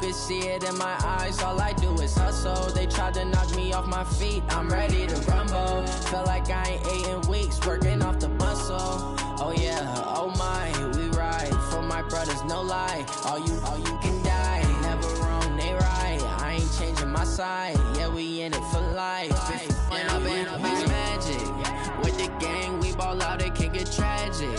can see it in my eyes. All I do is hustle. They tried to knock me off my feet. I'm ready to rumble. Feel like I ain't ate in weeks, working off the muscle. Oh yeah, oh my, we ride for my brothers, no lie. All you can die. Never wrong, they right. I ain't changing my side. Yeah, we in it for life. When I've been magic. With the gang, we ball out, it can get tragic.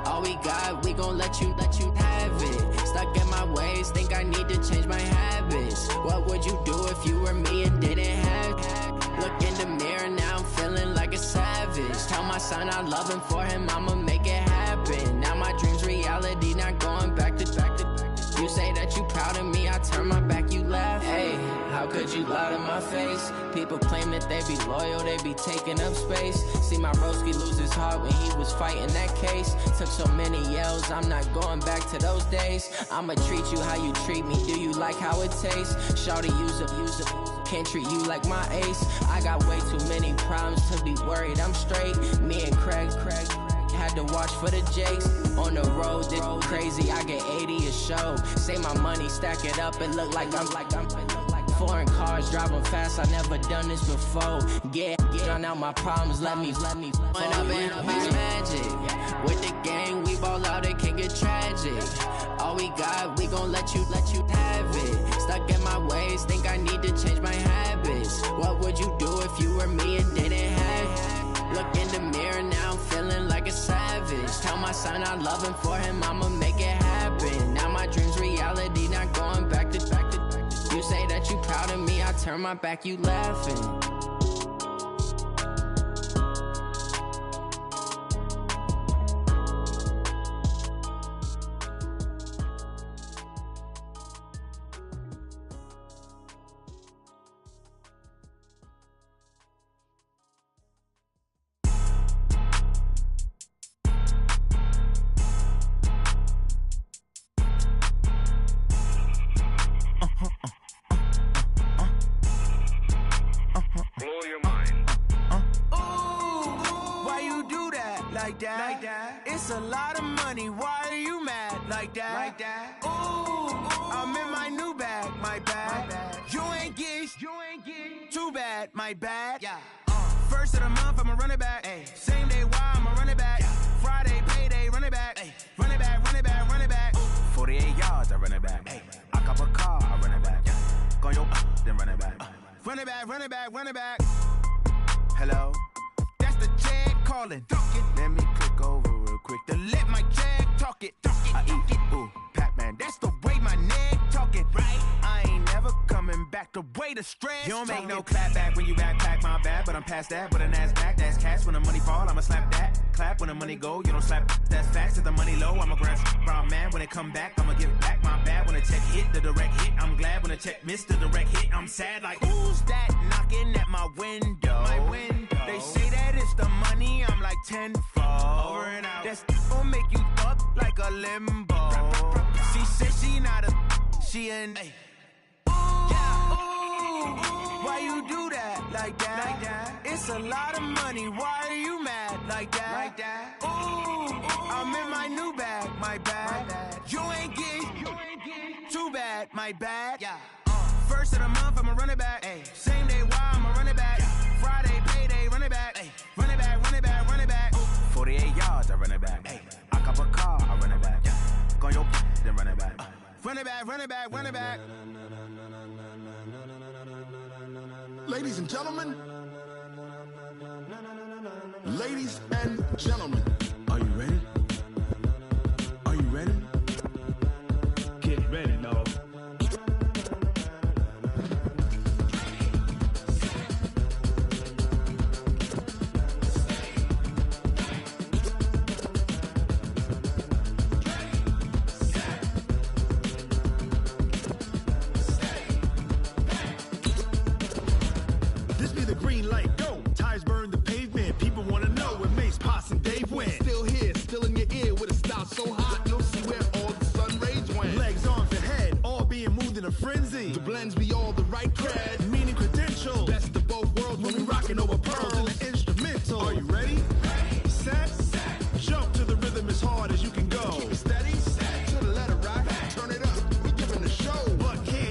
All we got, we gon' let you have it. Stuck in my ways, think I need to change my habits. What would you do if you were me and didn't have it? Look in the mirror, now I'm feeling like a savage. Tell my son I love him, for him I'ma make it happen. Now my dream's reality, not going back to. You say that you proud of me, I turn my back, you laugh. Hey, how could you lie to my face? People claim that they be loyal, they be taking up space. See my broski lose his heart when he was fighting that case. Took so many yells, I'm not going back to those days. I'ma treat you how you treat me, do you like how it tastes? Shawty, use it, can't treat you like my ace. I got way too many problems to be worried, I'm straight. Me and Craig had to watch for the Jakes. On the road, this crazy, I get 80 a show. Say my money, stack it up, it look like I'm foreign cars, driving fast, I never done this before. Get drown out my problems, let me When I've been magic. With the gang, we ball out, it can get tragic. All we got, we gon' let you have it. Stuck in my ways, think I need to change my habits. What would you do if you were me and didn't have it? Look in the mirror, now I'm feeling like a savage. Tell my son I love him, for him I'ma make it happen. Now my dream's reality, not going back to. You say that you proud of me, I turn my back, you laughing. It's a lot of money, why are you mad like that? Ooh, I'm in my new bag, my bad. You ain't get too bad, my bad. First of the month, I'ma run it back. Same day, why I'ma run it back. Friday, payday, run it back. Run it back, run it back, run it back. 48 yards, I run it back. I cop a car, I run it back. Go yo, then run it back. Run it back, run it back, run it back. Hello? That's the jag calling. Let me click over real quick to let my jag talk it. I eat it, ooh, Pac-Man. That's the way my neck talking. Right? I ain't never coming back the way the stress. You don't make no clap back when you backpack, my bad, but I'm past that. But a NASDAQ, that's cash. When the money fall, I'ma slap that. Clap when the money go, you don't slap. That's fast. If the money low, I'ma grab brown man. When it come back, I'ma give it back. My bad when the check hit, the direct hit. I'm glad when the check missed the direct hit. I'm sad like, who's that knocking at my window? They say that it's the money, I'm like tenfold. Over and out. That's gon' make you up like a limbo. She said she not a, she an. Ooh, why you do that like that? It's a lot of money, why are you mad like that? Ooh, I'm in my new bag, my bad. You ain't get too bad, my bad. First of the month, I'ma run it back. Same day, why I'ma run it back. Friday, payday, run it back. Run it back, run it back, run it back. 48 yards, I run it back. I cop a car, I run it back. Go yo, then run it back. Run it back, run it back, run it back. Ladies and gentlemen, ladies and gentlemen, are you ready? Are you ready? Get ready, dog. So hot, you'll see where all the sun rays went. Legs, arms, and head, all being moved in a frenzy. The blends be all the right cred, meaning credentials. Best of both worlds when we rockin' over pearls in the instrumental. Are you ready? Ready. Set. Jump to the rhythm as hard as you can go. Keep it steady. To the letter rock. Turn it up. We giving the show. What can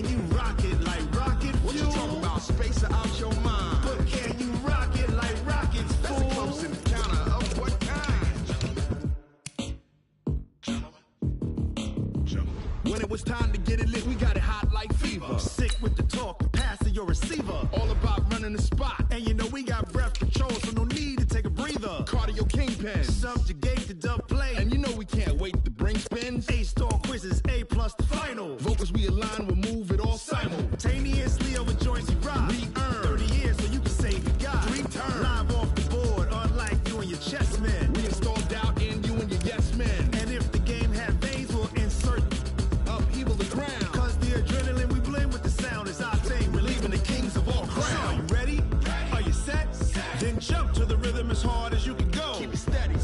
it lit, we got it hot like fever. Sick with the talk, the pass to your receiver. All about running the spot. And you know we got breath control, so no need to take a breather. Cardio kingpin. Subjugate the dub play. And you know we can't wait to bring spins. A-star quizzes, A+ the final. Vocals we align, we'll move it all Simultaneously over joints you rock. We earn 30 years so you can save your God. 3 turns. Live off the board, unlike you and your chess men. We install doubt in you and your yes men. And if the game had veins, we'll insert upheaval the ground. Cause the adrenaline we blend with the sound is our thing. We're leaving the kings of all crowns. So are you ready? Are you set? Then jump to the rhythm as hard as you can go. Keep it steady,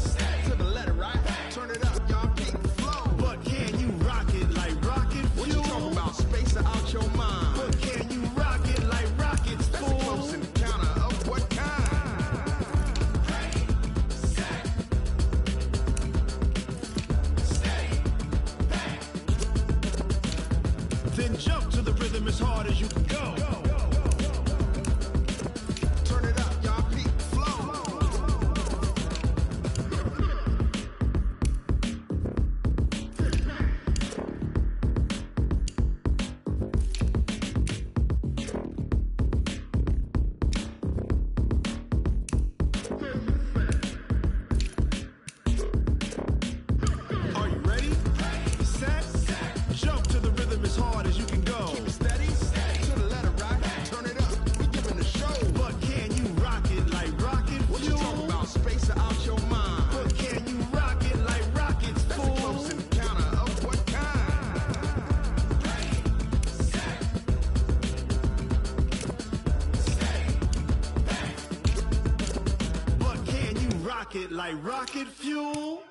to the letter, right? Turn it up, y'all keep the flow. But can you rock it like rocket fuel? What you talking about? Space out your mind. But can you rock it like rockets, That's fool? a close encounter of what kind? Then jump to the rhythm as hard as you can go. Turn it up, y'all keep the flow. Are you ready? Set? Jump to the rhythm as hard as you can go. Keep it steady, to the letter, right? Turn it up, we giving the show. But can you rock it like rocket What you fuel? talking about? Space out your mind. But can you rock it like rockets, That's a fool? close encounter of what kind? But can you rock it like rocket fuel?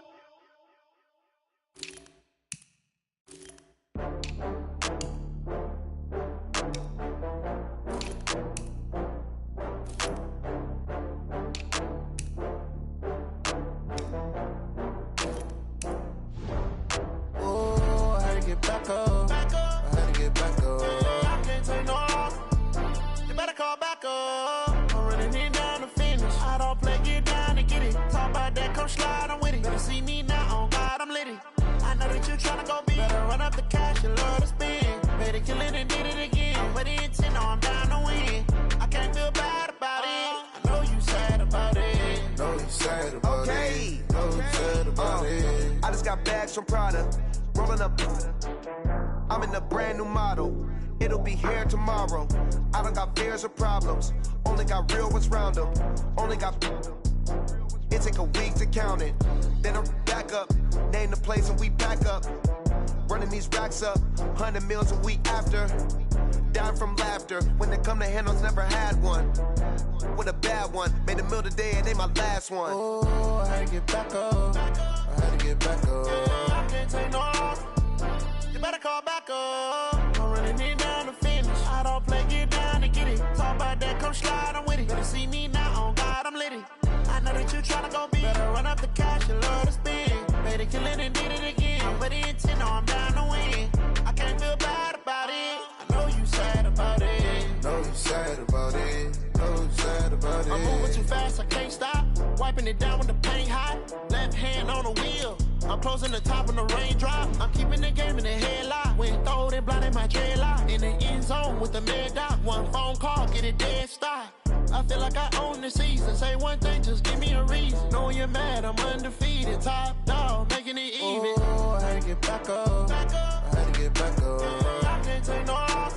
Oh, I had to get back up. I had to get back up. I can't take no loss. You better call back up. I'm running it down to finish. I don't play, get down to get it. Talk about that, come slide, I'm with it. Better see me now, on God, I'm litty. I know that you tryna go big. Better run up the cash, you love to spend. Better kill it and did it again. But the intent, no, I'm down to win. I can't feel bad about it. I know you sad about it. Know you sad about Okay. it. Know you sad about it. I just got bags from Prada, rolling up. I'm in a brand new model. It'll be here tomorrow. I don't got fears or problems. Only got real ones round them. Only got. It take a week to count it. Then I'm back up. Name the place and we back up. Running these racks up. 100 meals a week after. Down from laughter. When it come to handles, never had one. With a bad one. Made a meal today and they my last one. Oh, I had to get back up. I had to get back up. I can't take no loss. You better call back up. I'm running it down to finish. I don't play, get down to get it. Talk about that, come slide, I'm with it. Better see me now, on God, I'm litty. I know that you tryna go big. Better run up the cash, you love to spend. Better kill it and did it again. But the intent, no, I'm down to win. I can't feel bad about it. I know you sad about it. Know you sad about it. Know you sad about it. I'm moving too fast, I can't stop. Wiping it down with the paint hot. Left hand on the wheel. I'm closing the top of the raindrop. I'm keeping the game in the headlock. When throwed and blinded my dreadlock. In the end zone with the mad dot. One phone call, get it dead stop. I feel like I own the season. Say one thing, just give me a reason. Knowing you're mad, I'm undefeated. Top dog, making it even. Oh, I had to get back up. I had to get back up. I can't take no loss.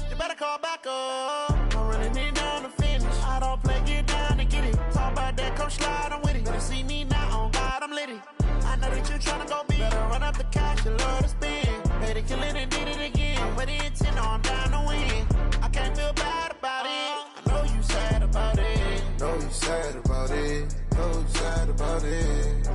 You better call back up. I'm running it down to finish. I don't play, get down to get it. Talk about that, come slide, I'm with it. Better see me now, on God, I'm litty. I know that you tryna go big. Better run up the cash, you love to spend. Better kill it and did it again. But the intent, no, I'm down to win. I can't feel bad about it. I know you sad about it. Know you sad about it. Know you sad about it.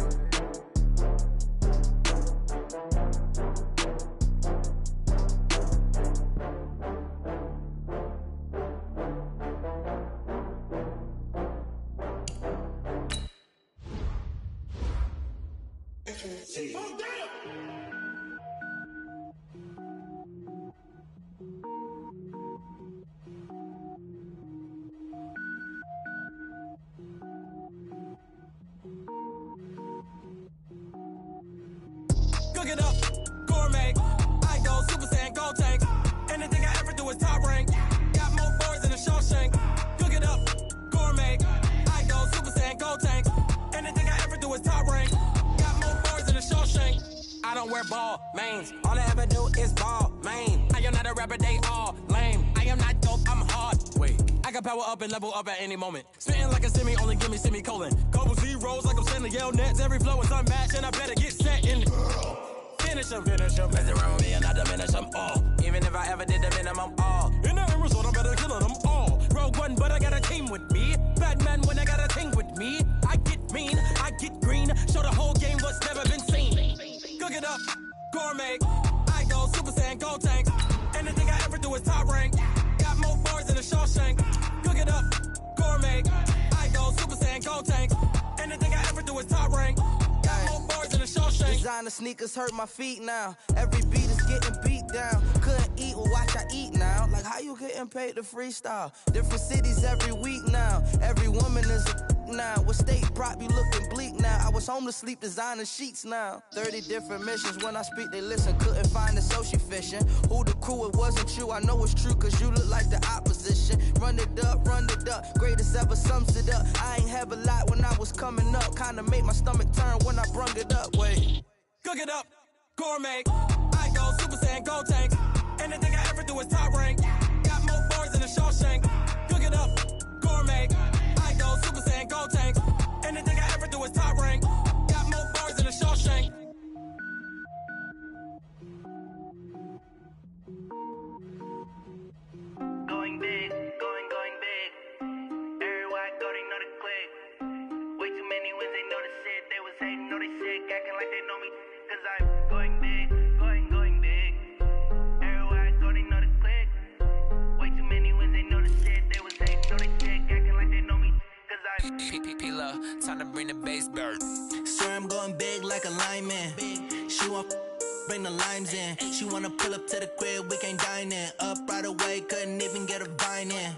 Cook it up, gourmet. I go Super Saiyan, don't wear ball mains. All I ever do is ball main. I am not a rapper, they all lame. I am not dope, I'm hard. Wait, I can power up and level up at any moment. Spitting like a semi, only give me semicolon. Couple zeros like I'm sending yell nets. Every flow is unmatched, and I better get set in. Finish them. Mess around with me and I diminish them all. Even if I ever did the minimum, all. In the end result, I'm better killing them all. Rogue One, but I got a team with me. Batman when I got a team with me. I get mean, I get green. Show the whole game what's never been seen. Cook it up, gourmet. I go Super Saiyan, gold tanks. Anything I ever do is top rank. Got more bars than a Shawshank. Cook it up, gourmet. I go Super Saiyan, gold tanks. Anything I ever do is top rank. Got more bars than a Shawshank. Designer sneakers hurt my feet now. Every beat is getting beat down. Couldn't eat, well watch I eat now. Like how you getting paid to freestyle? Different cities every week now. Every woman is a now. With state prop, you looking bleak now. I was home to sleep, designing sheets now. 30 different missions, when I speak they listen. Couldn't find it, so she fishing. Who the crew, it wasn't you. I know it's true, cause you look like the opposition. Run it up, greatest ever sums it up. I ain't have a lot when I was coming up. Kinda made my stomach turn when I brung it up. Wait, cook it up, gourmet. I go Super Saiyan, gold tanks. Anything I ever do is top rank. Got more bars than a Shawshank. Cook it up, gourmet. I go Super Saiyan, gold tanks. Anything I ever do is top rank. Got more bars than a Shawshank. Going big, going big. Everywhere I go, they know the click. Way too many wins, they know the shit. They was hating, know they sick, acting like they know me. Cause I'm going big, going big. Everywhere I go, they know the click. Way too many wins, they know the shit. They was hating, know they sick, acting like they know me. Cause I'm P-P-P-Love, time to bring the bass bird. swear I'm going big like a lineman. She want bring the limes in. She wanna pull up to the crib, we can't dine in. Up right away, couldn't even get a vine in.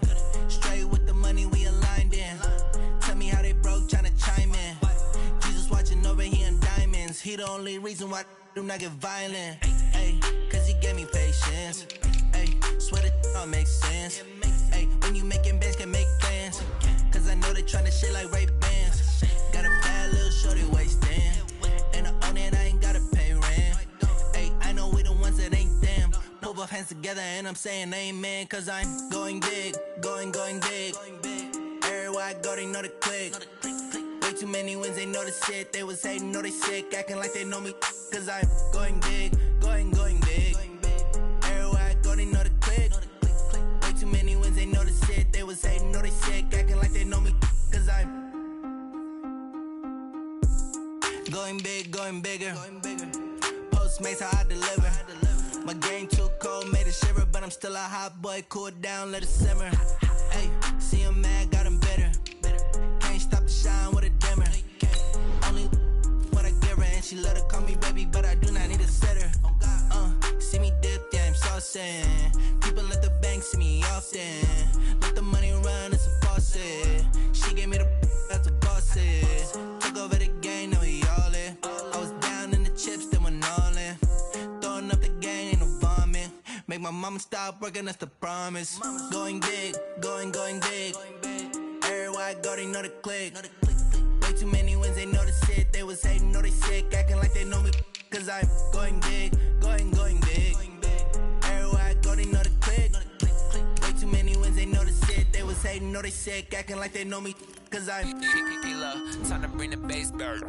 Straight with the money, we aligned in. Tell me how they broke, tryna chime in. Jesus watching over here in diamonds. He the only reason why I do not get violent. Ay, cause he gave me patience. Ay, swear that all makes sense. Ay, when you making bands, can make plans. Cause I know they tryna shit like Ray-Bans. Got a bad little shorty wasting. And I own it, I ain't gotta pay rent. Ay, I know we the ones that ain't them. Pull both hands together and I'm saying amen. Cause I'm going big, going big. Everywhere I go, they know the click. Way too many wins, they know the shit. They was hating, know they sick, acting like they know me. Cause I'm going big, going big. Everywhere I go, they know the click. Way too many wins, they know the shit. They was hating, know they sick, acting like they know me. Cause I'm going big, going bigger. Postmates, how I deliver. My game too cold, made it shiver. But I'm still a hot boy, cool it down, let it simmer. Hey, see him mad, got him bitter. Can't stop the shine with a dimmer. Only what I give her, and she love to call me baby, but I do not need a sitter. See me dip, yeah, I'm saucing. People at the bank see me often. Let the money run, it's a faucet. She gave me the that's a bosses. Took over the game, now we all in. I was down in the chips, then went all in. Throwing up the game, ain't no vomit. Make my mama stop working, that's the promise. Going big, going big. Everywhere I go, they know the click. Way too many wins, they know the shit. They was hating, know they sick, acting like they know me. Cause I'm going big, going big. Everywhere I go, they know the click. Way too many wins, they know the shit. They was hating, know they sick, acting like they know me. Cause I'm P-P-P-Love, time to bring the bass bird.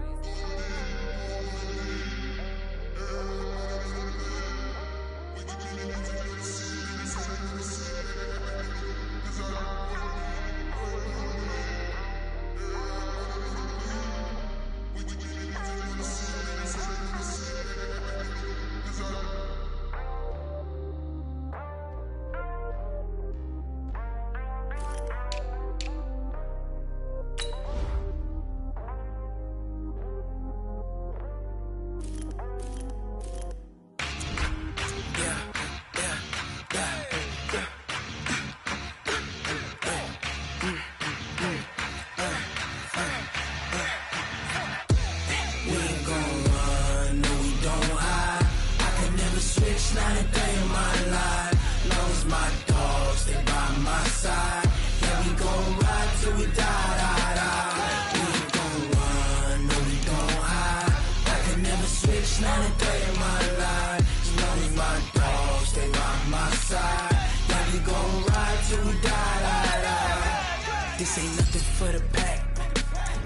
This ain't nothing for the pack.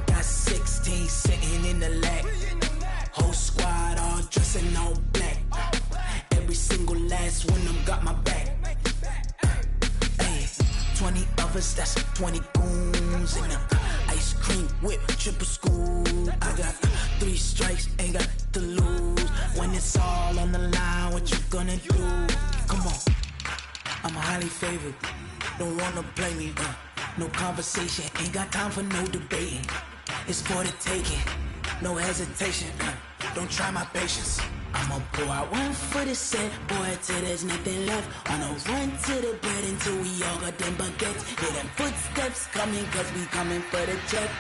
Got 16 sitting in the lag. Whole squad all dressing all black. Every single last one of them got my back. Hey, 20 of us, that's 20 goons in the ice cream whip, triple scoop. I got 3 strikes, ain't got to lose. When it's all on the line, what you gonna do? Come on, I'm highly favored. Don't wanna play me, no conversation, ain't got time for no debating. It's for the taking, no hesitation. Don't try my patience. I'ma pour out one for the set, boy, till there's nothing left. On a run to the bread until we all got them baguettes. Hear them footsteps coming, cause we coming for the check.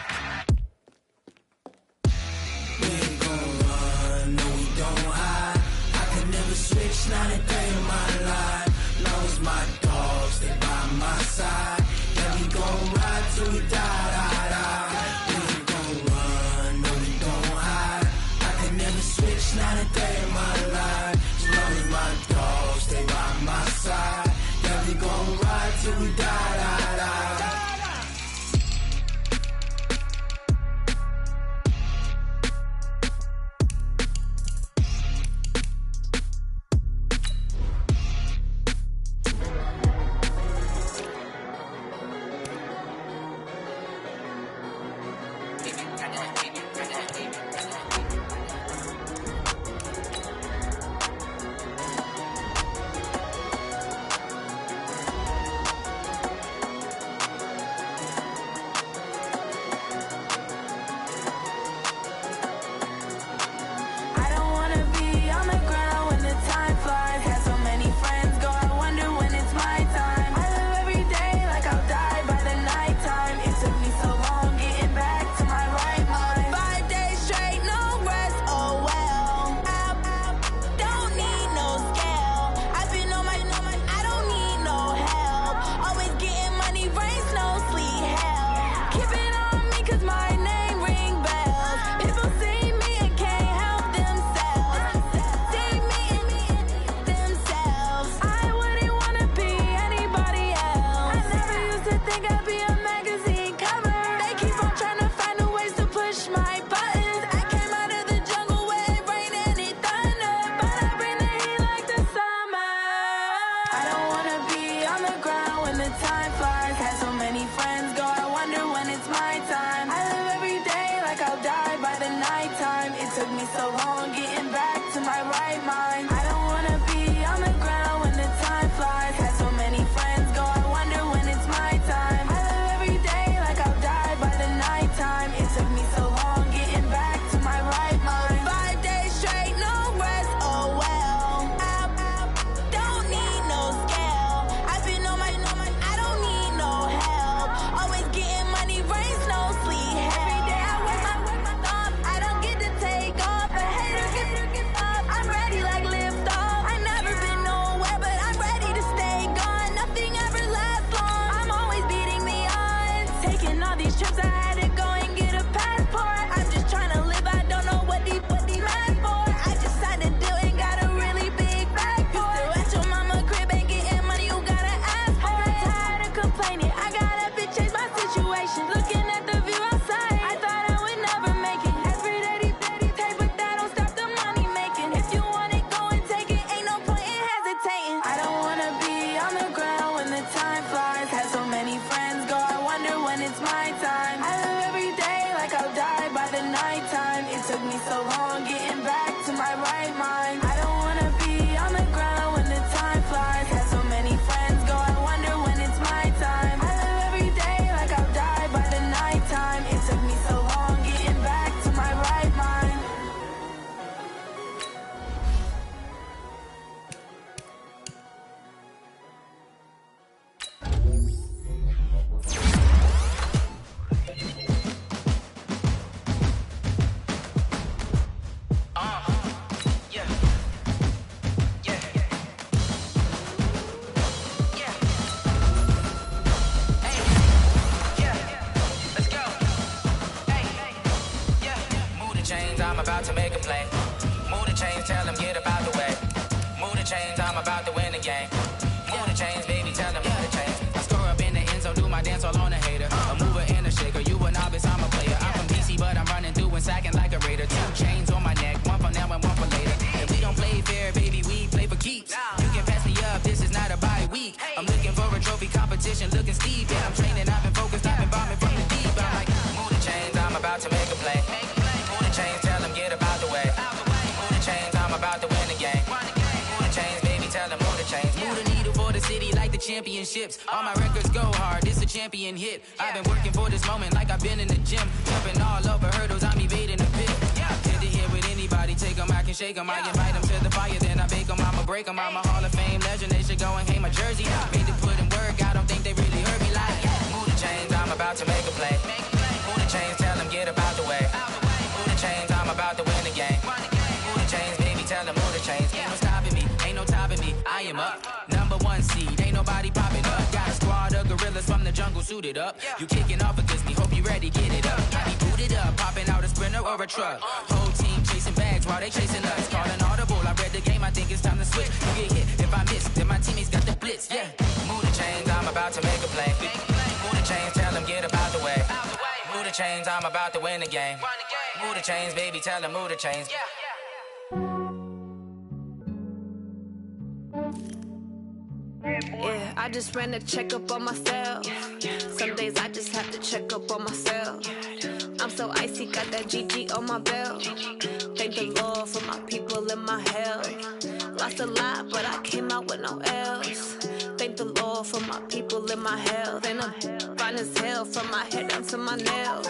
We ain't gon' run, no we don't hide. I can never switch, not a day in my life. Long as my dogs, stay by my side. Yeah, we gon' ride till we die, die, die. We ain't gon' run, no we don't hide. I can never switch, not a day in my life. As long as my dogs stay by my side. Yeah, we gon' ride till we die, die, die. Move the chains, baby, tell them move the chains. I score up in the end zone, do my dance all on a hater. I move position, looking steep. Yeah, I'm training, I've been focused, I've been bombing from the deep. I'm like, move the chains, I'm about to make a play. Move the chains, tell them get up out the way. Move the chains, I'm about to win the game. Move the chains, baby, tell them move the chains. Move the needle for the city like the championships. All my records go hard, this a champion hit. I've been working for this moment like I've been in the gym. Jumping all over hurdles, I'm evading the pit. Hit to hit with anybody, take them, I can shake them. I invite them to the fire, then I bake them, I'ma break them. I'm a Hall of Fame legend, they should go and hang my jersey. Made to put in work, I don't think they really heard me like. Move the chains, I'm about to make a play. Move the chains, tell them get up out the way. Move the chains, I'm about to win the game. Move the chains, baby, tell them move the chains. Ain't no stopping me, ain't no topping me, I am up. Number one seed, ain't nobody popping up. Got a squad of gorillas from the jungle suited up. You kicking off against me, hope you ready, get it up. Be booted up, popping out a Sprinter or a truck. Whole team chasing bags while they chasing us. Calling audible, I read the game, I think it's time to switch. You get hit, if I miss, then my teammates got the blitz, yeah. Move the chains, I'm about to make a play. Move the chains, tell them get up out the way. Move the chains, I'm about to win the game. Move the chains, baby, tell them move the chains. Yeah, I just ran a checkup on myself. Some days I just have to check up on myself. I'm so icy, got that GG on my belt. Thank the Lord for my people and my health. Lost a lot, but I came out with no L's. Thank the Lord for my people and my health. And I'm fine as hell from my head down to my nails.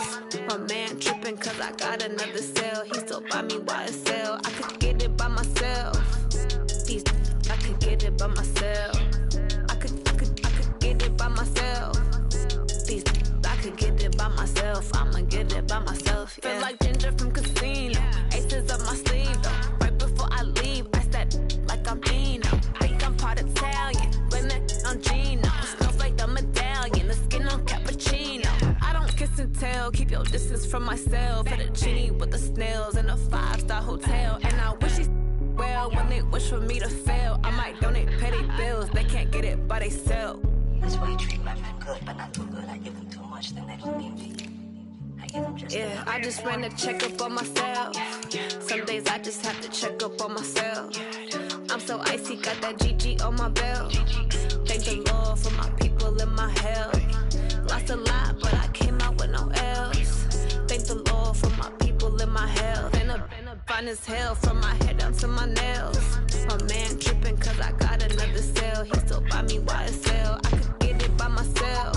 My man tripping cause I got another cell. He still buy me YSL. I could get it by myself. These I could get it by myself. I could get it by myself. These I could get it by myself. I'ma get it by myself. Yeah. Feel like Ginger from Casino. Aces up my sleeve though. Right before I leave, I start like I'm Dino. Think I'm part Italian, blame it on Gino. Smells like the medallion, the skin on cappuccino. I don't kiss and tell, keep your distance from myself. Fettuccine with the snails in a 5-star hotel. And I wish he's well when they wish for me to fail. I might donate petty bills, they can't get it by they self. That's why you treat my men good, but not too good. I give them too much, then they don't need me. I give them just yeah, I just ran a checkup on myself. Some days I just have to check up on myself. I'm so icy, got that GG on my belt. Thank the Lord for my people and my health. Lost a lot, but I came out with no L's. Thank the Lord for my people and my health. And I'm fine as hell from my head down to my nails. My man tripping cause I got another cell. He still buy me YSL. I could get it by myself.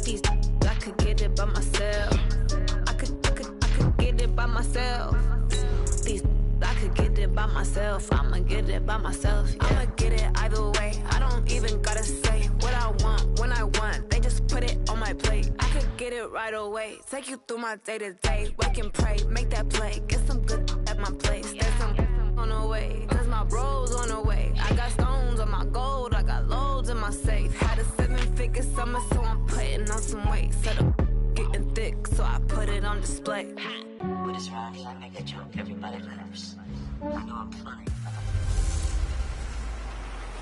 These I could get it by myself. I could get it by myself. These I could get it by myself. I'ma get it by myself. Yeah. I'ma get it either way. I don't even gotta say what I want when I want. They just put it on my plate. I could get it right away. Take you through my day to day. Wake and pray, make that play. Get some good at my place. There's some on the way. Cause my bro's on the way. I got stones on my gold. I got loads in my safe. Had a 7-figure summer, so I'm putting on some weight. Set up getting thick, so I put it on display. With this round, I make a joke, everybody laughs. I know I'm funny.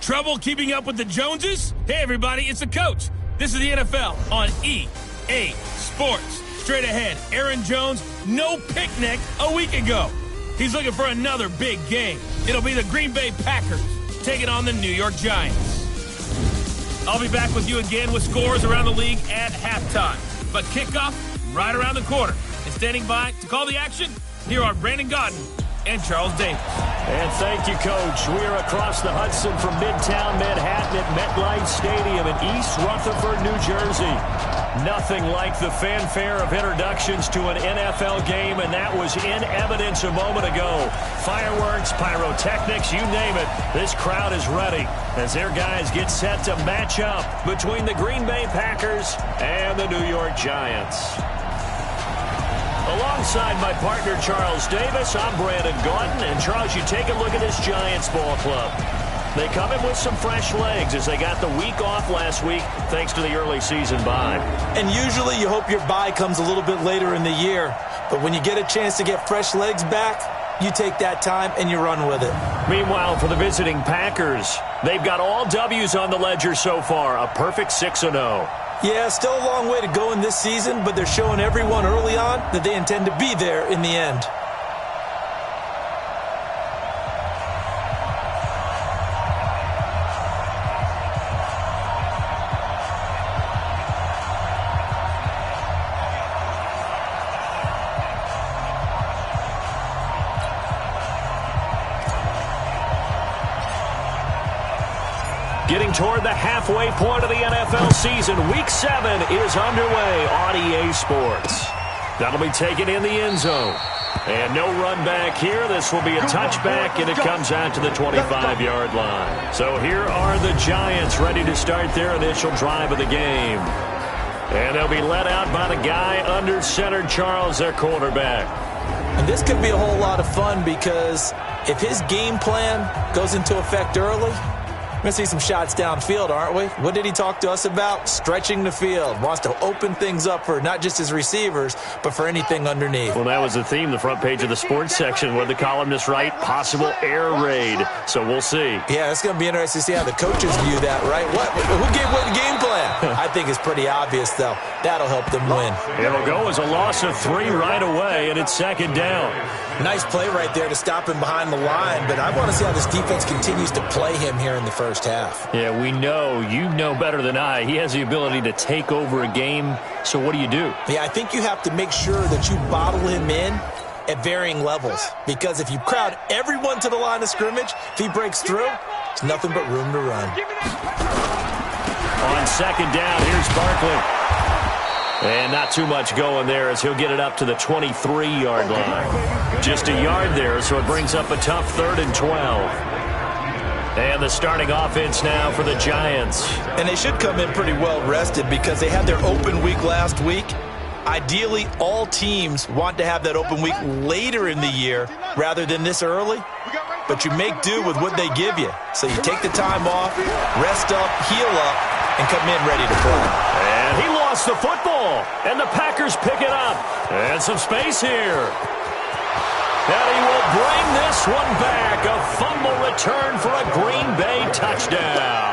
Trouble keeping up with the Joneses? Hey, everybody, it's the coach. This is the NFL on EA Sports. Straight ahead, Aaron Jones, no picnic a week ago. He's looking for another big game. It'll be the Green Bay Packers taking on the New York Giants. I'll be back with you again with scores around the league at halftime. But kickoff right around the corner. And standing by to call the action, here are Brandon Godden and Charles Davis. And thank you, Coach. We are across the Hudson from Midtown Manhattan at MetLife Stadium in East Rutherford, New Jersey. Nothing like the fanfare of introductions to an NFL game, and that was in evidence a moment ago. Fireworks, pyrotechnics, you name it. This crowd is ready as their guys get set to match up between the Green Bay Packers and the New York Giants. Alongside my partner, Charles Davis, I'm Brandon Gaudin. And, Charles, you take a look at this Giants ball club. They come in with some fresh legs as they got the week off last week thanks to the early season bye. And usually you hope your bye comes a little bit later in the year. But when you get a chance to get fresh legs back, you take that time and you run with it. Meanwhile, for the visiting Packers, they've got all W's on the ledger so far, a perfect 6-0. Yeah, still a long way to go in this season, but they're showing everyone early on that they intend to be there in the end. toward the halfway point of the NFL season. Week 7 is underway on EA Sports. That'll be taken in the end zone. And no run back here. This will be a touchback, and it comes out to the 25-yard line. So here are the Giants ready to start their initial drive of the game. And they'll be led out by the guy under center, Charles, their quarterback. And this could be a whole lot of fun because if his game plan goes into effect early, we're going to see some shots downfield, aren't we? What did he talk to us about? Stretching the field. Wants to open things up for not just his receivers, but for anything underneath. Well, that was the theme, the front page of the sports section, where the columnists write possible air raid. So we'll see. Yeah, it's going to be interesting to see how the coaches view that, right? Who gave away the game plan? I think it's pretty obvious, though. That'll help them win. It'll go as a loss of 3 right away, and it's second down. Nice play right there to stop him behind the line, but I want to see how this defense continues to play him here in the first half. Yeah, we know. You know better than I. He has the ability to take over a game, so what do you do? Yeah, I think you have to make sure that you bottle him in at varying levels, because if you crowd everyone to the line of scrimmage, if he breaks through, it's nothing but room to run. On second down, here's Barkley. And not too much going there as he'll get it up to the 23-yard line. Just a yard there, so it brings up a tough 3rd and 12. And the starting offense now for the Giants. And they should come in pretty well rested because they had their open week last week. Ideally, all teams want to have that open week later in the year rather than this early. But you make do with what they give you. So you take the time off, rest up, heal up, and come in ready to play. And he lost the football, and the Packers pick it up. And some space here. And he will bring this one back. A fumble return for a Green Bay touchdown.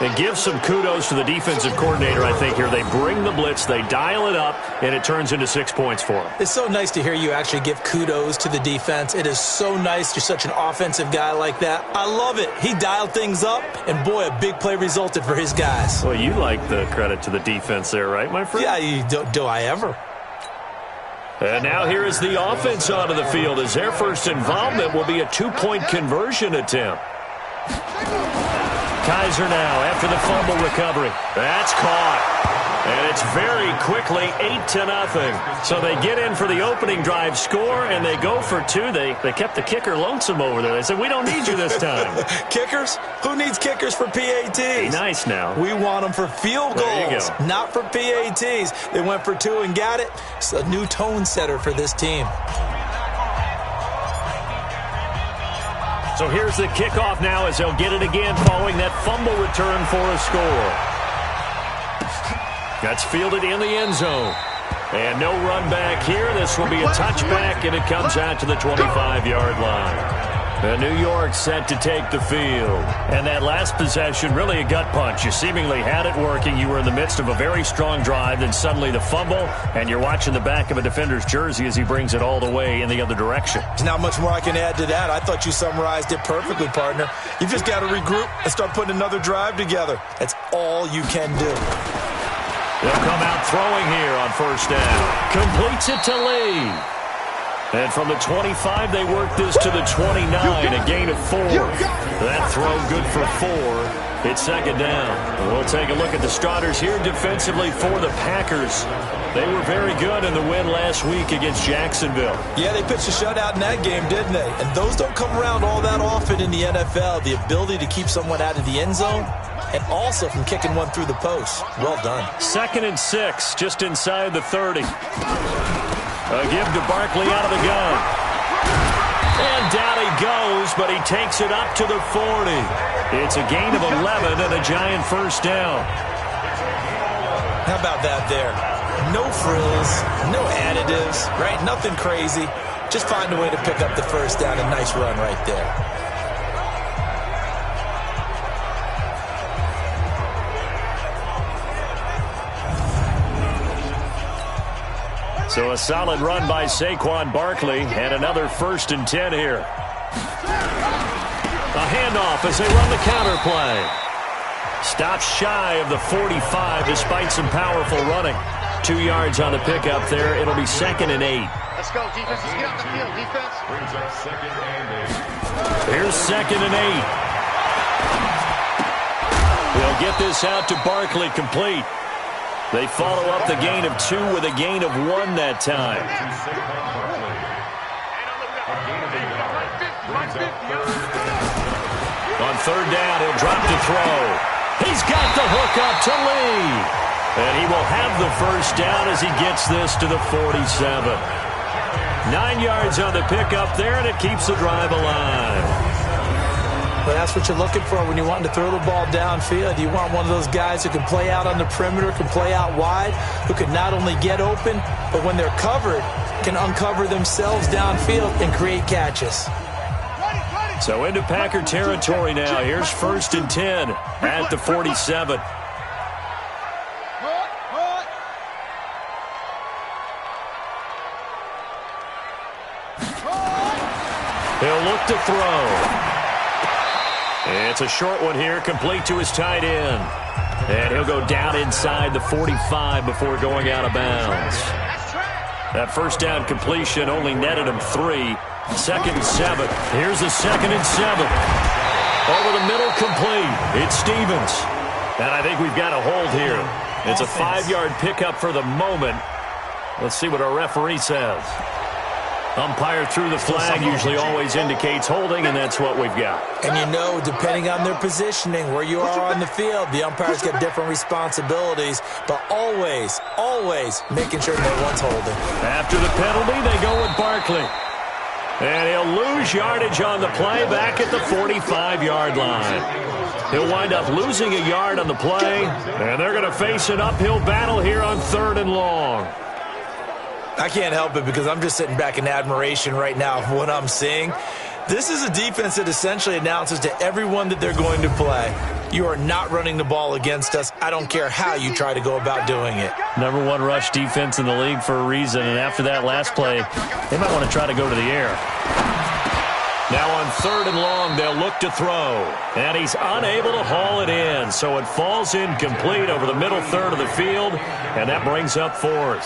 And give some kudos to the defensive coordinator, I think, here. They bring the blitz, they dial it up, and it turns into 6 points for them. It's so nice to hear you actually give kudos to the defense. It is so nice. You're such an offensive guy like that. I love it. He dialed things up, and boy, a big play resulted for his guys. Well, you like the credit to the defense there, right, my friend? Yeah, do I ever? And now here is the offense onto the field as their first involvement will be a 2-point conversion attempt. Kaiser now after the fumble recovery. That's caught. And it's very quickly 8-0. So they get in for the opening drive score, and they go for 2. They kept the kicker lonesome over there. They said, we don't need you this time. Kickers? Who needs kickers for PATs? Nice now. We want them for field goals, not for PATs. They went for 2 and got it. It's a new tone setter for this team. So here's the kickoff now as they'll get it again following that fumble return for a score. That's fielded in the end zone. And no run back here. This will be a touchback, and it comes out to the 25-yard line. And New York set to take the field. And that last possession, really a gut punch. You seemingly had it working. You were in the midst of a very strong drive, then suddenly the fumble, and you're watching the back of a defender's jersey as he brings it all the way in the other direction. There's not much more I can add to that. I thought you summarized it perfectly, partner. You've just got to regroup and start putting another drive together. That's all you can do. They'll come out throwing here on first down. Completes it to Lee. And from the 25, they work this to the 29, a gain of 4. That throw good for 4. It's second down. And we'll take a look at the starters here defensively for the Packers. They were very good in the win last week against Jacksonville. Yeah, they pitched a shutout in that game, didn't they? And those don't come around all that often in the NFL. The ability to keep someone out of the end zone and also from kicking one through the post. Well done. 2nd and 6, just inside the 30. A give to Barkley out of the gun. And down he goes, but he takes it up to the 40. It's a gain of 11 and a Giant first down. How about that there? No frills, no additives, right? Nothing crazy. Just find a way to pick up the first down. A nice run right there. So a solid run by Saquon Barkley and another 1st and 10 here. A handoff as they run the counter play. Stops shy of the 45 despite some powerful running. 2 yards on the pickup there. It'll be 2nd and 8. Let's go, defense. Let's get off the field, defense. Here's 2nd and 8. get this out to Barkley, complete. They follow up the gain of 2 with a gain of 1 that time. On third down, he'll drop to throw. He's got the hook up to Lee. And he will have the first down as he gets this to the 47. 9 yards on the pickup there, and it keeps the drive alive. But that's what you're looking for when you want to throw the ball downfield. You want one of those guys who can play out on the perimeter, can play out wide, who can not only get open, but when they're covered, can uncover themselves downfield and create catches. So into Packer territory now. Here's 1st and 10 at the 47. He'll look to throw. It's a short one here, complete to his tight end. And he'll go down inside the 45 before going out of bounds. That first down completion only netted him 3. 2nd and 7. Here's the 2nd and 7. Over the middle, complete. It's Stevens. And I think we've got a hold here. It's a 5-yard pickup for the moment. Let's see what our referee says. Umpire threw the flag, usually always indicates holding, and that's what we've got. And you know, depending on their positioning, where you are on the field, the umpires get different responsibilities, but always, always making sure no one's holding. After the penalty, they go with Barkley. And he'll lose yardage on the play back at the 45-yard line. He'll wind up losing a yard on the play, and they're going to face an uphill battle here on 3rd and long. I can't help it because I'm just sitting back in admiration right now of what I'm seeing. This is a defense that essentially announces to everyone that they're going to play, you are not running the ball against us. I don't care how you try to go about doing it. Number 1 rush defense in the league for a reason, and after that last play, they might want to try to go to the air. Now on 3rd and long, they'll look to throw, and he's unable to haul it in, so it falls incomplete over the middle third of the field, and that brings up 4th.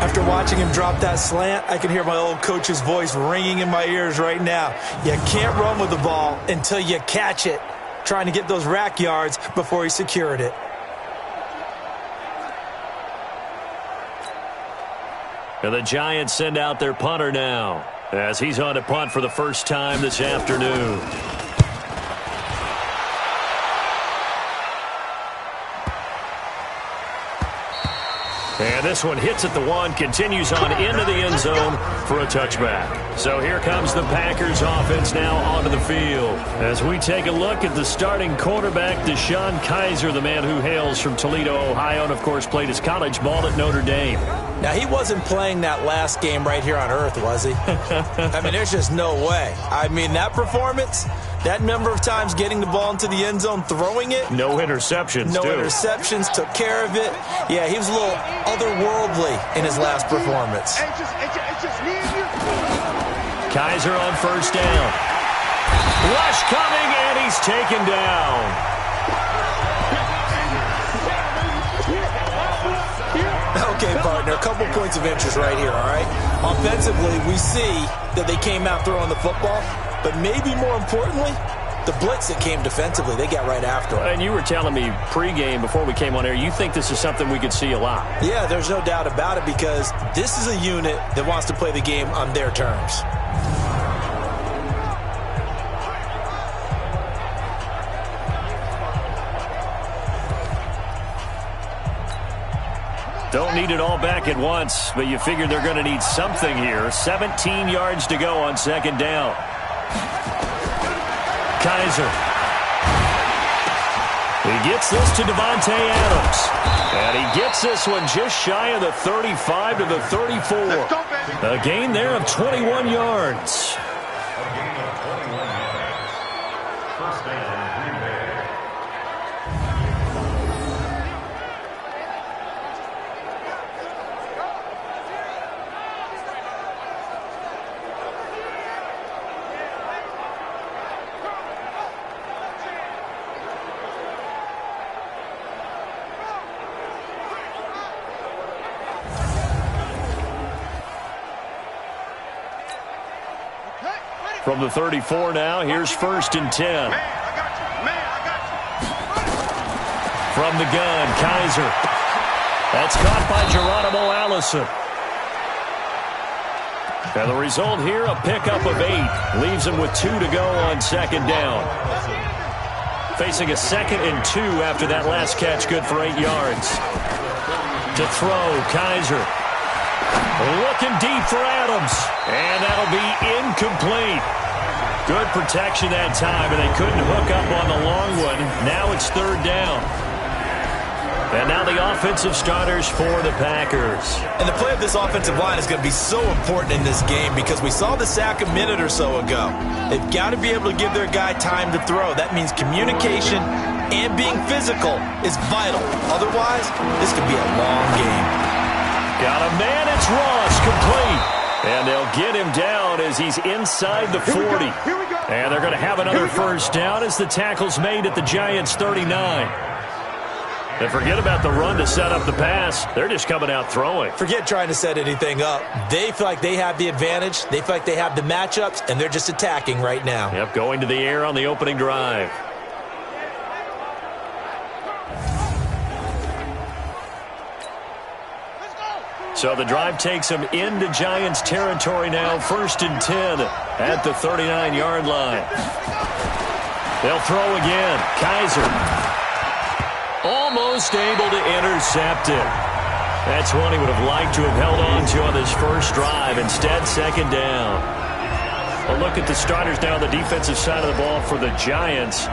After watching him drop that slant, I can hear my old coach's voice ringing in my ears right now. You can't run with the ball until you catch it, trying to get those rack yards before he secured it. And the Giants send out their punter now, as he's on to punt for the first time this afternoon. And this one hits at the 1, continues on into the end zone for a touchback. So here comes the Packers offense now onto the field. As we take a look at the starting quarterback, DeShone Kizer, the man who hails from Toledo, Ohio, and of course played his college ball at Notre Dame. Now, he wasn't playing that last game right here on earth, was he? I mean, there's just no way. I mean, that performance, that number of times getting the ball into the end zone, throwing it. No interceptions, No interceptions, took care of it. Yeah, he was a little otherworldly in his last performance. Kizer on first down. Rush coming, and he's taken down. Okay, partner, a couple points of interest right here, all right? Offensively, we see that they came out throwing the football, but maybe more importantly, the blitz that came defensively, they got right after it. And you were telling me pregame before we came on air, you think this is something we could see a lot. Yeah, there's no doubt about it because this is a unit that wants to play the game on their terms. Don't need it all back at once, but you figure they're going to need something here. 17 yards to go on second down. Kizer. He gets this to Devontae Adams. And he gets this one just shy of the 35 to the 34. A gain there of 21 yards. From the 34 now, here's 1st and 10. From the gun, Kaiser. That's caught by Geronimo Allison. And the result here, a pickup of 8. Leaves him with 2 to go on second down. Facing a 2nd and 2 after that last catch, good for 8 yards. To throw, Kaiser. Looking deep for Adams. And that'll be incomplete. Good protection that time, and they couldn't hook up on the long one. Now it's 3rd down. And now the offensive starters for the Packers. And the play of this offensive line is going to be so important in this game because we saw the sack a minute or so ago. They've got to be able to give their guy time to throw. That means communication and being physical is vital. Otherwise, this could be a long game. Got a man, it's Ross, complete. And they'll get him down as he's inside the 40. And they're going to have another first down as the tackle's made at the Giants' 39. And forget about the run to set up the pass. They're just coming out throwing. Forget trying to set anything up. They feel like they have the advantage. They feel like they have the matchups, and they're just attacking right now. Yep, going to the air on the opening drive. So the drive takes them into Giants territory now. 1st and 10 at the 39-yard line. They'll throw again. Kaiser. Almost able to intercept it. That's one he would have liked to have held on to on this first drive. Instead, 2nd down. A look at the starters now on the defensive side of the ball for the Giants.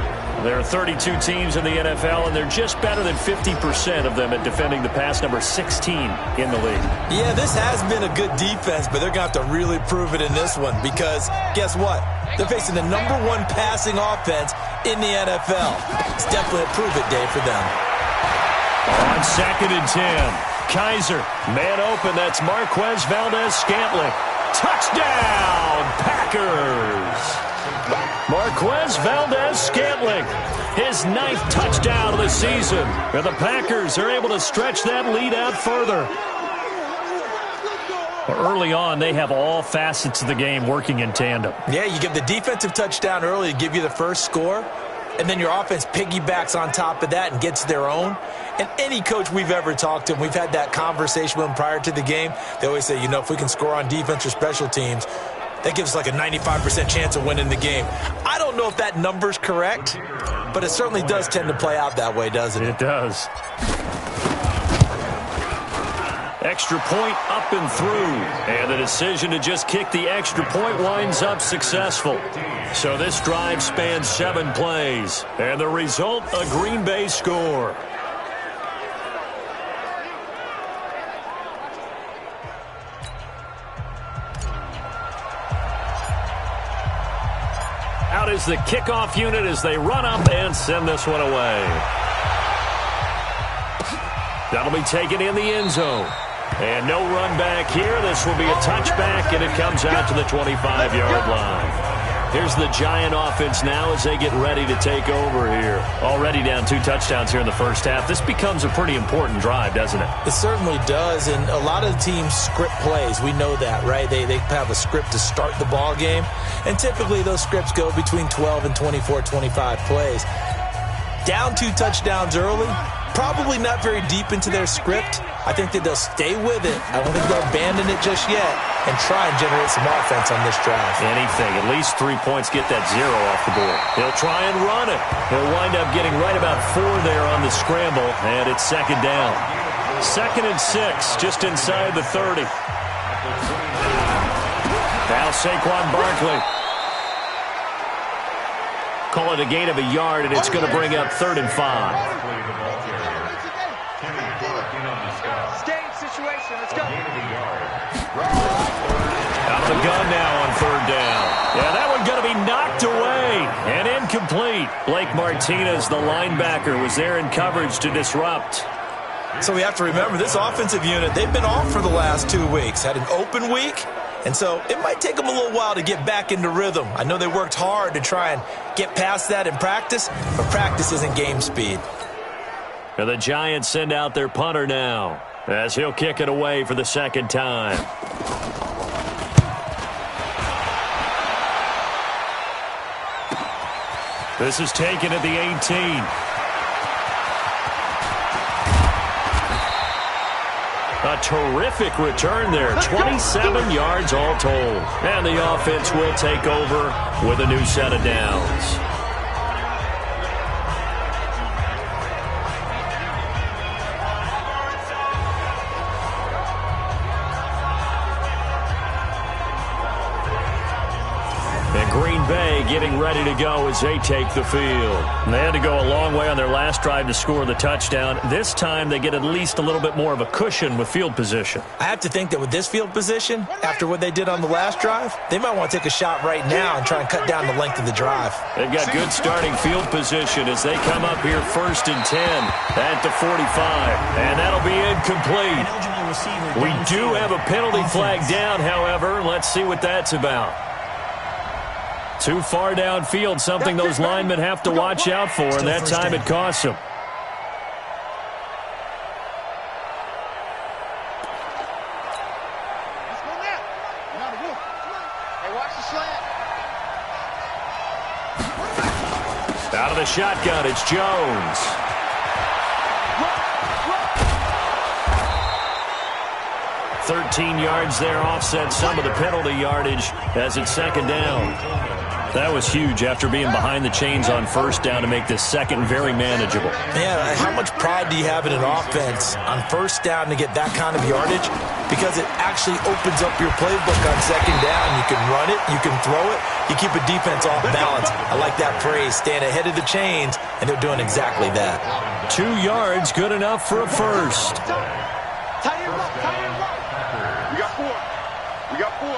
There are 32 teams in the NFL, and they're just better than 50% of them at defending the pass, number 16 in the league. Yeah, this has been a good defense, but they're going to have to really prove it in this one because guess what? They're facing the #1 passing offense in the NFL. It's definitely a prove-it day for them. On 2nd and 10, Kaiser, man open. That's Marquez Valdez-Scantling. Touchdown, Packers! Marquez Valdez-Scantling, his 9th touchdown of the season. And the Packers are able to stretch that lead out further. Early on, they have all facets of the game working in tandem. Yeah, you give the defensive touchdown early to give you the first score, and then your offense piggybacks on top of that and gets their own. And any coach we've ever talked to, and we've had that conversation with them prior to the game, they always say, you know, if we can score on defense or special teams, that gives us like a 95% chance of winning the game. I don't know if that number's correct, but it certainly does tend to play out that way, doesn't it? It does. Extra point up and through. And the decision to just kick the extra point winds up successful. So this drive spans 7 plays. And the result, a Green Bay score. Out is the kickoff unit as they run up and send this one away. That'll be taken in the end zone. And no run back here. This will be a touchback, and it comes out to the 25-yard line. Here's the Giant offense now as they get ready to take over here. Already down 2 touchdowns here in the first half. This becomes a pretty important drive, doesn't it? It certainly does, and a lot of the teams script plays. We know that, right? They have a script to start the ball game, and typically those scripts go between 12 and 24, 25 plays. Down 2 touchdowns early, probably not very deep into their script. I think that they'll stay with it. I don't think they'll abandon it just yet and try and generate some offense on this drive. Anything. At least 3 points, get that 0 off the board. They'll try and run it. They'll wind up getting right about 4 there on the scramble, and it's 2nd down. 2nd and 6, just inside the 30. Now Saquon Barkley. Call it a gain of a yard, and it's going to bring up 3rd and 5. Out of the gun now on 3rd down. Yeah, that one going to be knocked away and incomplete. Blake Martinez, the linebacker, was there in coverage to disrupt. So we have to remember this offensive unit, they've been off for the last 2 weeks. Had an open week, and so it might take them a little while to get back into rhythm. I know they worked hard to try and get past that in practice, but practice isn't game speed. And the Giants send out their punter now as he'll kick it away for the 2nd time. This is taken at the 18. A terrific return there. 27 yards all told. And the offense will take over with a new set of downs. Green Bay getting ready to go as they take the field. And they had to go a long way on their last drive to score the touchdown. This time they get at least a little bit more of a cushion with field position. I have to think that with this field position, after what they did on the last drive, they might want to take a shot right now and try and cut down the length of the drive. They've got good starting field position as they come up here 1st and 10 at the 45. And that'll be incomplete. We do have a penalty flag down, however. Let's see what that's about. Too far downfield, something those linemen have to watch out for, and that time it costs them. Out of the shotgun, it's Jones. $13 there, offset some of the penalty yardage as it's 2nd down. That was huge after being behind the chains on 1st down to make this 2nd very manageable. Yeah, how much pride do you have in an offense on 1st down to get that kind of yardage? Because it actually opens up your playbook on 2nd down. You can run it, you can throw it, you keep a defense off balance. I like that phrase, staying ahead of the chains, and they're doing exactly that. 2 yards, good enough for a first. We got 4.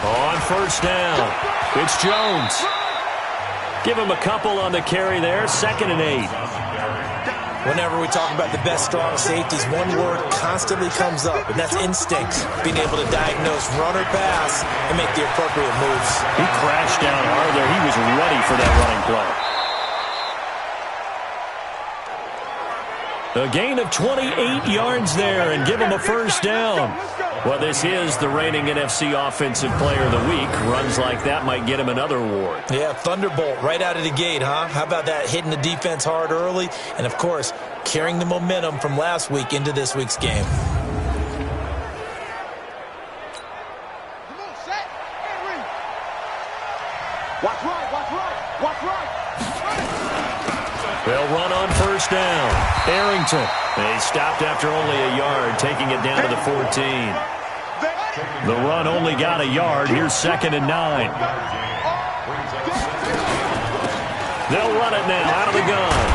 On 1st down, it's Jones. Give him a couple on the carry there, 2nd and 8. Whenever we talk about the best strong safeties, one word constantly comes up, and that's instincts. Being able to diagnose run or pass and make the appropriate moves. He crashed down hard there. He was ready for that running play. A gain of 28 yards there and give him a 1st down. Well, this is the reigning NFC Offensive Player of the Week. Runs like that might get him another award. Yeah, Thunderbolt right out of the gate, huh? How about that, hitting the defense hard early? And, of course, carrying the momentum from last week into this week's game. Watch right. They'll run on 1st down. Arrington. They stopped after only a yard, taking it down to the 14. The run only got a yard. Here's 2nd and 9. They'll run it now out of the gun.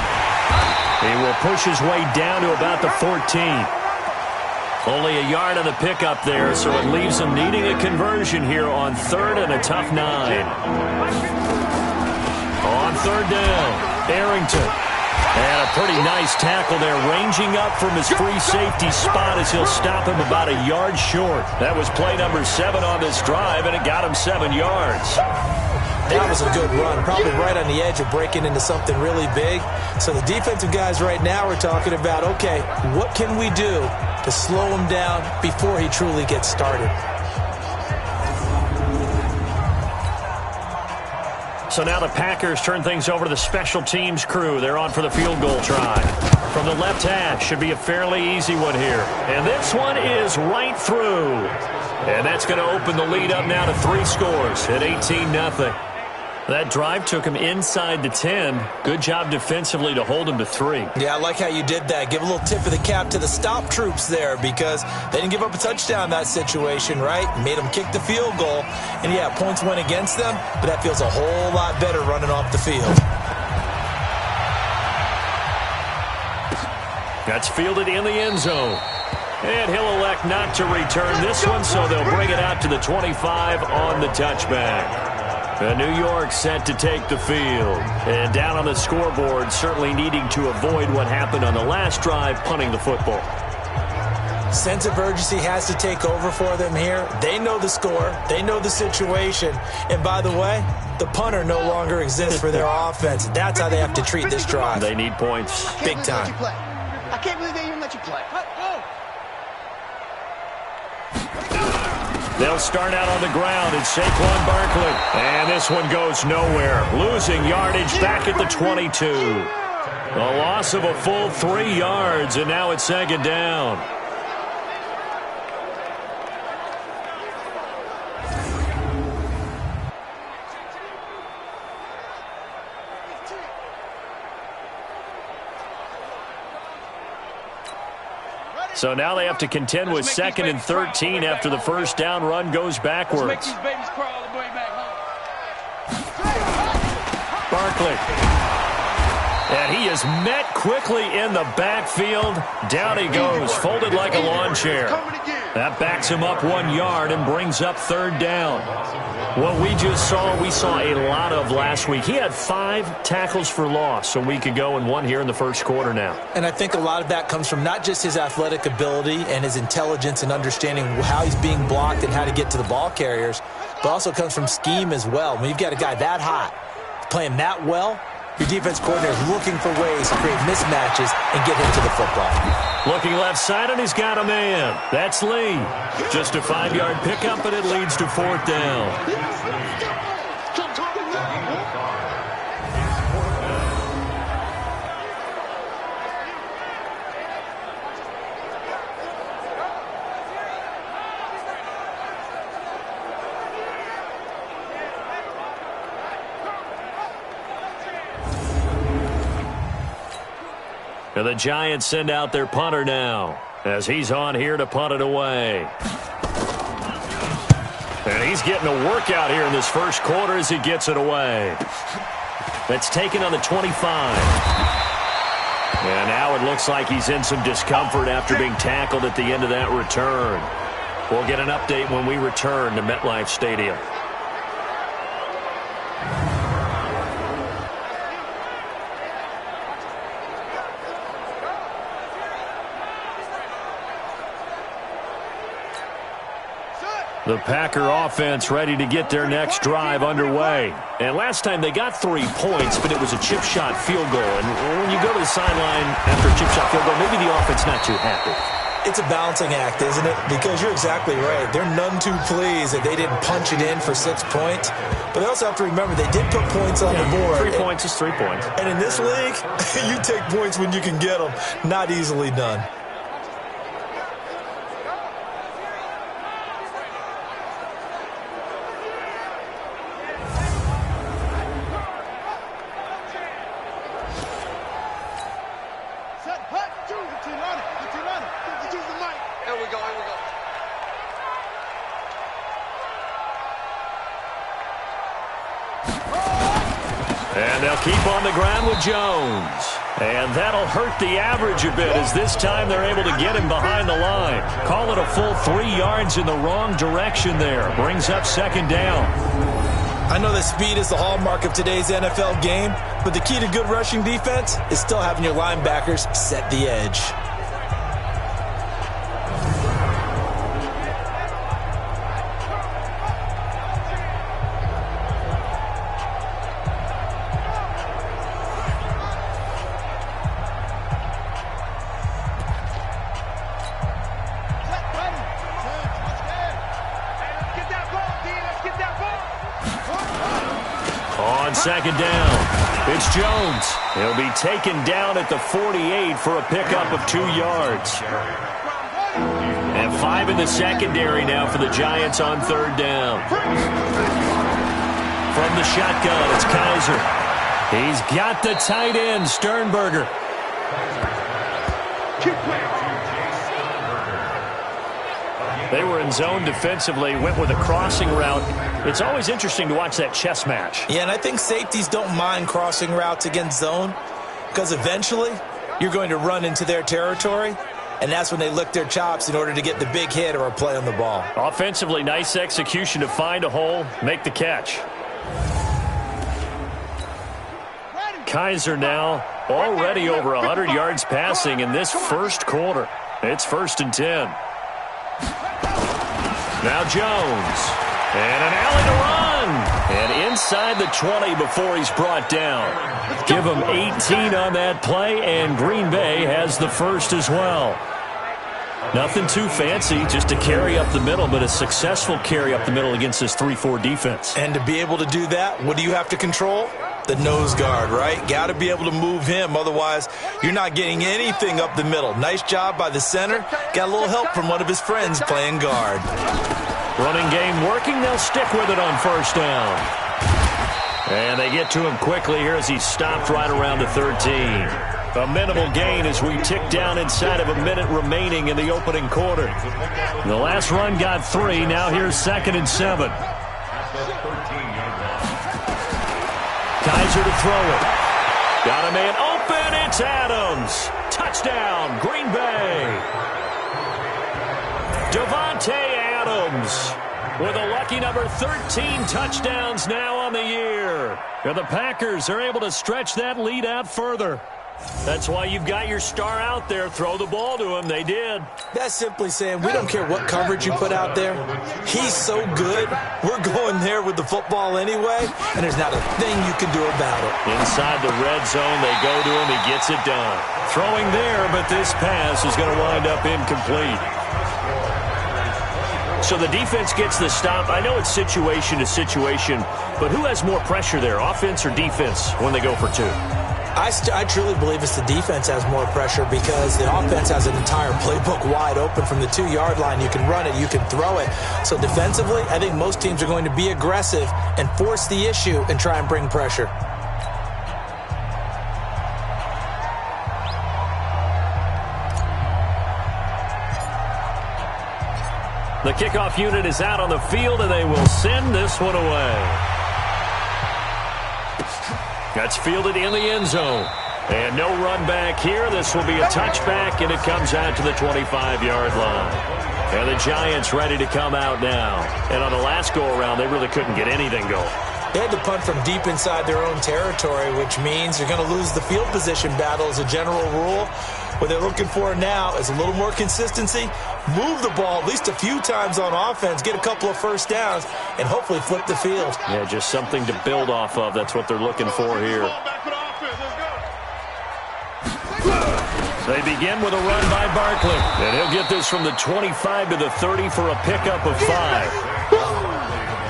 He will push his way down to about the 14. Only a yard on the pickup there, so it leaves him needing a conversion here on 3rd and a tough 9. On 3rd down, Arrington. And a pretty nice tackle there, ranging up from his free safety spot as he'll stop him about a yard short. That was play number 7 on this drive, and it got him 7 yards. That was a good run, probably right on the edge of breaking into something really big. So the defensive guys right now are talking about, okay, what can we do to slow him down before he truly gets started? So now the Packers turn things over to the special teams crew. They're on for the field goal try. From the left hash, should be a fairly easy one here. And this one is right through. And that's going to open the lead up now to 3 scores at 18-0. That drive took him inside the 10. Good job defensively to hold him to 3. Yeah, I like how you did that. Give a little tip of the cap to the stop troops there because they didn't give up a touchdown in that situation, right? Made them kick the field goal. And, yeah, points went against them, but that feels a whole lot better running off the field. That's fielded in the end zone. And he'll elect not to return this one, so they'll bring it out to the 25 on the touchback. New York set to take the field. And down on the scoreboard, certainly needing to avoid what happened on the last drive, punting the football. Sense of urgency has to take over for them here. They know the score. They know the situation. And by the way, the punter no longer exists for their offense. That's how they have to treat this drive. They need points. Big time. I can't believe they even let you play. They'll start out on the ground. It's Saquon Barkley. And this one goes nowhere. Losing yardage back at the 22. A loss of a full 3 yards, and now it's second down. So now they have to contend with 2nd and 13 after the first down run goes backwards. Barkley. And he is met quickly in the backfield. Down he goes, folded like a lawn chair. That backs him up 1 yard and brings up third down. What we just saw, we saw a lot of last week. He had 5 tackles for loss a week ago and 1 here in the first quarter now. And I think a lot of that comes from not just his athletic ability and his intelligence and understanding how he's being blocked and how to get to the ball carriers, but also comes from scheme as well. When you've got a guy that hot, playing that well, your defense coordinator is looking for ways to create mismatches and get him to the football. Looking left side, and he's got a man. That's Lee. Just a 5-yard pickup, and it leads to 4th down. And the Giants send out their punter now as he's on here to punt it away. And he's getting a workout here in this first quarter as he gets it away. That's taken on the 25. And now it looks like he's in some discomfort after being tackled at the end of that return. We'll get an update when we return to MetLife Stadium. The Packer offense ready to get their next drive underway. And last time they got 3 points, but it was a chip shot field goal. And when you go to the sideline after a chip shot field goal, maybe the offense not too happy. It's a balancing act, isn't it? Because you're exactly right. They're none too pleased that they didn't punch it in for 6 points. But they also have to remember they did put points on the board. 3 points is 3 points. And in this league, you take points when you can get them. Not easily done. And they'll keep on the ground with Jones. And that'll hurt the average a bit as this time they're able to get him behind the line. Call it a full 3 yards in the wrong direction there. Brings up second down. I know that speed is the hallmark of today's NFL game, but the key to good rushing defense is still having your linebackers set the edge. Second down. It's Jones. He'll be taken down at the 48 for a pickup of 2 yards. And 5 in the secondary now for the Giants on third down. From the shotgun, it's Kaiser. He's got the tight end, Sternberger. They were in zone defensively, went with a crossing route. It's always interesting to watch that chess match. Yeah, and I think safeties don't mind crossing routes against zone because eventually you're going to run into their territory, and that's when they lick their chops in order to get the big hit or a play on the ball. Offensively, nice execution to find a hole, make the catch. Kaiser now already over 100 yards passing in this first quarter. It's 1st and 10. Now Jones. And an alley to run. And inside the 20 before he's brought down. Give him 18 on that play, and Green Bay has the first as well. Nothing too fancy, just a carry up the middle, but a successful carry up the middle against this 3-4 defense. And to be able to do that, what do you have to control? the nose guard, right? Got to be able to move him. Otherwise, you're not getting anything up the middle. Nice job by the center. Got a little help from one of his friends playing guard. Running game working. They'll stick with it on first down. And they get to him quickly here as he stopped right around the 13. A minimal gain as we tick down inside of a minute remaining in the opening quarter. The last run got 3. Now here's 2nd and 7. Kaiser to throw it. Got a man open. It's Adams. Touchdown, Green Bay. Devontae Adams with a lucky number 13 touchdowns now on the year. And the Packers are able to stretch that lead out further. That's why you've got your star out there. Throw the ball to him. They did. That's simply saying we don't care what coverage you put out there. He's so good. We're going there with the football anyway, and there's not a thing you can do about it. Inside the red zone, they go to him. He gets it done. Throwing there, but this pass is going to wind up incomplete. So the defense gets the stop. I know it's situation to situation, but who has more pressure there, offense or defense, when they go for 2? I truly believe it's the defense has more pressure because the offense has an entire playbook wide open from the 2-yard line. You can run it, you can throw it. So defensively, I think most teams are going to be aggressive and force the issue and try and bring pressure. The kickoff unit is out on the field, and they will send this one away. That's fielded in the end zone. And no run back here. This will be a touchback, and it comes out to the 25-yard line. And the Giants ready to come out now. And on the last go-around, they really couldn't get anything going. They had to punt from deep inside their own territory, which means you're going to lose the field position battle as a general rule. What they're looking for now is a little more consistency, move the ball at least a few times on offense, get a couple of first downs, and hopefully flip the field. Yeah, just something to build off of. That's what they're looking for here. They begin with a run by Barkley, and he'll get this from the 25 to the 30 for a pickup of 5.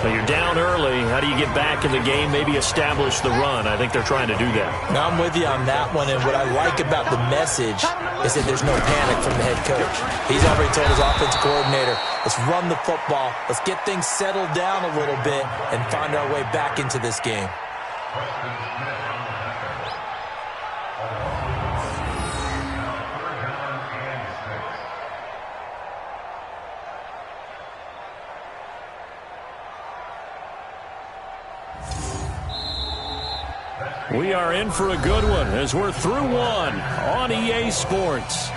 So you're down early. How do you get back in the game, maybe establish the run? I think they're trying to do that. Now, I'm with you on that one, and what I like about the message is that there's no panic from the head coach. He's already told his offensive coordinator, let's run the football, let's get things settled down a little bit and find our way back into this game. We are in for a good one as we're through one on EA Sports.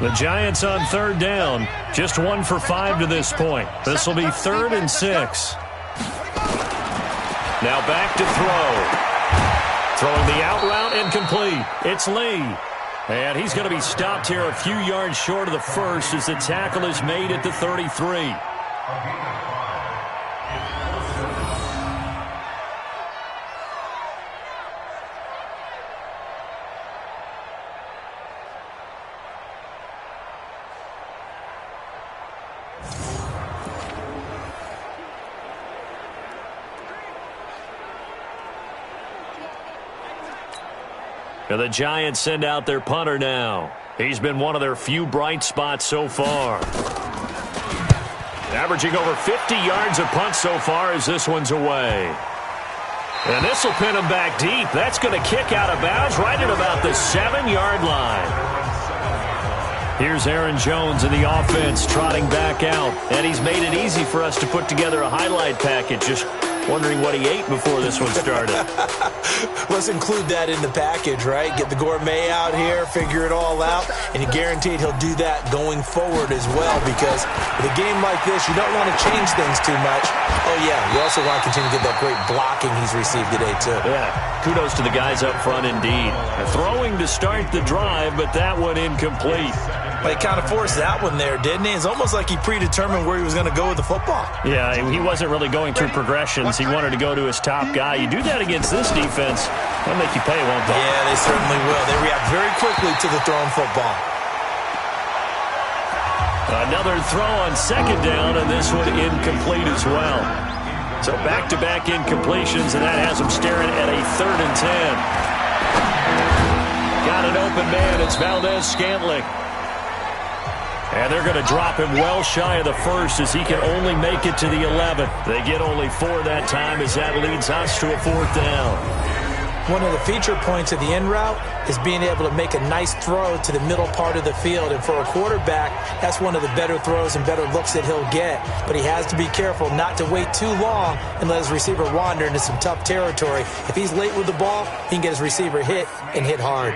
The Giants on 3rd down, just 1 for 5 to this point. This will be 3rd and 6. Now back to throw. Throwing the out route, incomplete. It's Lee. And he's going to be stopped here a few yards short of the first as the tackle is made at the 33. And the Giants send out their punter now. He's been one of their few bright spots so far. Averaging over 50 yards a punt so far as this one's away. And this will pin him back deep. That's going to kick out of bounds right at about the 7-yard line. Here's Aaron Jones in the offense trotting back out. And he's made it easy for us to put together a highlight package. Just wondering what he ate before this one started. Let's include that in the package, right? Get the gourmet out here, figure it all out, and you're guaranteed he'll do that going forward as well, because with a game like this, you don't want to change things too much. Oh, yeah, you also want to continue to get that great blocking he's received today, too. Yeah, kudos to the guys up front indeed. Throwing to start the drive, but that one incomplete. Well, he kind of forced that one there, didn't he? It's almost like he predetermined where he was going to go with the football. Yeah, he wasn't really going through progressions. He wanted to go to his top guy. You do that against this defense, they'll make you pay, won't they? Yeah, they certainly will. They react very quickly to the thrown football. Another throw on second down, and this one incomplete as well. So back-to-back incompletions, and that has him staring at a 3rd and 10. Got an open man. It's Valdez-Scantling. And they're going to drop him well shy of the first as he can only make it to the 11th. They get only 4 that time as that leads us to a 4th down. One of the feature points of the in route is being able to make a nice throw to the middle part of the field. And for a quarterback, that's one of the better throws and better looks that he'll get. But he has to be careful not to wait too long and let his receiver wander into some tough territory. If he's late with the ball, he can get his receiver hit and hit hard.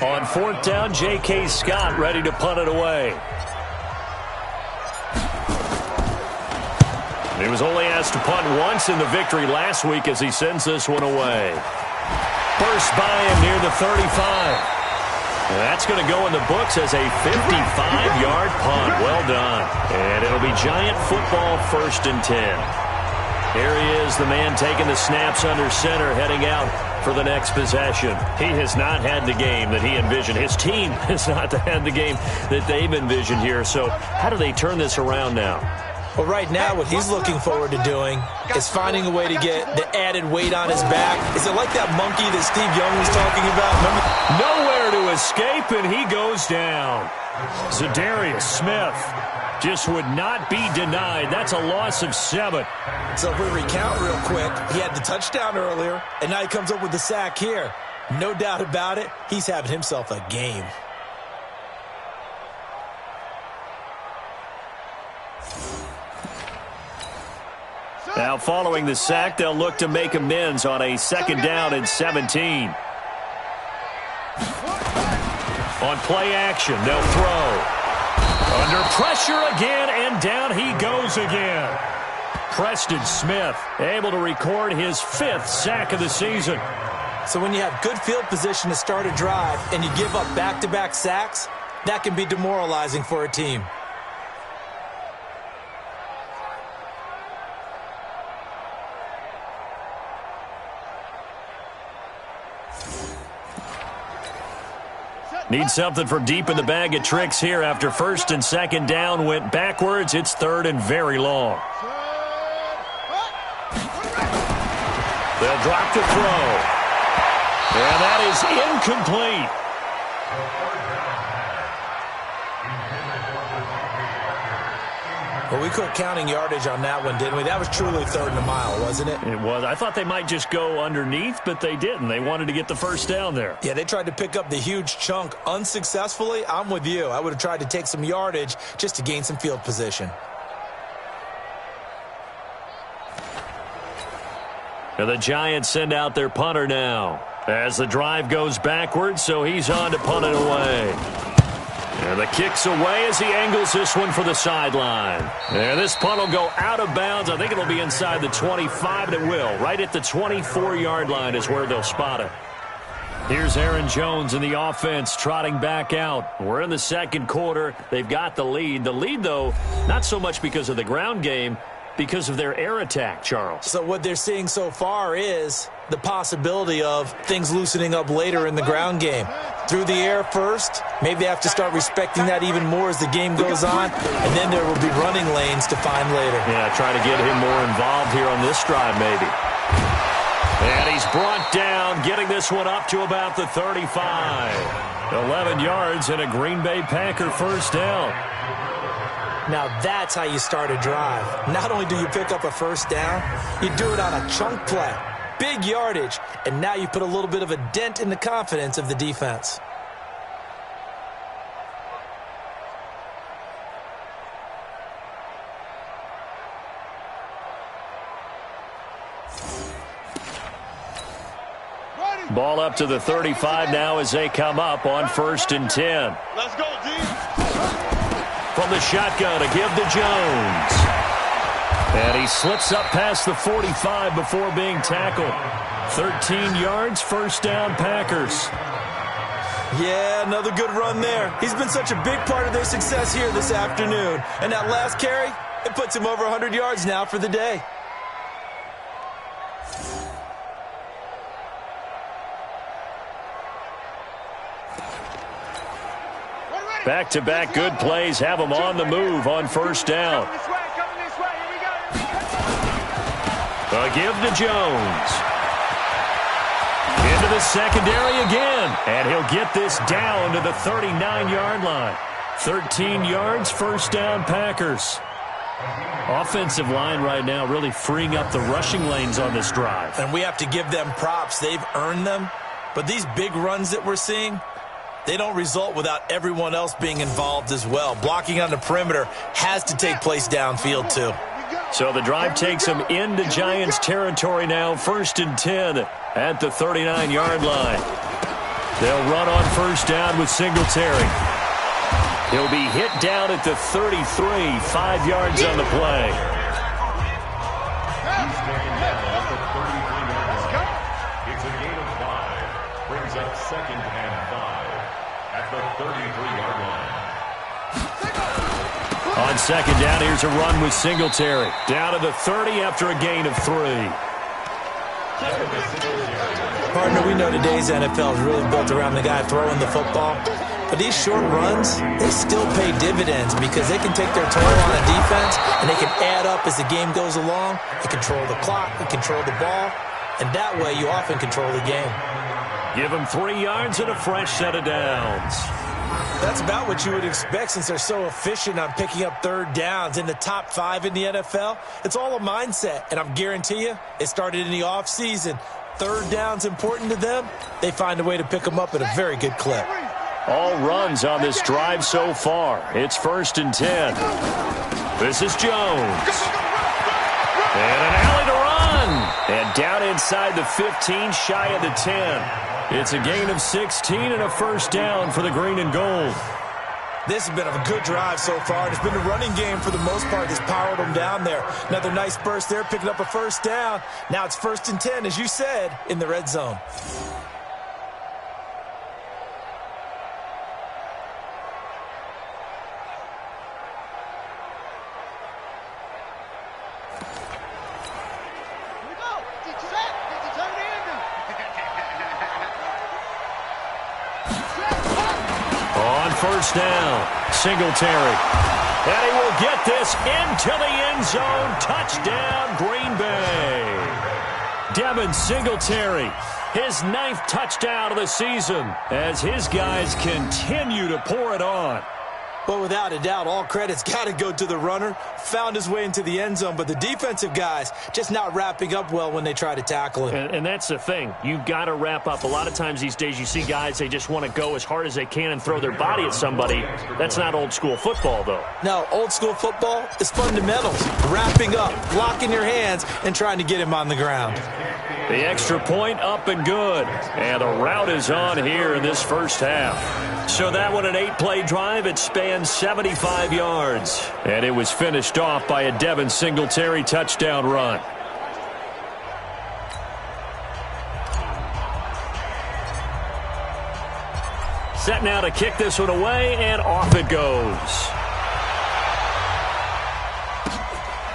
On 4th down, J.K. Scott ready to punt it away. He was only asked to punt once in the victory last week as he sends this one away. Burst by him near the 35. And that's going to go in the books as a 55-yard punt. Well done. And it'll be Giant football 1st and 10. Here he is, the man taking the snaps under center, heading out for the next possession. He has not had the game that he envisioned. His team has not had the game that they've envisioned here. So how do they turn this around now? Well, right now, what he's looking forward to doing is finding a way to get the added weight on his back. Is it like that monkey that Steve Young was talking about? Remember? Nowhere to escape, and he goes down. Zadarius Smith just would not be denied. That's a loss of 7. So if we recount real quick, he had the touchdown earlier, and now he comes up with the sack here. No doubt about it, he's having himself a game. Now following the sack, they'll look to make amends on a 2nd down and 17. On play action, they'll throw. Under pressure again, and down he goes again. Preston Smith able to record his 5th sack of the season. So when you have good field position to start a drive and you give up back-to-back sacks, that can be demoralizing for a team. Need something from deep in the bag of tricks here after 1st and 2nd down went backwards. It's 3rd and very long. They'll drop to throw. And that is incomplete. Well, we quit counting yardage on that one, didn't we? That was truly 3rd and a mile, wasn't it? It was. I thought they might just go underneath, but they didn't. They wanted to get the 1st down there. Yeah, they tried to pick up the huge chunk unsuccessfully. I'm with you. I would have tried to take some yardage just to gain some field position. And the Giants send out their punter now as the drive goes backwards, so he's on to punt it away. And the kick's away as he angles this one for the sideline. And this punt will go out of bounds. I think it'll be inside the 25, and it will. Right at the 24-yard line is where they'll spot it. Here's Aaron Jones in the offense trotting back out. We're in the 2nd quarter. They've got the lead. The lead, though, not so much because of the ground game, because of their air attack, Charles. So what they're seeing so far is the possibility of things loosening up later in the ground game. Through the air first, maybe they have to start respecting that even more as the game goes on, and then there will be running lanes to find later. Yeah, try to get him more involved here on this drive maybe. And he's brought down, getting this one up to about the 35. 11 yards and a Green Bay Packer 1st down. Now that's how you start a drive. Not only do you pick up a 1st down, you do it on a chunk play. Big yardage, and now you put a little bit of a dent in the confidence of the defense. Ball up to the 35 now as they come up on 1st and 10. Let's go, D. From the shotgun to give to Jones. And he slips up past the 45 before being tackled. 13 yards, 1st down Packers. Yeah, another good run there. He's been such a big part of their success here this afternoon. And that last carry, it puts him over 100 yards now for the day. Back-to-back good plays have him on the move on first down. A give to Jones. Into the secondary again. And he'll get this down to the 39-yard line. 13 yards, first down, Packers. Offensive line right now really freeing up the rushing lanes on this drive. And we have to give them props. They've earned them. But these big runs that we're seeing, they don't result without everyone else being involved as well. Blocking on the perimeter has to take place downfield too. So the drive takes them into Giants territory now, 1st and 10 at the 39-yard line. They'll run on first down with Singletary. He'll be hit down at the 33, 5 yards on the play. It's a gain of 5. Brings up 2nd and 5 at the 33-yard line. On second down, here's a run with Singletary. Down to the 30 after a gain of 3. Partner, we know today's NFL is really built around the guy throwing the football. But these short runs, they still pay dividends because they can take their toll on a defense and they can add up as the game goes along. They control the clock, they control the ball, and that way you often control the game. Give them 3 yards and a fresh set of downs. That's about what you would expect since they're so efficient on picking up third downs in the top 5 in the NFL. It's all a mindset, and I'm guarantee you it started in the offseason. Third down's important to them. They find a way to pick them up at a very good clip. All runs on this drive so far. It's 1st and 10. This is Jones. And an alley to run. And down inside the 15, shy of the 10. It's a gain of 16 and a first down for the green and gold. This has been a good drive so far. It's been a running game for the most part that's powered them down there. Another nice burst there, picking up a first down. Now it's 1st and 10, as you said, in the red zone. First down, Singletary. And he will get this into the end zone. Touchdown, Green Bay. Devin Singletary, his 9th touchdown of the season as his guys continue to pour it on. Well, without a doubt, all credit's got to go to the runner. Found his way into the end zone, but the defensive guys just not wrapping up well when they try to tackle him. And that's the thing. You've got to wrap up. A lot of times these days you see guys, they just want to go as hard as they can and throw their body at somebody. That's not old school football, though. No, old school football is fundamentals. Wrapping up, blocking your hands, and trying to get him on the ground. The extra point up and good. And the route is on here in this first half. So that one, an 8-play drive. It spans 75 yards. And it was finished off by a Devin Singletary touchdown run. Set now to kick this one away, and off it goes.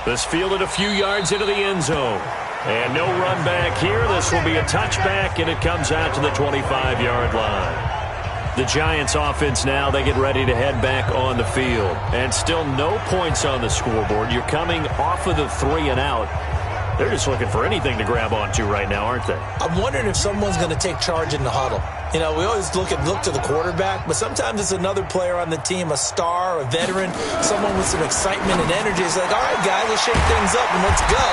This fielded a few yards into the end zone. And no run back here. This will be a touchback, and it comes out to the 25-yard line. The Giants offense now, they get ready to head back on the field. And still no points on the scoreboard. You're coming off of the 3 and out. They're just looking for anything to grab onto right now, aren't they? I'm wondering if someone's going to take charge in the huddle. You know, we always look to the quarterback, but sometimes it's another player on the team, a star, a veteran, someone with some excitement and energy. It's like, all right, guys, let's shake things up and let's go,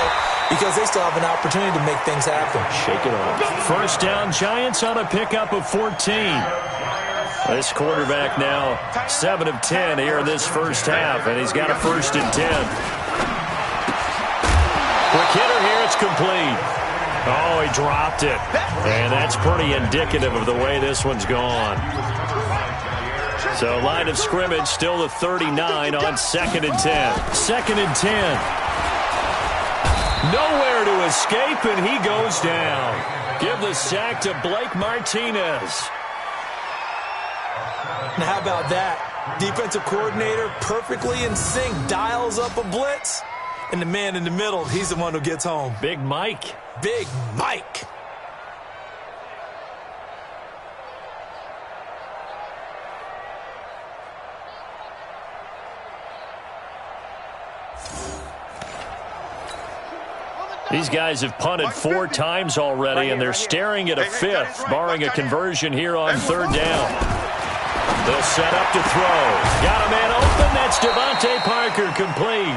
because they still have an opportunity to make things happen. Shake it off. First down, Giants on a pickup of 14. This quarterback now 7 of 10 here in this first half, and he's got a 1st and 10. Quick hitter here, it's complete. Oh, he dropped it. And that's pretty indicative of the way this one's gone. So line of scrimmage still the 39 on 2nd and 10. 2nd and 10. Nowhere to escape, and he goes down. Give the sack to Blake Martinez. And how about that? Defensive coordinator perfectly in sync, dials up a blitz. And the man in the middle, he's the one who gets home. Big Mike. Big Mike. These guys have punted 4 times already, and they're staring at a 5th, barring a conversion here on 3rd down. They'll set up to throw. Got a man open. That's Devontae Parker, complete.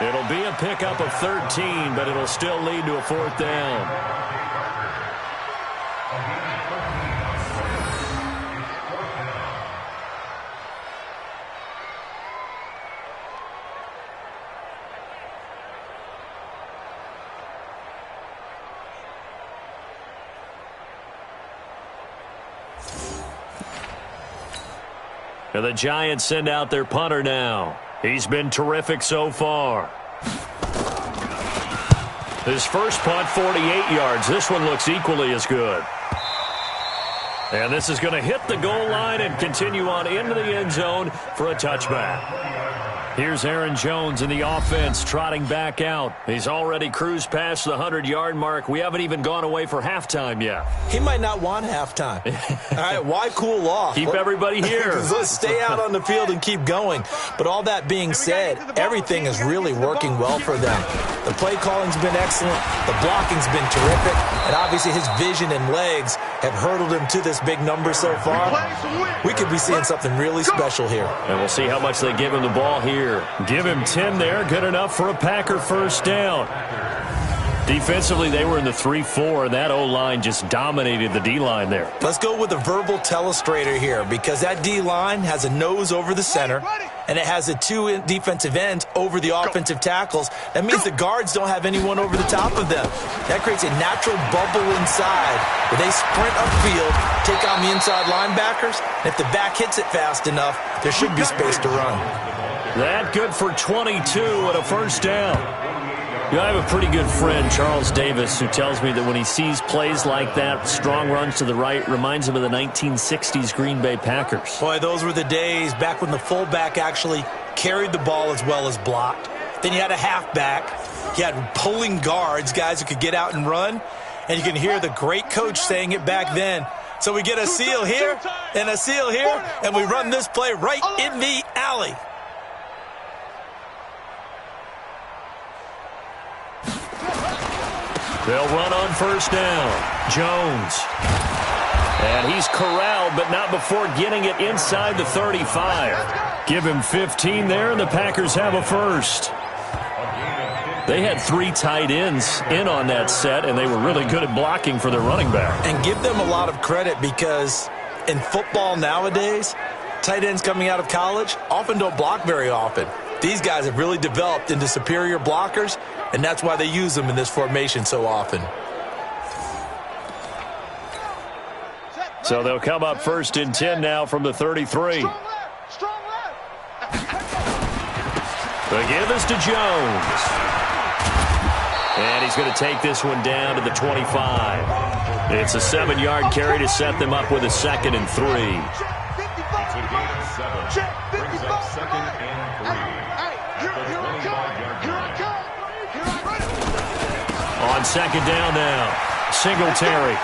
It'll be a pickup of 13, but it'll still lead to a 4th down. And the Giants send out their punter now. He's been terrific so far. His first punt, 48 yards. This one looks equally as good. And this is going to hit the goal line and continue on into the end zone for a touchback. Here's Aaron Jones in the offense trotting back out. He's already cruised past the 100-yard mark. We haven't even gone away for halftime yet. He might not want halftime. All right, why cool off? Keep everybody here. Let's stay out on the field and keep going. But all that being said, everything is really working well for them. The play calling's been excellent. The blocking's been terrific. And obviously his vision and legs have hurdled him to this big number so far. We could be seeing something really special here. And we'll see how much they give him the ball here. Give him 10 there. Good enough for a Packer first down. Defensively, they were in the 3-4, and that O-line just dominated the D-line there. Let's go with a verbal telestrator here, because that D-line has a nose over the center, and it has the 2 defensive ends over the offensive tackles. That means the guards don't have anyone over the top of them. That creates a natural bubble inside where they sprint upfield, take on the inside linebackers, and if the back hits it fast enough, there should be space to run. That good for 22 and a first down. You know, I have a pretty good friend, Charles Davis, who tells me that when he sees plays like that, strong runs to the right, reminds him of the 1960s Green Bay Packers. Boy, those were the days back when the fullback actually carried the ball as well as blocked. Then you had a halfback. You had pulling guards, guys who could get out and run. And you can hear the great coach saying it back then. So we get a seal here and a seal here, and we run this play right in the alley. They'll run on first down. Jones. And he's corralled, but not before getting it inside the 35. Give him 15 there, and the Packers have a first. They had 3 tight ends in on that set, and they were really good at blocking for their running back. And give them a lot of credit, because in football nowadays, tight ends coming out of college often don't block very often. These guys have really developed into superior blockers, and that's why they use them in this formation so often. So they'll come up first and 10 now from the 33. The give is to Jones. And he's going to take this one down to the 25. It's a 7-yard carry to set them up with a 2nd and 3. It's a gain of 7. Brings up 2nd and 3. On 2nd down now, Singletary.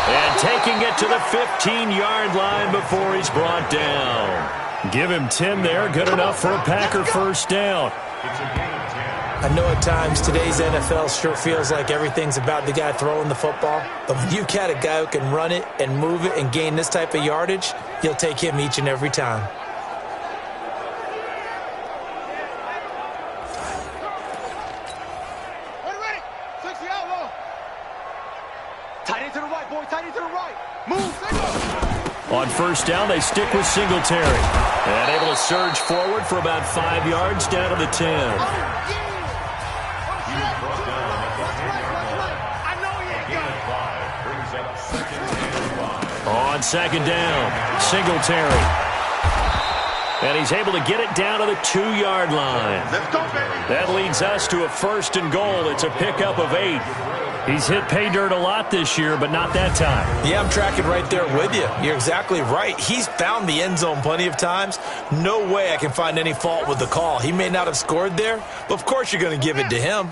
And taking it to the 15-yard line before he's brought down. Give him 10 there, good enough for a Packer first down. I know at times today's NFL sure feels like everything's about the guy throwing the football. But when you've got a guy who can run it and move it and gain this type of yardage, you'll take him each and every time. On first down, they stick with Singletary. And able to surge forward for about 5 yards down to the 10. On 2nd down, Singletary. And he's able to get it down to the 2-yard line. That leads us to a 1st and goal. It's a pickup of 8. He's hit pay dirt a lot this year, but not that time. Yeah, I'm tracking right there with you. You're exactly right. He's found the end zone plenty of times. No way I can find any fault with the call. He may not have scored there, but of course you're going to give it to him.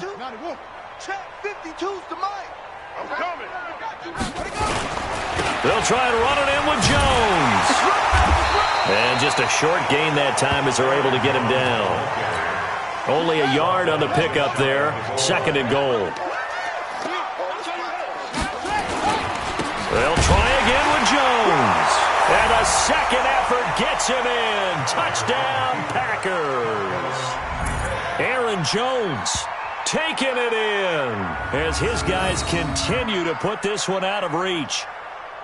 They'll try and run it in with Jones. And just a short gain that time as they're able to get him down. Only a yard on the pickup there. 2nd and goal. They'll try again with Jones. And a second effort gets him in. Touchdown, Packers. Aaron Jones taking it in as his guys continue to put this one out of reach.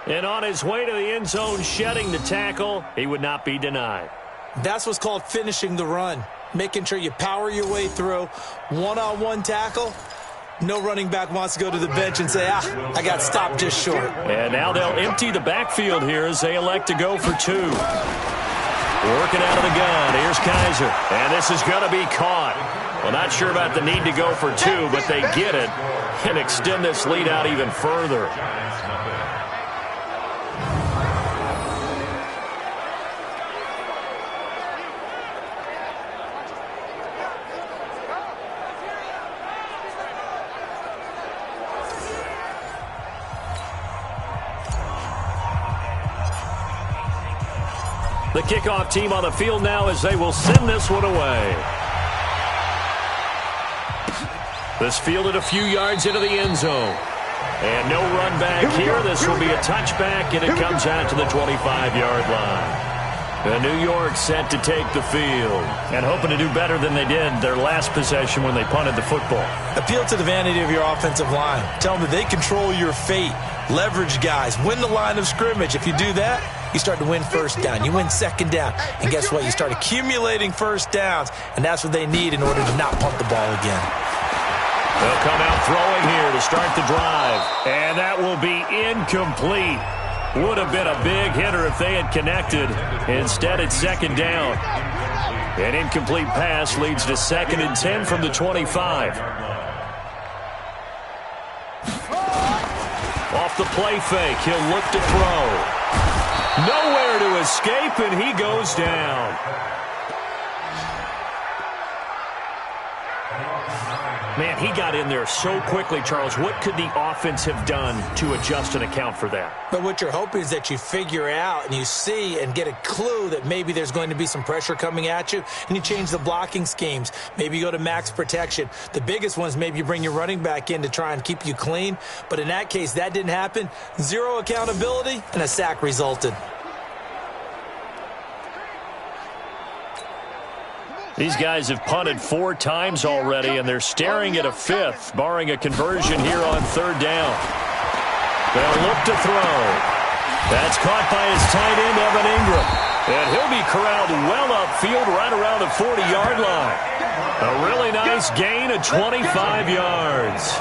And on his way to the end zone, shedding the tackle, he would not be denied. That's what's called finishing the run. Making sure you power your way through. One-on-one tackle. No running back wants to go to the bench and say, I got stopped just short. And now they'll empty the backfield here as they elect to go for 2. Working out of the gun. Here's Kaiser. And this is going to be caught. Well, not sure about the need to go for 2, but they get it and extend this lead out even further. The kickoff team on the field now as they will send this one away. This fielded a few yards into the end zone. And no run back here. This will be a touchback, and it comes out to the 25-yard line. And New York set to take the field and hoping to do better than they did their last possession when they punted the football. Appeal to the vanity of your offensive line. Tell them that they control your fate. Leverage guys. Win the line of scrimmage. If you do that, you start to win first down. You win 2nd down. And guess what? You start accumulating first downs, and that's what they need in order to not punt the ball again. They'll come out throwing here to start the drive. And that will be incomplete. Would have been a big hitter if they had connected. Instead, it's 2nd down. An incomplete pass leads to 2nd and 10 from the 25. Off the play fake, he'll look to throw. Nowhere to escape, and he goes down. Man, he got in there so quickly, Charles. What could the offense have done to adjust and account for that? But what you're hoping is that you figure out and you see and get a clue that maybe there's going to be some pressure coming at you, and you change the blocking schemes. Maybe you go to max protection. The biggest one is maybe you bring your running back in to try and keep you clean. But in that case, that didn't happen. 0 accountability, and a sack resulted. These guys have punted 4 times already, and they're staring at a 5th, barring a conversion here on 3rd down. They'll look to throw. That's caught by his tight end, Evan Ingram. And he'll be corralled well upfield right around the 40-yard line. A really nice gain of 25 yards.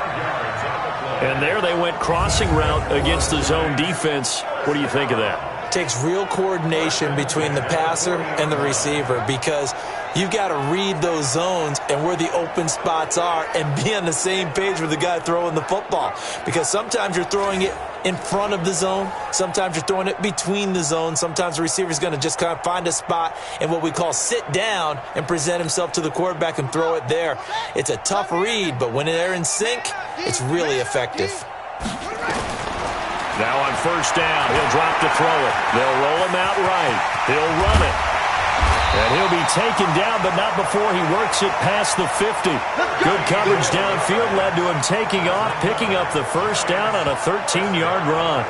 And there they went crossing route against the zone defense. What do you think of that? Takes real coordination between the passer and the receiver, because you've got to read those zones and where the open spots are and be on the same page with the guy throwing the football. Because sometimes you're throwing it in front of the zone. Sometimes you're throwing it between the zones. Sometimes the receiver's going to just kind of find a spot and what we call sit down and present himself to the quarterback and throw it there. It's a tough read, but when they're in sync, it's really effective. Now on 1st down, he'll drop to throw it. They'll roll him out right. He'll run it. And he'll be taken down, but not before he works it past the 50. Good coverage downfield led to him taking off, picking up the 1st down on a 13-yard run.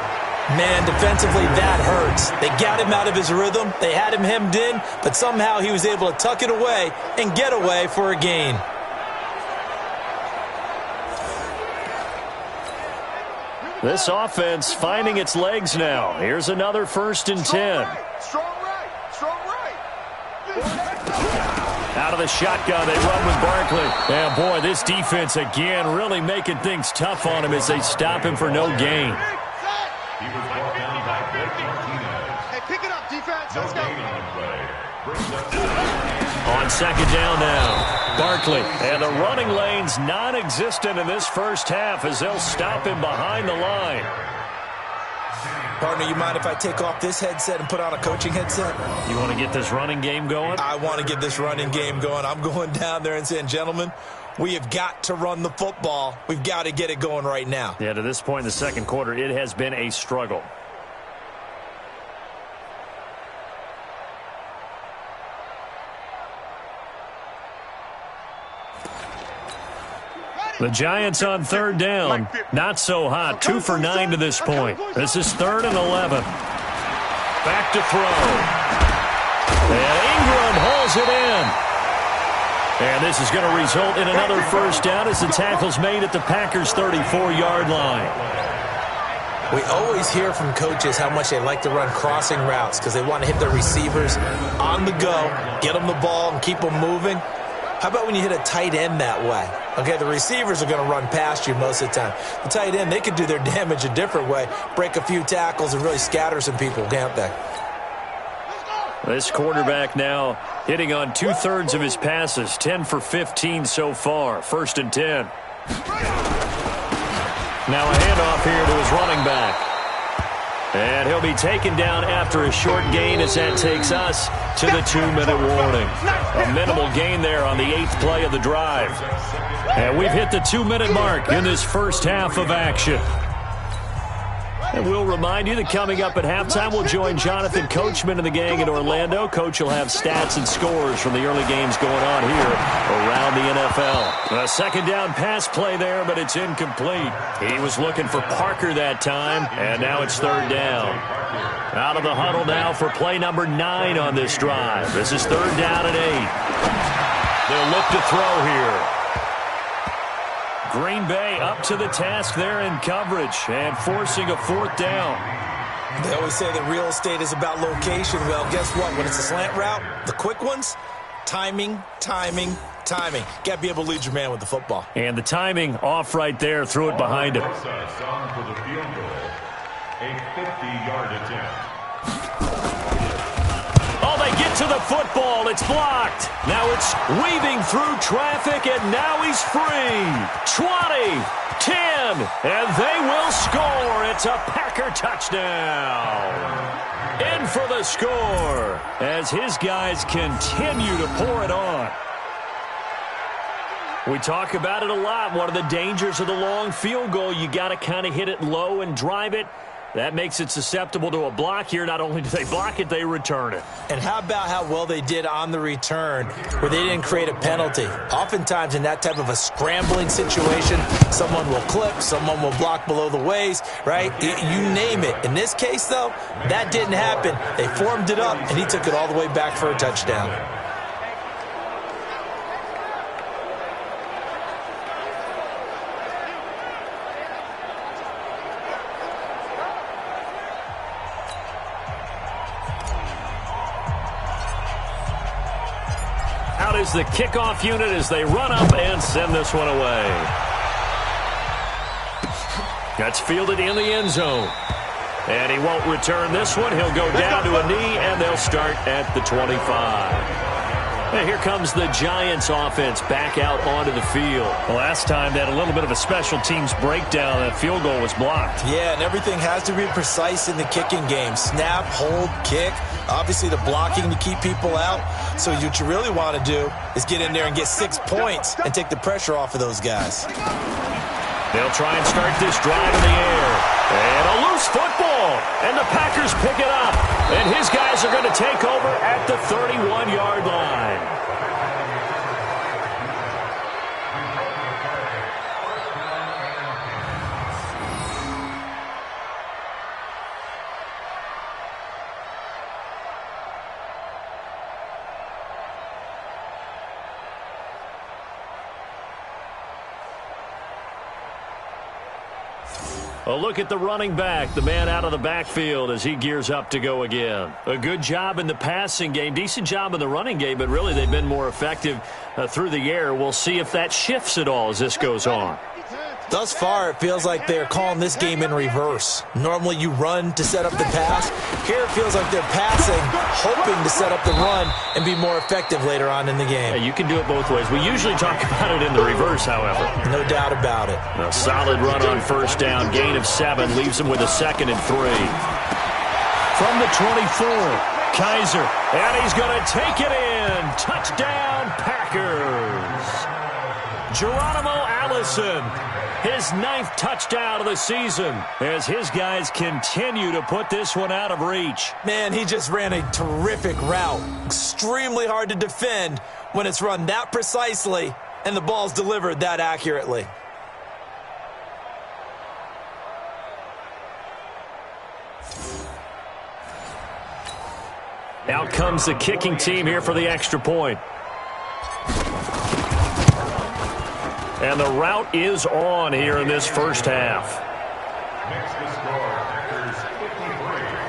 Man, defensively, that hurts. They got him out of his rhythm. They had him hemmed in, but somehow he was able to tuck it away and get away for a gain. This offense finding its legs now. Here's another 1st and 10. Strong right. Out of the shotgun, they run with Barkley. And boy, this defense again really making things tough on him as they stop him for no gain. He was brought down by Blake Martinez. Hey, pick it up, defense. No Let's go. gain on the play. On second down now, Barkley. And the running lane's non-existent in this first half as they'll stop him behind the line. Partner, you mind if I take off this headset and put on a coaching headset? You want to get this running game going? I want to get this running game going. I'm going down there and saying, gentlemen, we have got to run the football. We've got to get it going right now. Yeah, to this point in the second quarter, it has been a struggle. The Giants on third down. Not so hot. 2 for 9 to this point. This is 3rd and 11. Back to throw. And Ingram hauls it in. And this is going to result in another first down as the tackle's made at the Packers' 34-yard line. We always hear from coaches how much they like to run crossing routes because they want to hit their receivers on the go, get them the ball, and keep them moving. How about when you hit a tight end that way? Okay, the receivers are going to run past you most of the time. The tight end, they could do their damage a different way, break a few tackles, and really scatter some people, can't they? This quarterback now hitting on 2/3 of his passes, 10 for 15 so far. 1st and 10. Now a handoff here to his running back. And he'll be taken down after a short gain as that takes us to the 2-minute warning. A minimal gain there on the 8th play of the drive. And we've hit the 2-minute mark in this first half of action. And we'll remind you that coming up at halftime, we'll join Jonathan Coachman and the gang in Orlando. Coach will have stats and scores from the early games going on here around the NFL. A second down pass play there, but it's incomplete. He was looking for Parker that time, and now it's 3rd down. Out of the huddle now for play number 9 on this drive. This is 3rd down and 8. They'll look to throw here. Green Bay up to the task there in coverage and forcing a 4th down. They always say that real estate is about location. Well, guess what? When it's a slant route, the quick ones, timing. Got to be able to lead your man with the football. And the timing off right there. Threw it behind him. On for the field goal, a 50-yard attempt. Get to the football. It's blocked. Now it's weaving through traffic, and now he's free. 20, 10, and they will score. It's a Packer touchdown. In for the score as his guys continue to pour it on. We talk about it a lot. One of the dangers of the long field goal, you got to kind of hit it low and drive it. That makes it susceptible to a block here. Not only do they block it, they return it. And how about how well they did on the return where they didn't create a penalty? Oftentimes in that type of a scrambling situation, someone will clip, someone will block below the waist, right? You name it. In this case, though, that didn't happen. They formed it up, and he took it all the way back for a touchdown. Is the kickoff unit as they run up and send this one away. That's fielded in the end zone. And he won't return this one. He'll go down to a knee, and they'll start at the 25. And here comes the Giants offense back out onto the field. Last time they had a little bit of a special teams breakdown. That field goal was blocked. Yeah, and everything has to be precise in the kicking game. Snap, hold, kick. Obviously the blocking to keep people out. So what you really want to do is get in there and get 6 points and take the pressure off of those guys. They'll try and start this drive in the air. And a loose football. And the Packers pick it up. And his guys are going to take over at the 31-yard line. A look at the running back, the man out of the backfield as he gears up to go again. A good job in the passing game, decent job in the running game, but really they've been more effective through the air. We'll see if that shifts at all as this goes on. Thus far, it feels like they're calling this game in reverse. Normally you run to set up the pass. Here it feels like they're passing, hoping to set up the run and be more effective later on in the game. Yeah, you can do it both ways. We usually talk about it in the reverse, however. No doubt about it. A solid run on first down. Gain of 7 leaves them with a 2nd and 3. From the 24, Kaiser, and he's going to take it in. Touchdown, Packers. Geronimo Allison, his 9th touchdown of the season, as his guys continue to put this one out of reach. Man, he just ran a terrific route. Extremely hard to defend when it's run that precisely and the ball's delivered that accurately. Out comes the kicking team here for the extra point. And the route is on here in this first half.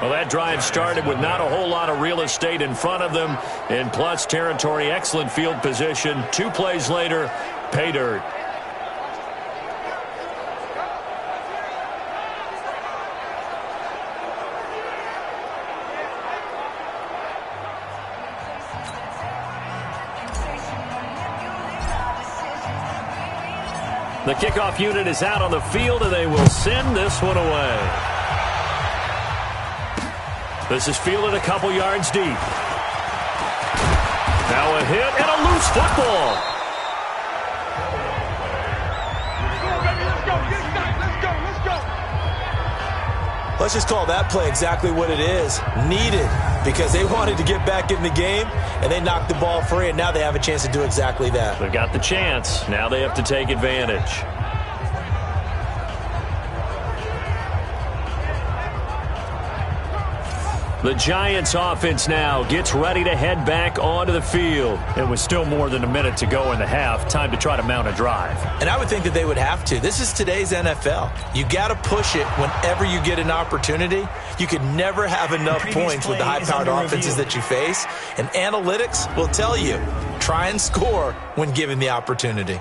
Well, that drive started with not a whole lot of real estate in front of them. In plus territory, excellent field position. 2 plays later, pay dirt. The kickoff unit is out on the field, and they will send this one away. This is fielded a couple yards deep. Now a hit and a loose football. Let's just call that play exactly what it is. Needed, because they wanted to get back in the game, and they knocked the ball free, and now they have a chance to do exactly that. They've got the chance. Now they have to take advantage. The Giants offense now gets ready to head back onto the field. And with still more than a minute to go in the half, time to try to mount a drive. And I would think that they would have to. This is today's NFL. You got to push it whenever you get an opportunity. You could never have enough points with the high-powered offenses that you face. And analytics will tell you, try and score when given the opportunity.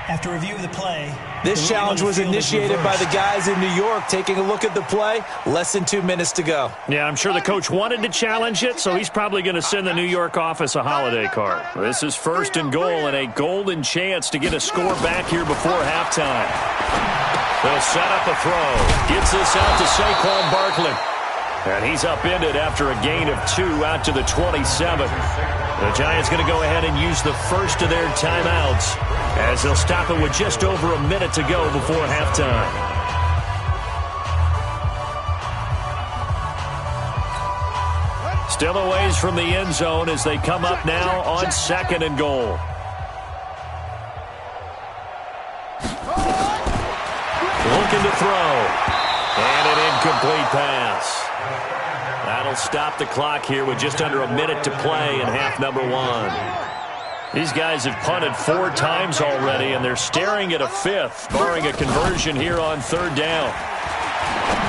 After review of the play, this challenge was initiated by the guys in New York. Taking a look at the play, less than 2 minutes to go. Yeah, I'm sure the coach wanted to challenge it, so he's probably going to send the New York office a holiday card. This is 1st and goal and a golden chance to get a score back here before halftime. They'll set up a throw. Gets this out to Saquon Barkley. And he's upended after a gain of 2 out to the 27. The Giants going to go ahead and use the first of their timeouts as they'll stop it with just over a minute to go before halftime. Still a ways from the end zone as they come up now on 2nd and goal. Looking to throw. And an incomplete pass. That'll stop the clock here with just under a minute to play in half number 1. These guys have punted 4 times already, and they're staring at a 5th, barring a conversion here on 3rd down.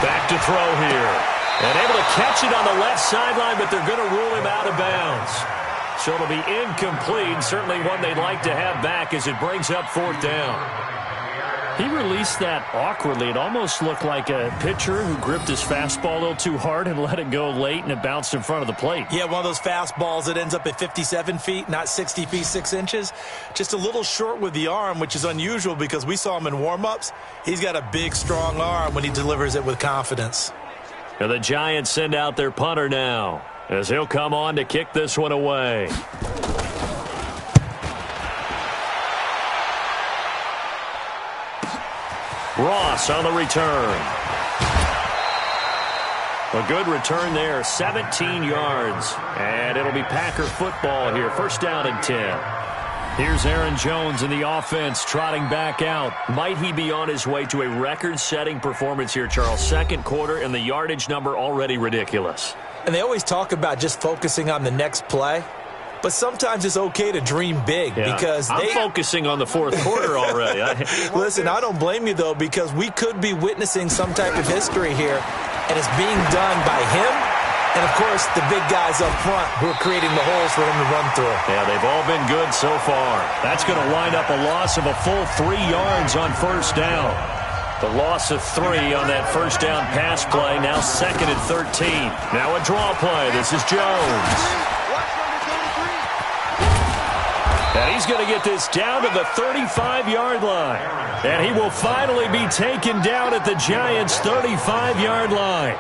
Back to throw here. And able to catch it on the left sideline, but they're going to rule him out of bounds. So it'll be incomplete, certainly one they'd like to have back as it brings up 4th down. He released that awkwardly. It almost looked like a pitcher who gripped his fastball a little too hard and let it go late, and it bounced in front of the plate. Yeah, one of those fastballs that ends up at 57 feet, not 60 feet, 6 inches. Just a little short with the arm, which is unusual because we saw him in warm-ups. He's got a big, strong arm when he delivers it with confidence. And the Giants send out their punter now as he'll come on to kick this one away. Ross on the return. A good return there, 17 yards. And it'll be Packer football here, 1st down and 10. Here's Aaron Jones in the offense trotting back out. Might he be on his way to a record-setting performance here, Charles? 2nd quarter and the yardage number already ridiculous. And they always talk about just focusing on the next play. but sometimes it's okay to dream big because I'm focusing on the fourth quarter already. Listen, I don't blame you, though, because we could be witnessing some type of history here, and it's being done by him and, of course, the big guys up front who are creating the holes for him to run through. Yeah, they've all been good so far. That's going to wind up a loss of a full 3 yards on first down. The loss of 3 on that first down pass play, now 2nd and 13. Now a draw play. This is Jones. And he's going to get this down to the 35-yard line. And he will finally be taken down at the Giants' 35-yard line.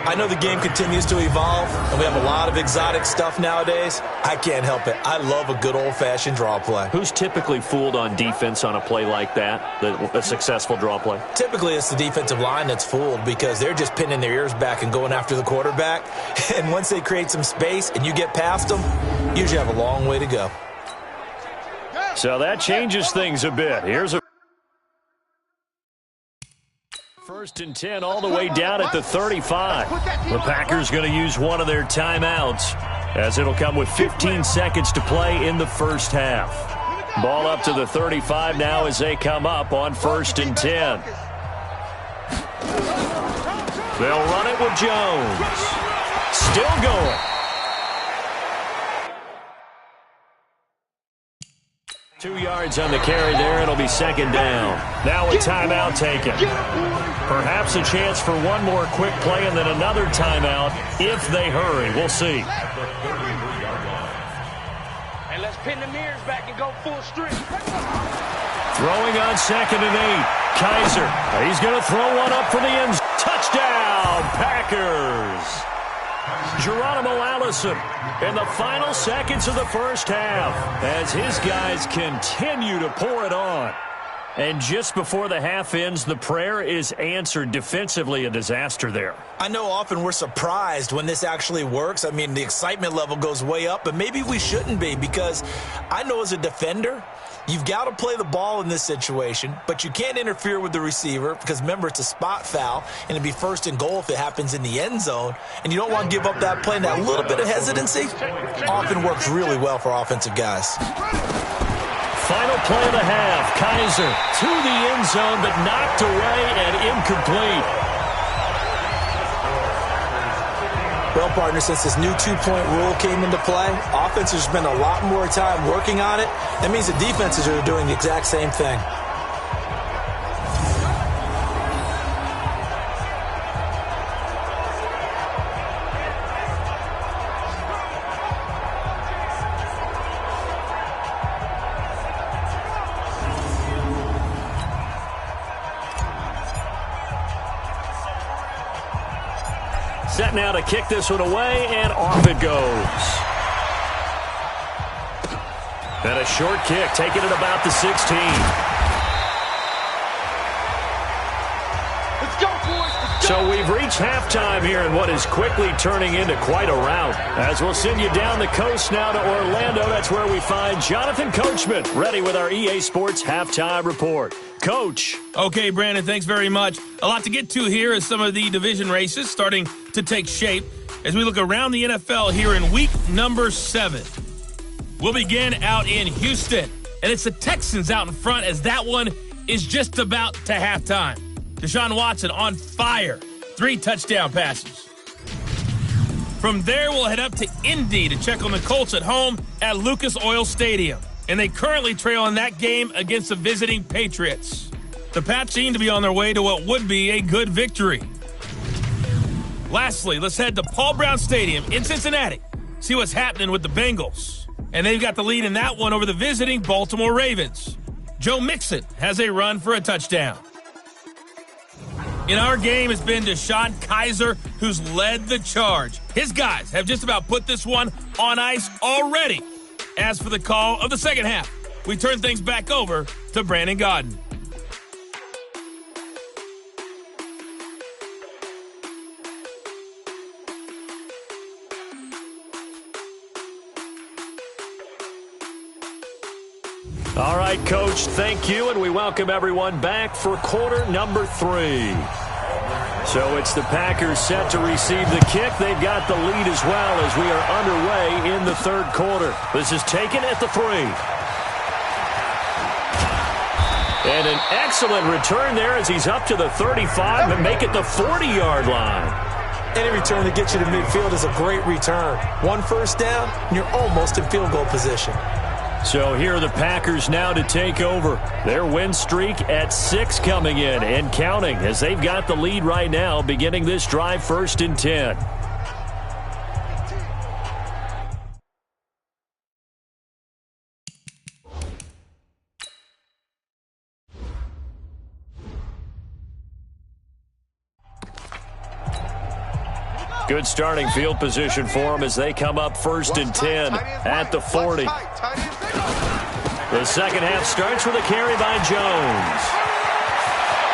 I know the game continues to evolve, and we have a lot of exotic stuff nowadays. I can't help it. I love a good old-fashioned draw play. Who's typically fooled on defense on a play like that, a successal draw play? Typically, it's the defensive line that's fooled because they're just pinning their ears back and going after the quarterback. And once they create some space and you get past them, you usually have a long way to go. So that changes things a bit. Here's a 1st and 10 all the way down at the 35. The Packers going to use one of their timeouts as it'll come with 15 seconds to play in the first half. Ball up to the 35 now as they come up on 1st and 10. They'll run it with Jones. Still going. 2 yards on the carry there. It'll be 2nd down. Now a timeout taken. Perhaps a chance for one more quick play and then another timeout if they hurry. We'll see. And let's pin the mirrors back and go full strength. Throwing on 2nd and 8. Kaiser. He's going to throw one up for the end. Touchdown, Packers. Geronimo Allison in the final seconds of the first half as his guys continue to pour it on. And just before the half ends, the prayer is answered. Defensively, a disaster there. I know often we're surprised when this actually works. I mean, the excitement level goes way up, but maybe we shouldn't be because I know as a defender, you've got to play the ball in this situation, but you can't interfere with the receiver because, remember, it's a spot foul, and it'd be 1st and goal if it happens in the end zone, and you don't want to give up that play. And that little bit of hesitancy often works really well for offensive guys. Final play of the half. Kaiser to the end zone, but knocked away and incomplete. Well, partner, since this new two-point rule came into play, offenses spend a lot more time working on it. That means the defenses are doing the exact same thing. Set now to kick this one away, and off it goes. And a short kick, taking it about the 16. Let's go, boys. Let's go. So we've reached halftime here in what is quickly turning into quite a rout. As we'll send you down the coast now to Orlando. That's where we find Jonathan Coachman, ready with our EA Sports Halftime Report. Coach. Okay, Brandon, thanks very much. A lot to get to here as some of the division races starting to take shape as we look around the NFL here in week number 7. We'll begin out in Houston, and it's the Texans out in front as that one is just about to halftime. Deshaun Watson on fire, 3 touchdown passes. From there, we'll head up to Indy to check on the Colts at home at Lucas Oil Stadium. And they currently trail in that game against the visiting Patriots. The Pats seem to be on their way to what would be a good victory. Lastly, let's head to Paul Brown Stadium in Cincinnati. See what's happening with the Bengals. And they've got the lead in that one over the visiting Baltimore Ravens. Joe Mixon has a run for a touchdown. In our game, it's been Deshaun Kaiser who's led the charge. His guys have just about put this one on ice already. As for the call of the second half, we turn things back over to Brandon Godden. All right, Coach, thank you, and we welcome everyone back for quarter number 3. So it's the Packers set to receive the kick. They've got the lead as well as we are underway in the third quarter. This is taken at the 3. And an excellent return there as he's up to the 35 and make it the 40-yard line. Any return to get you to midfield is a great return. 1 first down, and you're almost in field goal position. So here are the Packers now to take over. Their win streak at 6 coming in and counting as they've got the lead right now beginning this drive 1st and 10. Good starting field position for them as they come up 1st and 10 at the 40. The second half starts with a carry by Jones.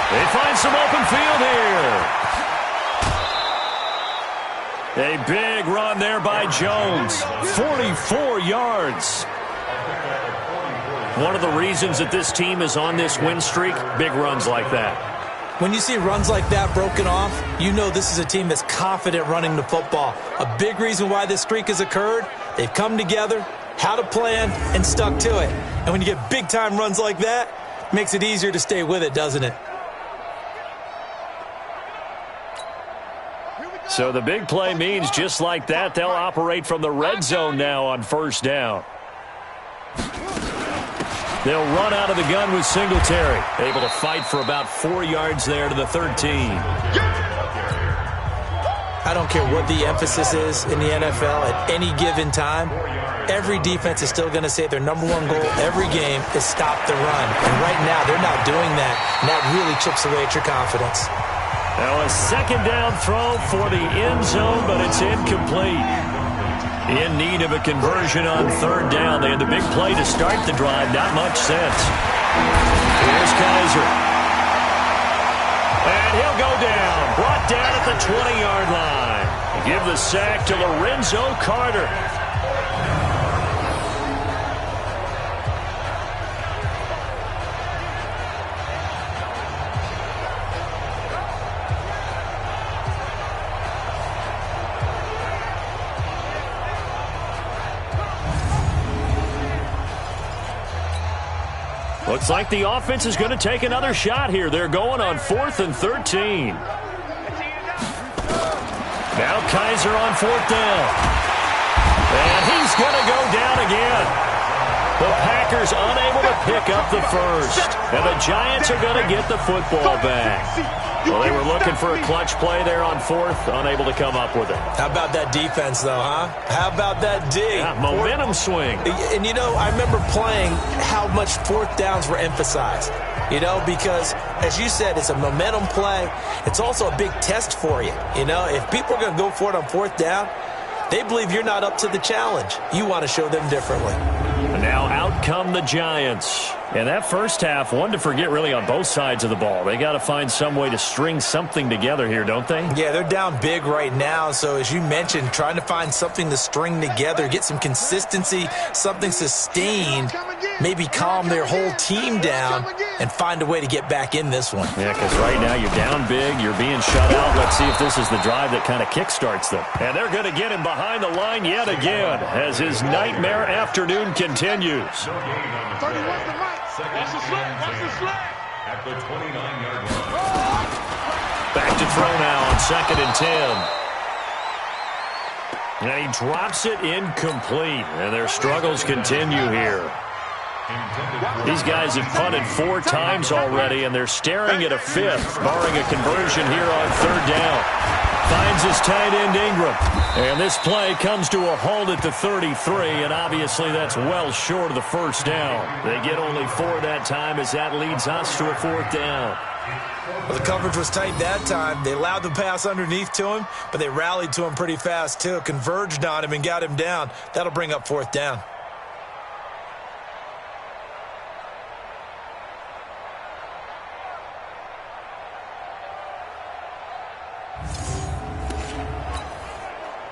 They find some open field here. A big run there by Jones. 44 yards. One of the reasons that this team is on this win streak, big runs like that. When you see runs like that broken off, you know this is a team that's confident running the football. A big reason why this streak has occurred, they've come together, had a plan, and stuck to it. And when you get big-time runs like that, it makes it easier to stay with it, doesn't it? So the big play means just like that, they'll operate from the red zone now on 1st down. They'll run out of the gun with Singletary. Able to fight for about 4 yards there to the 13. I don't care what the emphasis is in the NFL at any given time. Every defense is still going to say their number 1 goal every game is stop the run. And right now, they're not doing that, and that really chips away at your confidence. Now a second down throw for the end zone, but it's incomplete. In need of a conversion on 3rd down. They had the big play to start the drive. Not much sense. Here's Kaiser. And he'll go down. Brought down at the 20-yard line. Give the sack to Lorenzo Carter. Looks like the offense is going to take another shot here. They're going on 4th and 13. Now Kaiser on 4th down. And he's going to go down again. The Packers unable to pick up the first. And the Giants are going to get the football back. Well, they were looking for a clutch play there on 4th, unable to come up with it. How about that defense, though, huh? How about that D? Yeah, momentum swing. And, you know, I remember playing how much 4th downs were emphasized. You know, because, as you said, it's a momentum play. It's also a big test for you. You know, if people are going to go for it on 4th down, they believe you're not up to the challenge. You want to show them differently. And now out come the Giants. And that first half, one to forget really on both sides of the ball. They got to find some way to string something together here, don't they? Yeah, they're down big right now. So as you mentioned, trying to find something to string together, get some consistency, something sustained, maybe calm their whole team down and find a way to get back in this one. Yeah, because right now you're down big, you're being shut out. Let's see if this is the drive that kind of kickstarts them. And they're going to get him behind the line yet again as his nightmare afternoon continues. 31's the right. Watch the slap. Watch the slap. At the 29-yard line. Back to throw now on 2nd and 10. And he drops it incomplete. And their struggles continue here. These guys have punted 4 times already, and they're staring at a 5th, barring a conversion here on 3rd down. Finds his tight end Ingram. And this play comes to a halt at the 33, and obviously that's well short of the first down. They get only 4 that time as that leads us to a 4th down. Well, the coverage was tight that time. They allowed the pass underneath to him, but they rallied to him pretty fast too, converged on him and got him down. That'll bring up 4th down.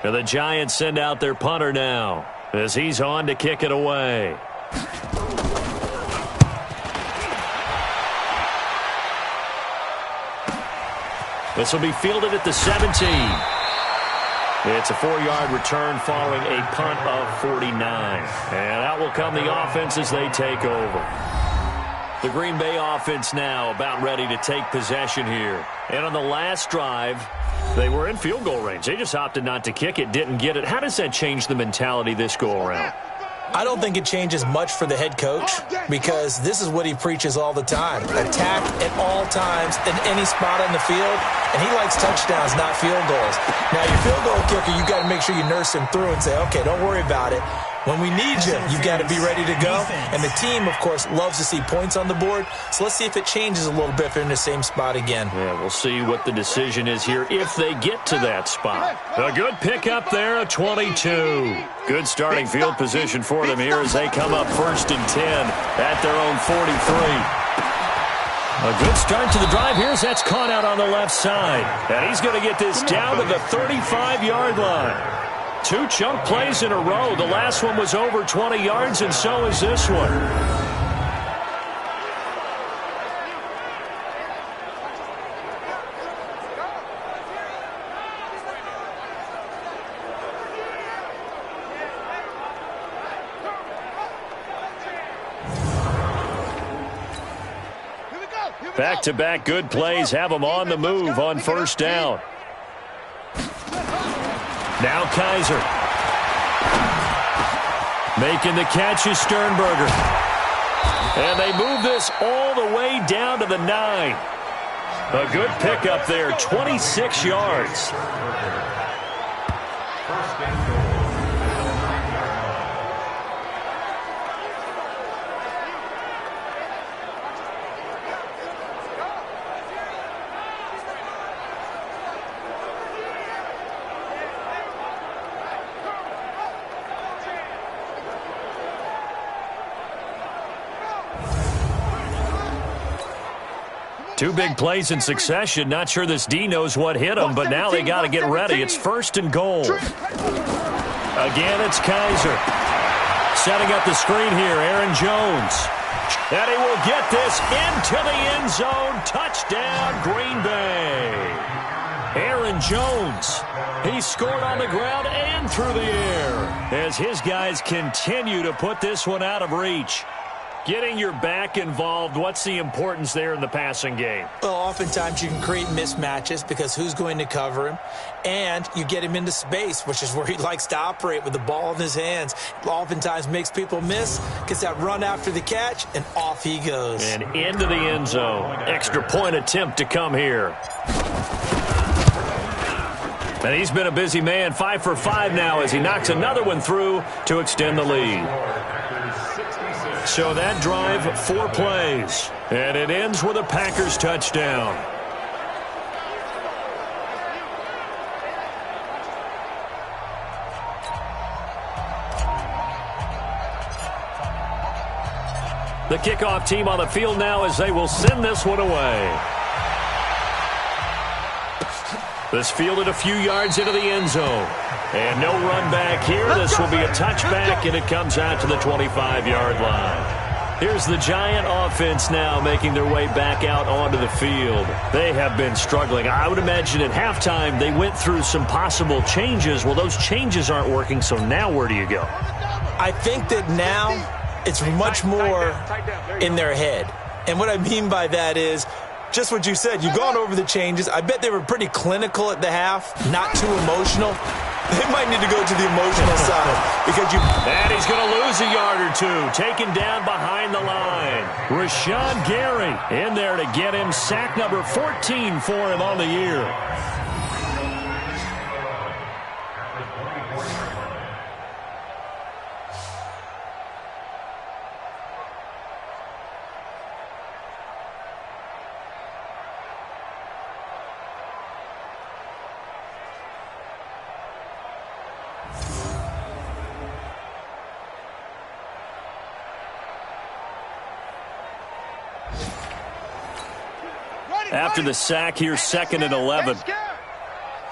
And the Giants send out their punter now as he's on to kick it away. This will be fielded at the 17. It's a 4-yard return following a punt of 49. And out will come the offense as they take over. The Green Bay offense now about ready to take possession here. And on the last drive, they were in field goal range. They just opted not to kick it, didn't get it. How does that change the mentality this go-around? I don't think it changes much for the head coach because this is what he preaches all the time. Attack at all times in any spot on the field, and he likes touchdowns, not field goals. Now, your field goal kicker, you've got to make sure you nurse him through and say, okay, don't worry about it. When we need you, you've got to be ready to go. And the team, of course, loves to see points on the board. So let's see if it changes a little bit if they're in the same spot again. Yeah, we'll see what the decision is here if they get to that spot. A good pickup there, a 22. Good starting field position for them here as they come up 1st and 10 at their own 43. A good start to the drive here as that's caught out on the left side. And he's going to get this down to the 35-yard line. 2 chunk plays in a row. The last one was over 20 yards, and so is this one. Back-to-back good plays have them on the move on 1st down. Now Kaiser. Making the catch is Sternberger. And they move this all the way down to the 9. A good pickup there, 26 yards. Two big plays in succession. Not sure this D knows what hit him, but now they got to get ready. It's 1st and goal. Again, it's Kaiser. Setting up the screen here, Aaron Jones. And he will get this into the end zone. Touchdown, Green Bay. Aaron Jones. He scored on the ground and through the air as his guys continue to put this one out of reach. Getting your back involved, what's the importance there in the passing game? Well, oftentimes you can create mismatches because who's going to cover him? And you get him into space, which is where he likes to operate with the ball in his hands. Oftentimes makes people miss, gets that run after the catch, and off he goes. And into the end zone. Extra point attempt to come here. And he's been a busy man, 5 for 5 now as he knocks another one through to extend the lead. So that drive, 4 plays. And it ends with a Packers touchdown. The kickoff team on the field now as they will send this one away. This fielded a few yards into the end zone. And no run back here. This will be a touchback, and it comes out to the 25-yard line. Here's the Giant offense now making their way back out onto the field. They have been struggling. I would imagine at halftime they went through some possible changes. Well, those changes aren't working, so now where do you go? I think that now it's much more in their head. And what I mean by that is just what you said. You've gone over the changes. I bet they were pretty clinical at the half, not too emotional. They might need to go to the emotional side because and he's going to lose a yard or two. Taken down behind the line. Rashawn Gary in there to get him sack number 14 for him on the year. After the sack here, 2nd and 11.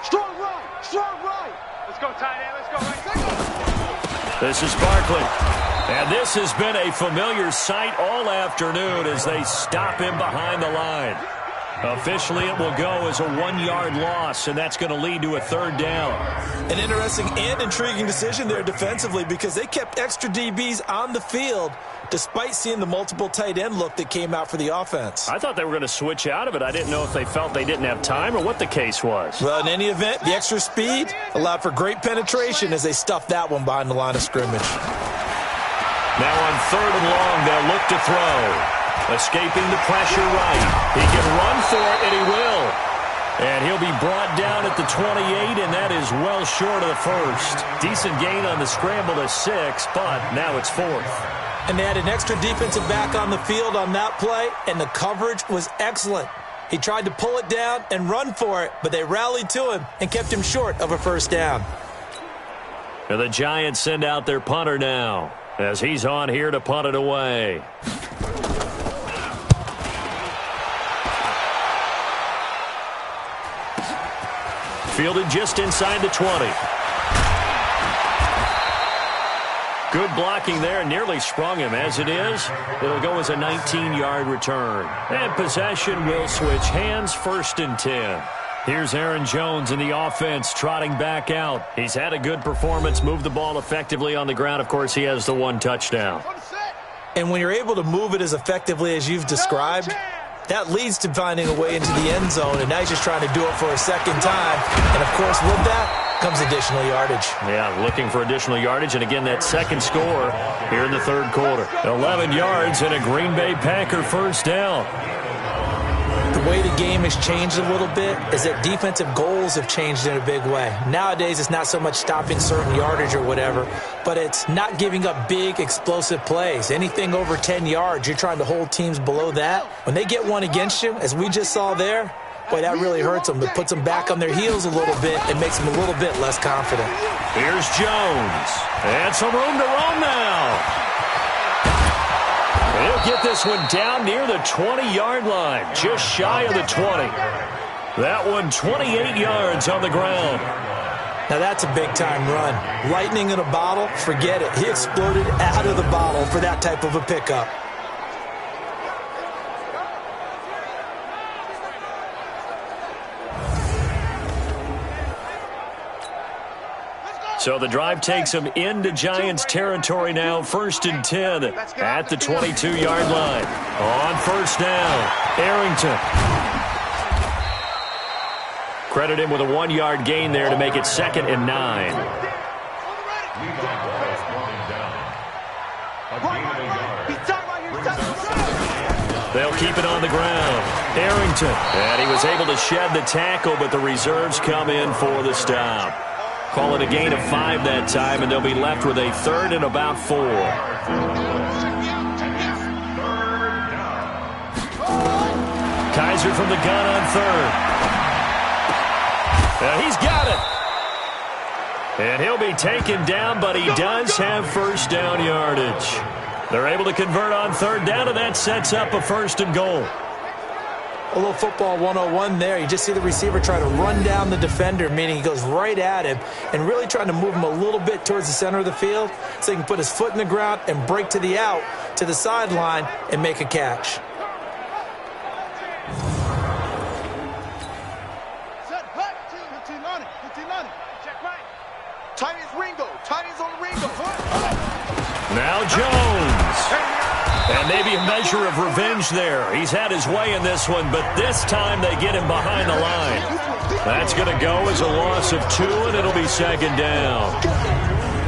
Strong right. Let's go, tight end. Let's go right. This is Barkley. And this has been a familiar sight all afternoon as they stop him behind the line. Officially, it will go as a 1-yard loss, and that's going to lead to a 3rd down. An interesting and intriguing decision there defensively because they kept extra DBs on the field despite seeing the multiple tight end look that came out for the offense. I thought they were going to switch out of it. I didn't know if they felt they didn't have time or what the case was. Well, in any event, the extra speed allowed for great penetration as they stuffed that one behind the line of scrimmage. Now on 3rd and long, they'll look to throw. Escaping the pressure right. He can run for it, and he will. And he'll be brought down at the 28, and that is well short of the first. Decent gain on the scramble to 6, but now it's 4th. And they had an extra defensive back on the field on that play, and the coverage was excellent. He tried to pull it down and run for it, but they rallied to him and kept him short of a 1st down. And the Giants send out their punter now as he's on here to punt it away. Fielded just inside the 20. Good blocking there. Nearly sprung him. As it is, it'll go as a 19-yard return. And possession will switch hands. 1st and 10. Here's Aaron Jones in the offense trotting back out. He's had a good performance, moved the ball effectively on the ground. Of course, he has the 1 touchdown. And when you're able to move it as effectively as you've described, that leads to finding a way into the end zone, and now he's just trying to do it for a 2nd time. And, of course, with that comes additional yardage. Yeah, looking for additional yardage, and again, that 2nd score here in the 3rd quarter. 11 yards and a Green Bay Packer 1st down. The way the game has changed a little bit is that defensive goals have changed in a big way. Nowadays, it's not so much stopping certain yardage or whatever, but it's not giving up big, explosive plays. Anything over 10 yards, you're trying to hold teams below that. When they get one against you, as we just saw there, boy, that really hurts them. It puts them back on their heels a little bit and makes them a little bit less confident. Here's Jones. And some room to roam now. He'll get this one down near the 20-yard line, just shy of the 20. That one 28 yards on the ground. Now that's a big-time run. Lightning in a bottle, forget it. He exploded out of the bottle for that type of a pickup. So the drive takes him into Giants territory now. 1st and 10 at the 22-yard line. On 1st down, Arrington. Credit him with a 1-yard gain there to make it 2nd and 9. They'll keep it on the ground. Arrington. And he was able to shed the tackle, but the reserves come in for the stop. Call it a gain of 5 that time, and they'll be left with a 3rd and about 4. Kaiser from the gun on 3rd. He's got it. And he'll be taken down, but he does have 1st down yardage. They're able to convert on 3rd down, and that sets up a 1st and goal. A little football 101 there. You just see the receiver try to run down the defender, meaning he goes right at him and really trying to move him a little bit towards the center of the field so he can put his foot in the ground and break to the out, to the sideline, and make a catch. Now Jones. And maybe a measure of revenge there. He's had his way in this one, but this time they get him behind the line. That's going to go as a loss of 2, and it'll be 2nd down.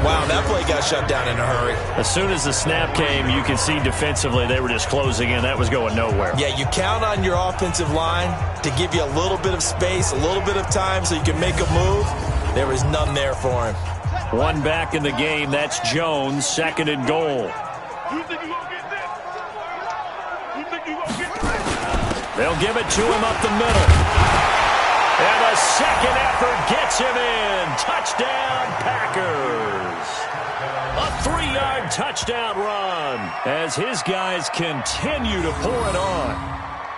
Wow, that play got shut down in a hurry. As soon as the snap came, you could see defensively they were just closing in. That was going nowhere. Yeah, you count on your offensive line to give you a little bit of space, a little bit of time so you can make a move. There was none there for him. One back in the game. That's Jones, 2nd and goal. They'll give it to him up the middle. And a second effort gets him in. Touchdown, Packers. A 3-yard touchdown run as his guys continue to pour it on.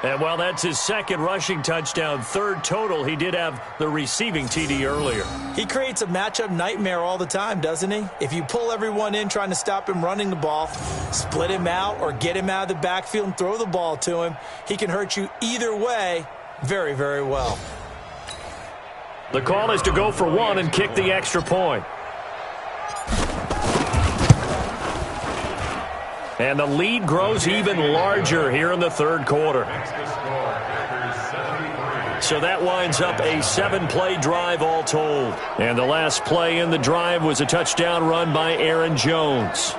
And while that's his 2nd rushing touchdown, 3rd total, he did have the receiving TD earlier. He creates a matchup nightmare all the time, doesn't he? If you pull everyone in trying to stop him running the ball, split him out or get him out of the backfield and throw the ball to him, he can hurt you either way very, very well. The call is to go for one and kick the extra point. And the lead grows even larger here in the third quarter. So that winds up a 7-play drive all told. And the last play in the drive was a touchdown run by Aaron Jones.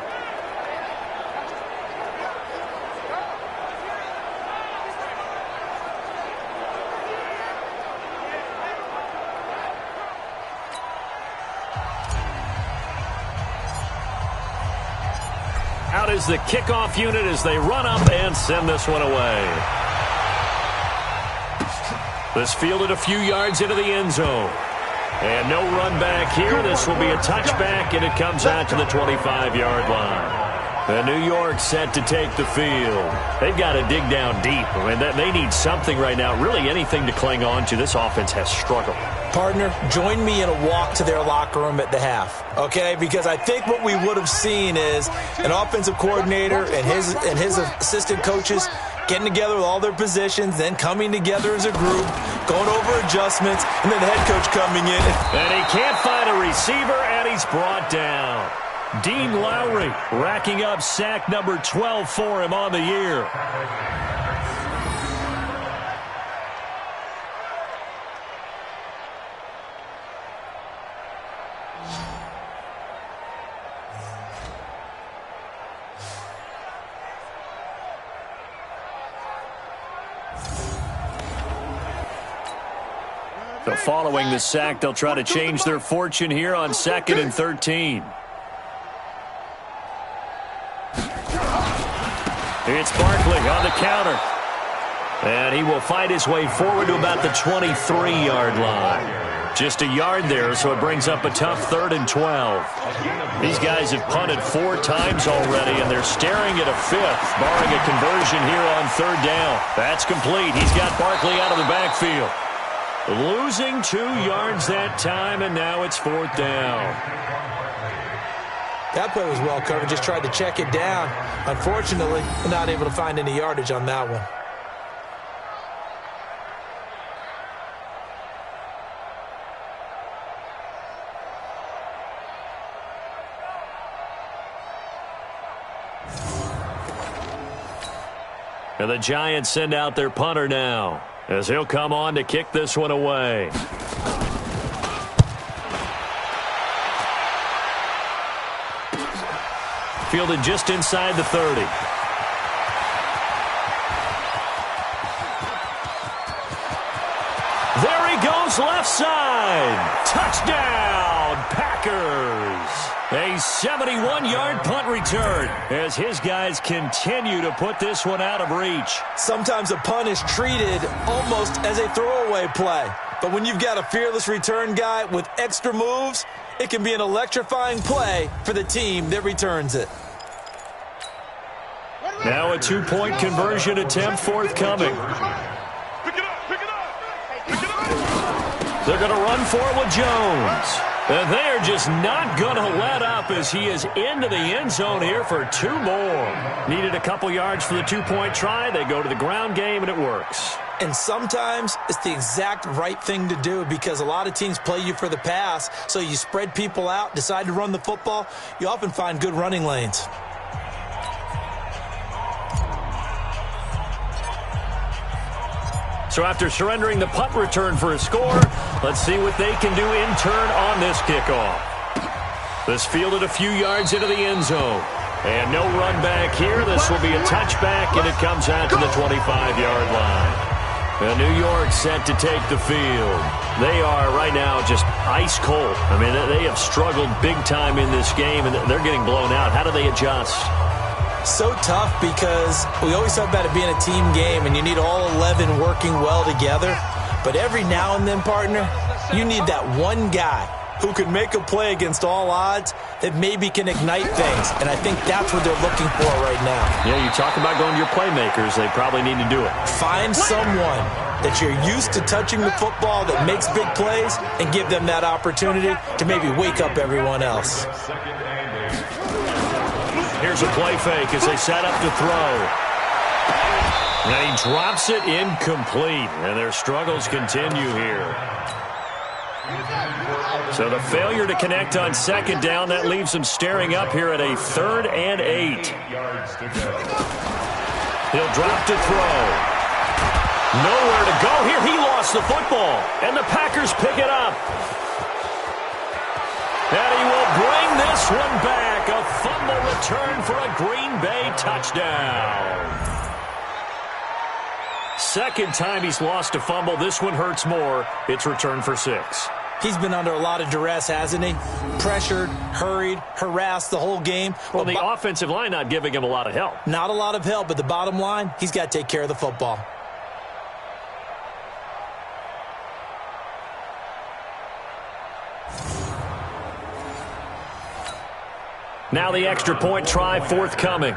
Out is the kickoff unit as they run up and send this one away. This fielded a few yards into the end zone. And no run back here. This will be a touchback, and it comes out to the 25-yard line. And New York set to take the field. They've got to dig down deep. I mean, they need something right now, really anything to cling on to. This offense has struggled. Partner, join me in a walk to their locker room at the half, okay? Because I think what we would have seen is an offensive coordinator and his assistant coaches getting together with all their positions, then coming together as a group, going over adjustments, and then the head coach coming in. And he can't find a receiver, and he's brought down. Dean Lowry racking up sack number 12 for him on the year. So following the sack, they'll try to change their fortune here on 2nd and 13. It's Barkley on the counter. And he will fight his way forward to about the 23-yard line. Just a yard there, so it brings up a tough 3rd and 12. These guys have punted 4 times already, and they're staring at a 5th, barring a conversion here on 3rd down. That's complete. He's got Barkley out of the backfield. Losing 2 yards that time, and now it's 4th down. That play was well covered. Just tried to check it down. Unfortunately, not able to find any yardage on that one. And the Giants send out their punter now, as he'll come on to kick this one away. Fielded just inside the 30. There he goes, left side. Touchdown, Packers. A 71-yard punt return as his guys continue to put this one out of reach. Sometimes a punt is treated almost as a throwaway play. But when you've got a fearless return guy with extra moves, it can be an electrifying play for the team that returns it. Now a 2-point conversion attempt forthcoming. They're going to run for it with Jones. And they're just not going to let up as he is into the end zone here for 2 more. Needed a couple yards for the 2-point try. They go to the ground game, and it works. And sometimes it's the exact right thing to do because a lot of teams play you for the pass, so you spread people out, decide to run the football. You often find good running lanes. So after surrendering the punt return for a score, let's see what they can do in turn on this kickoff. This fielded a few yards into the end zone. And no run back here. This will be a touchback, and it comes out to the 25-yard line. And New York set to take the field. They are right now just ice cold. I mean, they have struggled big time in this game, and they're getting blown out. How do they adjust? So tough because we always talk about it being a team game and you need all 11 working well together. But every now and then, partner, you need that one guy who can make a play against all odds that maybe can ignite things. And I think that's what they're looking for right now. Yeah, you talk about going to your playmakers. They probably need to do it. Find someone that you're used to touching the football that makes big plays and give them that opportunity to maybe wake up everyone else. Here's a play fake as they set up to throw. And he drops it incomplete, and their struggles continue here. So the failure to connect on second down, that leaves them staring up here at a 3rd and 8. He'll drop to throw. Nowhere to go here. He lost the football, and the Packers pick it up. And he will bring this one back. A fumble return for a Green Bay touchdown. Second time he's lost a fumble. This one hurts more. It's returned for 6. He's been under a lot of duress, hasn't he? Pressured, hurried, harassed the whole game. Well, the offensive line not giving him a lot of help. Not a lot of help, but the bottom line, he's got to take care of the football. Now the extra point try forthcoming.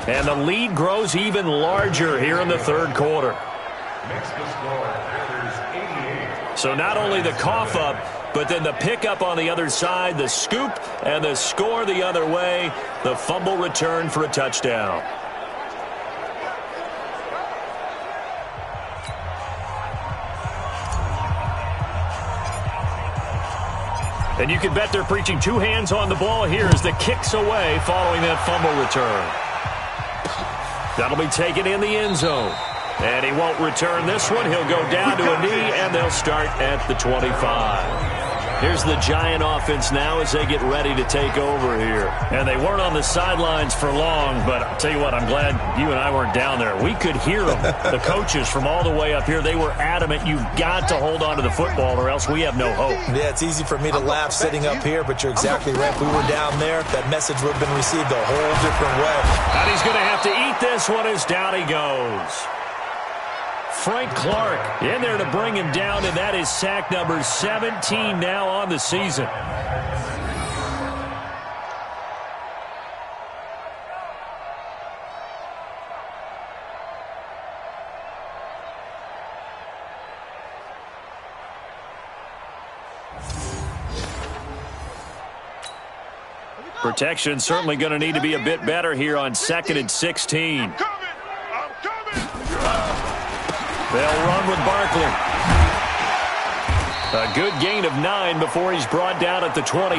And the lead grows even larger here in the third quarter. So not only the cough up, but then the pickup on the other side, the scoop, and the score the other way. The fumble return for a touchdown. And you can bet they're preaching 2 hands on the ball here as the kick's away following that fumble return. That'll be taken in the end zone. And he won't return this one. He'll go down to a knee, and they'll start at the 25. Here's the Giant offense now as they get ready to take over here. And they weren't on the sidelines for long, but I'll tell you what, I'm glad you and I weren't down there. We could hear them, the coaches from all the way up here. They were adamant, you've got to hold on to the football or else we have no hope. Yeah, it's easy for me to laugh sitting up here, but you're exactly right. If we were down there, that message would have been received a whole different way. And he's going to have to eat this one as down he goes. Frank Clark in there to bring him down, and that is sack number 17 now on the season. Protection certainly going to need to be a bit better here on 2nd and 16. They'll run with Barkley. A good gain of 9 before he's brought down at the 28.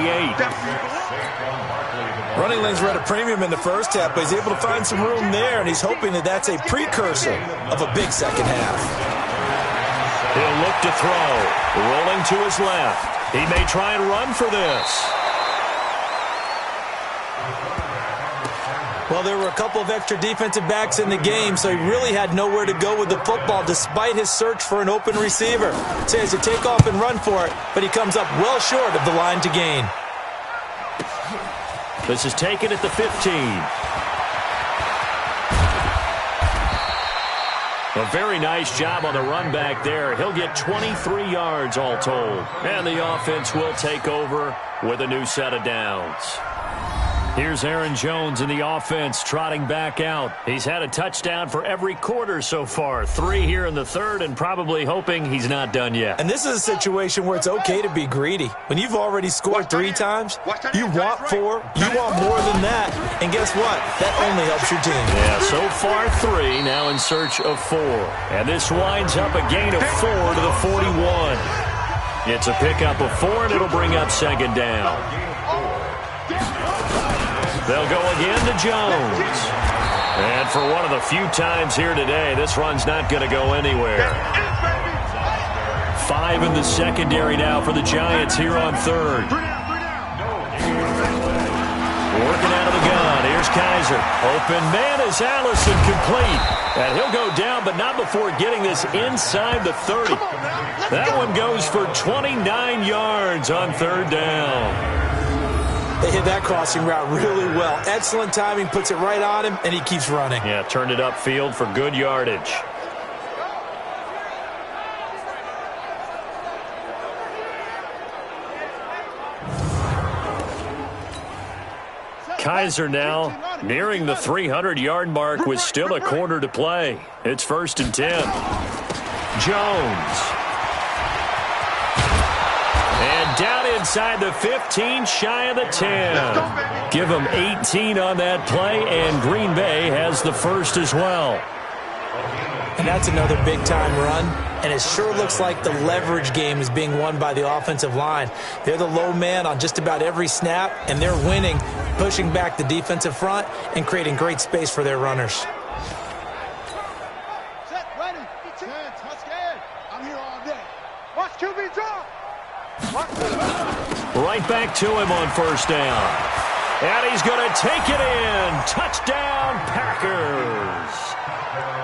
Running lanes were at a premium in the first half, but he's able to find some room there, and he's hoping that that's a precursor of a big second half. He'll look to throw. Rolling to his left. He may try and run for this. Well, there were a couple of extra defensive backs in the game, so he really had nowhere to go with the football despite his search for an open receiver. So he has to take off and run for it, but he comes up well short of the line to gain. This is taken at the 15. A very nice job on the run back there. He'll get 23 yards all told. And the offense will take over with a new set of downs. Here's Aaron Jones in the offense trotting back out. He's had a touchdown for every quarter so far. 3 here in the third and probably hoping he's not done yet. And this is a situation where it's okay to be greedy. When you've already scored 3 times, you want 4, you want more than that. And guess what? That only helps your team. Yeah, so far 3, now in search of 4. And this winds up a gain of 4 to the 41. It's a pickup of 4, and it'll bring up second down. They'll go again to Jones. And for one of the few times here today, this run's not going to go anywhere. 5 in the secondary now for the Giants here on third. Working out of the gun. Here's Kaiser. Open man is Allison, complete. And he'll go down, but not before getting this inside the 30. That one goes for 29 yards on third down. They hit that crossing route really well. Excellent timing, puts it right on him, and he keeps running. Yeah, turned it upfield for good yardage. Kaiser now nearing the 300-yard mark with still a quarter to play. It's 1st and 10. Jones. And down inside the 15, shy of the 10. Give them 18 on that play, and Green Bay has the first as well. And that's another big-time run, and it sure looks like the leverage game is being won by the offensive line. They're the low man on just about every snap, and they're winning, pushing back the defensive front and creating great space for their runners. Set, ready, chance, Husky. I'm here all day. Watch QB draw. Right back to him on first down. And he's going to take it in. Touchdown, Packers.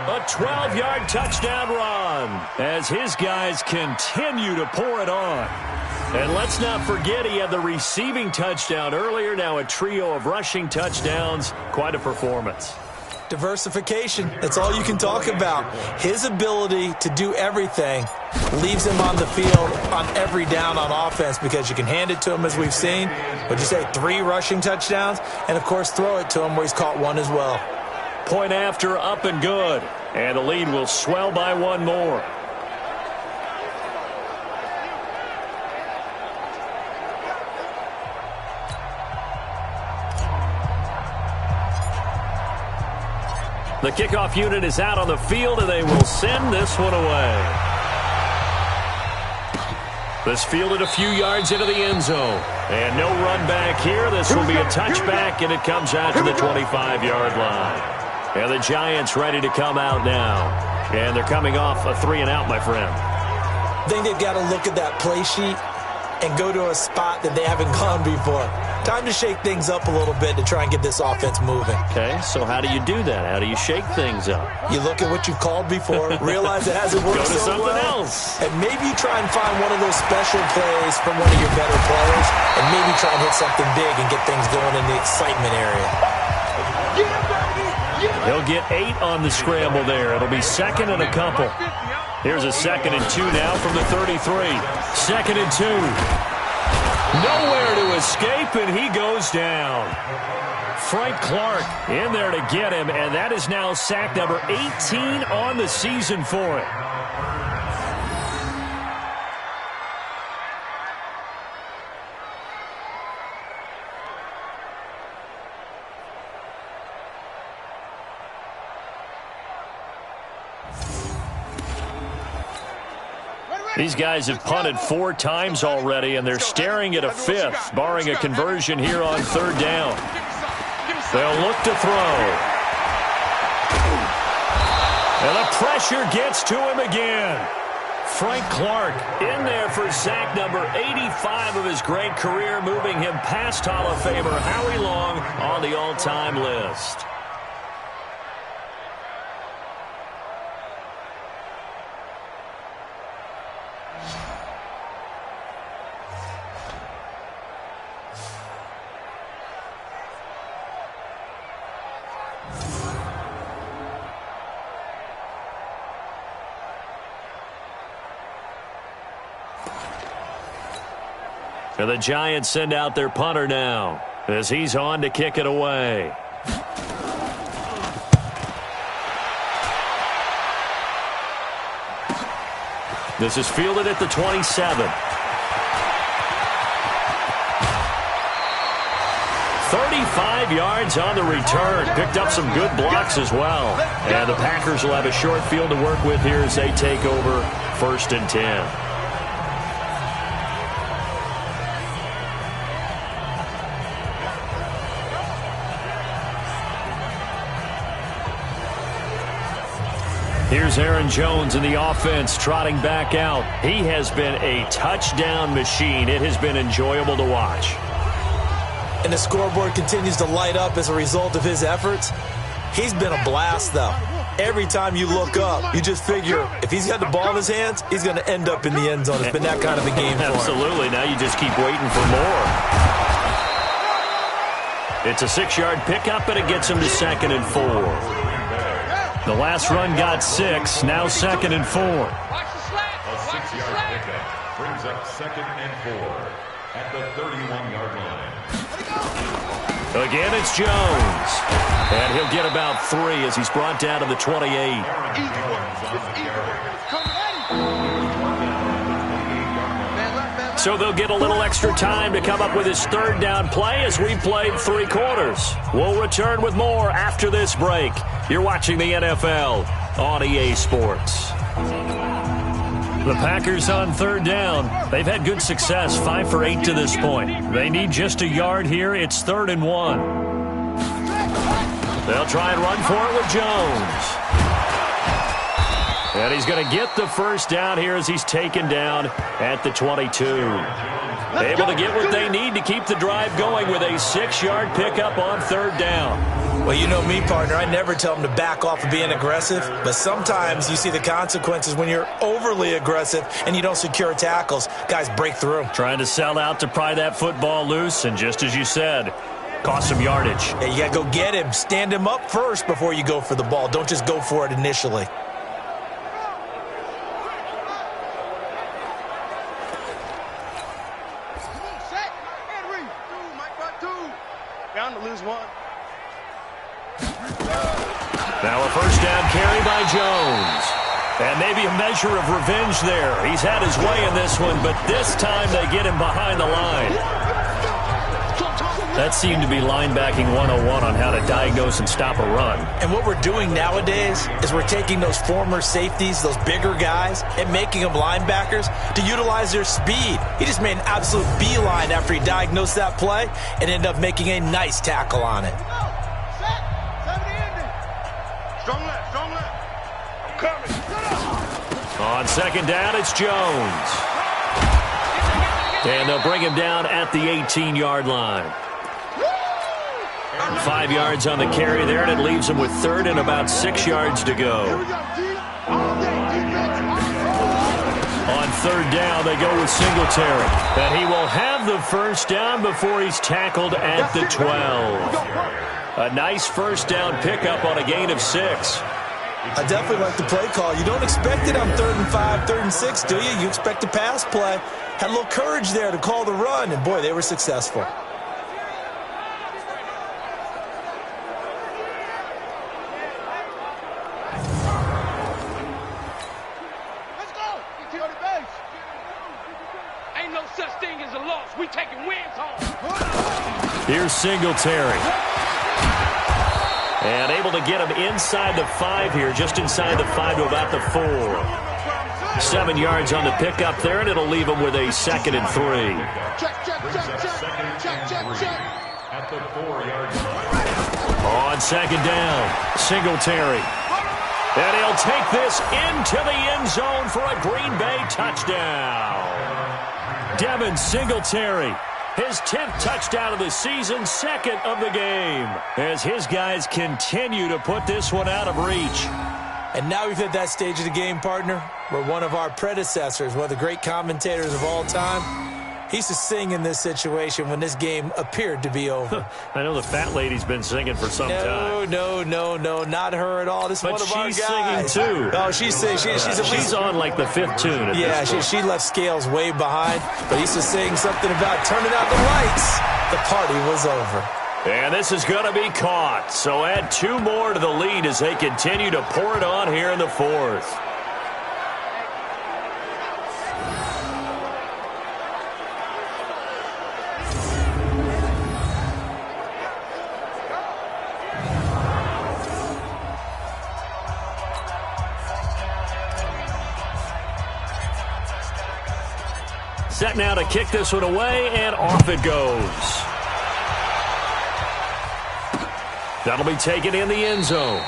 A 12-yard touchdown run as his guys continue to pour it on. And let's not forget he had the receiving touchdown earlier. Now a trio of rushing touchdowns. Quite a performance. Diversification, that's all you can talk about. His ability to do everything leaves him on the field on every down on offense because you can hand it to him as we've seen. Would you say 3 rushing touchdowns? And, of course, throw it to him where he's caught 1 as well. Point after, up and good. And the lead will swell by 1 more. The kickoff unit is out on the field, and they will send this one away. This fielded a few yards into the end zone. And no run back here. This will be a touchback, and it comes out to the 25-yard line. And the Giants ready to come out now. And they're coming off a 3-and-out, my friend. I think they've got to look at that play sheet and go to a spot that they haven't gone before. Time to shake things up a little bit to try and get this offense moving. Okay, so how do you do that? How do you shake things up? You look at what you've called before, realize it hasn't worked so well. Go to something else. And maybe you try and find one of those special plays from one of your better players, and maybe try and hit something big and get things going in the excitement area. He'll get 8 on the scramble there. It'll be second and a couple. Here's a 2nd and 2 now from the 33. 2nd and 2. Nowhere to escape, and he goes down. Frank Clark in there to get him, and that is now sack number 18 on the season for it. These guys have punted 4 times already, and they're staring at a 5th, barring a conversion here on 3rd down. They'll look to throw. And the pressure gets to him again. Frank Clark in there for sack number 85 of his great career, moving him past Hall of Famer Howie Long on the all-time list. And the Giants send out their punter now as he's on to kick it away. This is fielded at the 27. 35 yards on the return. Picked up some good blocks as well. And the Packers will have a short field to work with here as they take over 1st and 10. Here's Aaron Jones in the offense trotting back out. He has been a touchdown machine. It has been enjoyable to watch. And the scoreboard continues to light up as a result of his efforts. He's been a blast, though. Every time you look up, you just figure if he's got the ball in his hands, he's going to end up in the end zone. It's been that kind of a game for him. Absolutely. Now you just keep waiting for more. It's a 6-yard pickup, and it gets him to 2nd and 4. The last run got 6, now 2nd and 4. A 6-yard pickup brings up 2nd and 4 at the 31-yard line. Again, it's Jones. And he'll get about 3 as he's brought down to the 28. So they'll get a little extra time to come up with his third down play as we played 3 quarters. We'll return with more after this break. You're watching the NFL on EA Sports. The Packers on third down. They've had good success, 5 for 8 to this point. They need just a yard here. It's 3rd and 1. They'll try and run for it with Jones. And he's going to get the first down here as he's taken down at the 22. Able to get what they need to keep the drive going with a 6-yard pickup on third down. Well, you know me, partner. I never tell them to back off of being aggressive, but sometimes you see the consequences when you're overly aggressive and you don't secure tackles. Guys break through. Trying to sell out to pry that football loose, and just as you said, cost some yardage. Yeah, you got to go get him. Stand him up first before you go for the ball. Don't just go for it initially. Bound to lose one. Now a first down carry by Jones. And maybe a measure of revenge there. He's had his way in this one, but this time they get him behind the line. That seemed to be linebacking 101 on how to diagnose and stop a run. And what we're doing nowadays is we're taking those former safeties, those bigger guys, and making them linebackers to utilize their speed. He just made an absolute beeline after he diagnosed that play and ended up making a nice tackle on it. Strong left, strong left. I'm coming. On second down, it's Jones. And they'll bring him down at the 18-yard line. 5 yards on the carry there, and it leaves him with 3rd and about 6 yards to go. On third down, they go with Singletary. And he will have the first down before he's tackled at the 12. A nice first down pickup on a gain of 6. I definitely like the play call. You don't expect it on 3rd and 5, 3rd and 6, do you? You expect a pass play. Had a little courage there to call the run, and boy, they were successful. Let's go. Get to the base. Ain't no such thing as a loss. We taking wins home. Here's Singletary. And able to get him inside the 5 here, just inside the 5 to about the 4. 7 yards on the pickup there, and it'll leave him with a 2nd and 3. Check. At the 4-yard line. On second down, Singletary. And he'll take this into the end zone for a Green Bay touchdown. Devin Singletary. His 10th touchdown of the season, 2nd of the game, as his guys continue to put this one out of reach. And now we've hit that stage of the game, partner, where one of our predecessors, one of the great commentators of all time, he used to sing in this situation when this game appeared to be over. I know the fat lady's been singing for some time. No, not her at all. This is but one of our guys. She's singing too. Oh, she's singing. She's on like the 5th tune. At this point. She left Scales way behind, but he used to sing something about turning out the lights. The party was over. And this is going to be caught. So add 2 more to the lead as they continue to pour it on here in the 4th. Set now to kick this one away, and off it goes. That'll be taken in the end zone.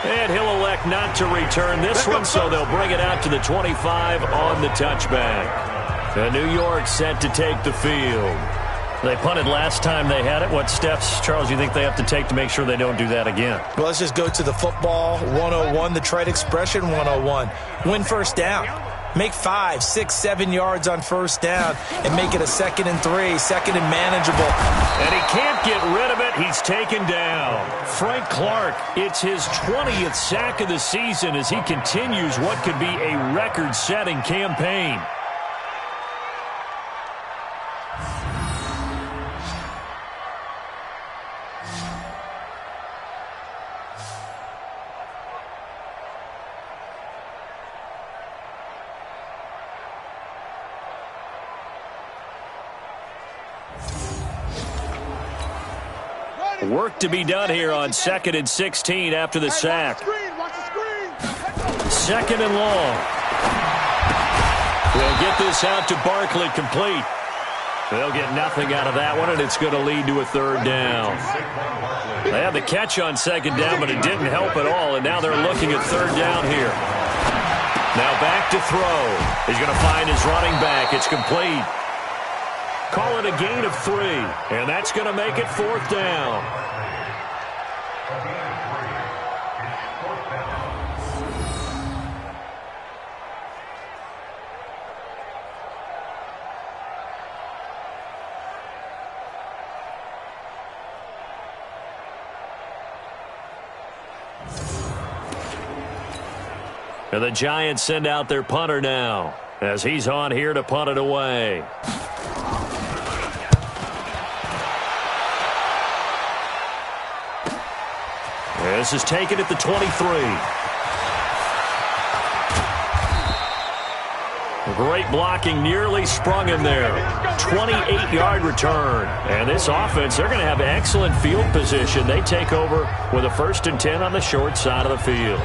And he'll elect not to return this one, so they'll bring it out to the 25 on the touchback. And New York set to take the field. They punted last time they had it. What steps, Charles, do you think they have to take to make sure they don't do that again? Well, let's just go to the football 101, the trade expression 101. Win first down. Make 5, 6, 7 yards on first down and make it a 2nd and 3, 2nd and manageable. And he can't get rid of it. He's taken down. Frank Clark, it's his 20th sack of the season as he continues what could be a record-setting campaign. Work to be done here on 2nd and 16 after the sack. Second and long. They'll get this out to Barkley, complete. They'll get nothing out of that one, and it's going to lead to a third down. They had the catch on second down, but it didn't help at all, and now they're looking at third down here. Now back to throw. He's going to find his running back. It's complete. Call it a gain of 3, and that's going to make it fourth down. And the Giants send out their punter now, as he's on here to punt it away. This is taken at the 23. Great blocking, nearly sprung him there. 28-yard return. And this offense, they're going to have excellent field position. They take over with a 1st and 10 on the short side of the field.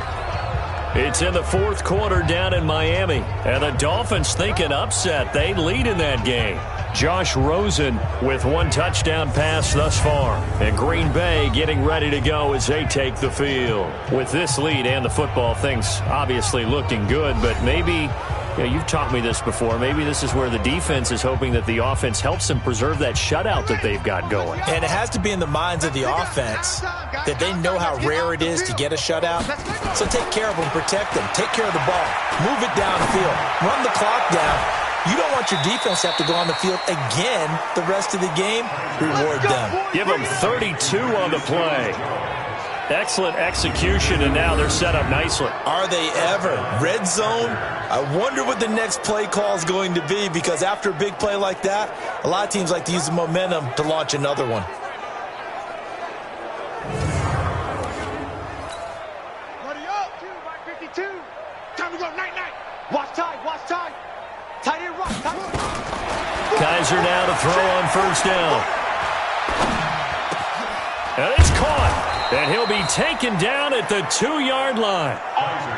It's in the fourth quarter down in Miami. And the Dolphins think an upset. They lead in that game. Josh Rosen with 1 touchdown pass thus far. And Green Bay getting ready to go as they take the field. With this lead and the football, things obviously looking good, but maybe, you've taught me this before, maybe this is where the defense is hoping that the offense helps them preserve that shutout that they've got going. And it has to be in the minds of the offense that they know how rare it is to get a shutout. So take care of them, protect them, take care of the ball, move it downfield, run the clock down. You don't want your defense to have to go on the field again the rest of the game. Reward them. Give them 32 on the play. Excellent execution, and now they're set up nicely. Are they ever? Red zone? I wonder what the next play call is going to be, because after a big play like that, a lot of teams like to use the momentum to launch another one. Buddy up, 52. Time to go, night-night. Watch time, watch time. Tight end rock, tight end. Kaiser now to throw on first down. And it's caught. And he'll be taken down at the 2-yard line.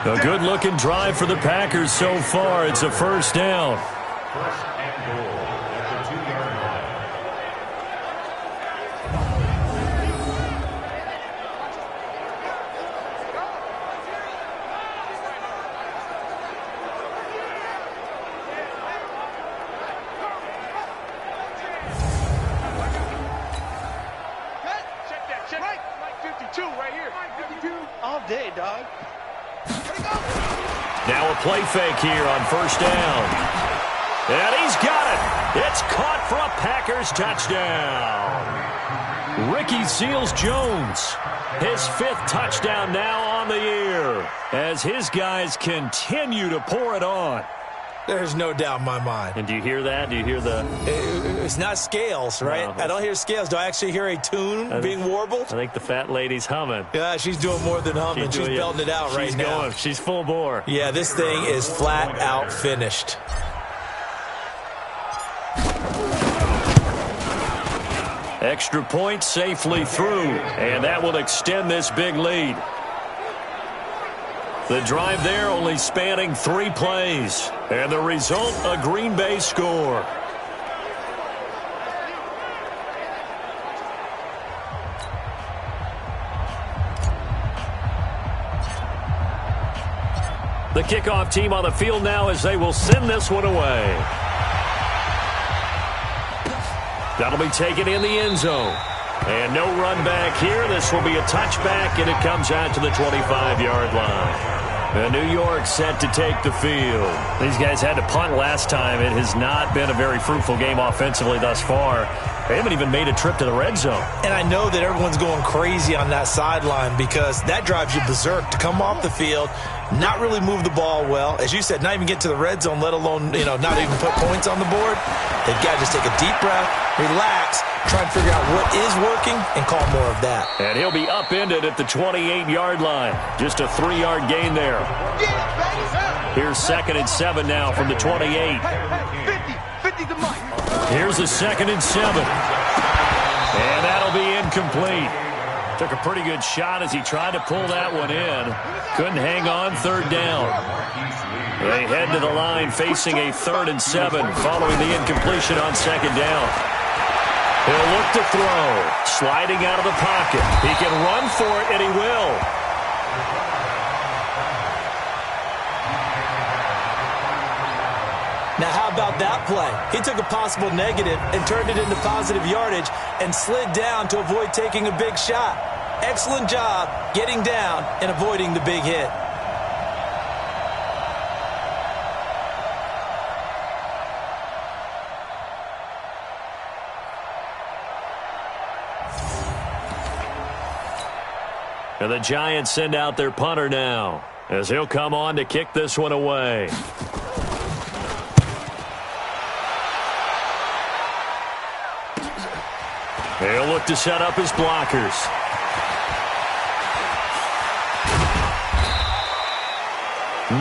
A good-looking drive for the Packers so far. It's a first down. First and goal at the 2-yard line. All day, dog. Now a play fake here on first down. And he's got it. It's caught for a Packers touchdown. Ricky Seals-Jones, his 5th touchdown now on the year, as his guys continue to pour it on. There's no doubt in my mind. And do you hear that? Do you hear the... It's not scales, right? No, I don't hear scales. Do I actually hear a tune being warbled? I think the fat lady's humming. Yeah, she's doing more than humming. She's belting it out right now. Going. She's full bore. Yeah, this thing is flat out finished. Extra point safely through, and that will extend this big lead. The drive there only spanning 3 plays. And the result, a Green Bay score. The kickoff team on the field now as they will send this one away. That'll be taken in the end zone. And no run back here. This will be a touchback, and it comes out to the 25-yard line. And New York set to take the field. These guys had to punt last time. It has not been a very fruitful game offensively thus far. They haven't even made a trip to the red zone. And I know that everyone's going crazy on that sideline because that drives you berserk to come off the field, not really move the ball well. As you said, not even get to the red zone, let alone, not even put points on the board. They've got to just take a deep breath, relax, try and figure out what is working, and call more of that. And he'll be upended at the 28-yard line. Just a 3-yard gain there. Here's 2nd and 7 now from the 28. 50 to Mike. Here's a 2nd and 7. And that'll be incomplete. Took a pretty good shot as he tried to pull that one in. Couldn't hang on. Third down. They head to the line facing a 3rd and 7 following the incompletion on 2nd down. He'll look to throw. Sliding out of the pocket. He can run for it, and he will. Now, how about that play? He took a possible negative and turned it into positive yardage and slid down to avoid taking a big shot. Excellent job getting down and avoiding the big hit. And the Giants send out their punter now as he'll come on to kick this one away. He'll look to set up his blockers.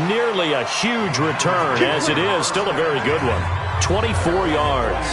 Nearly a huge return, as it is still a very good one. 24 yards.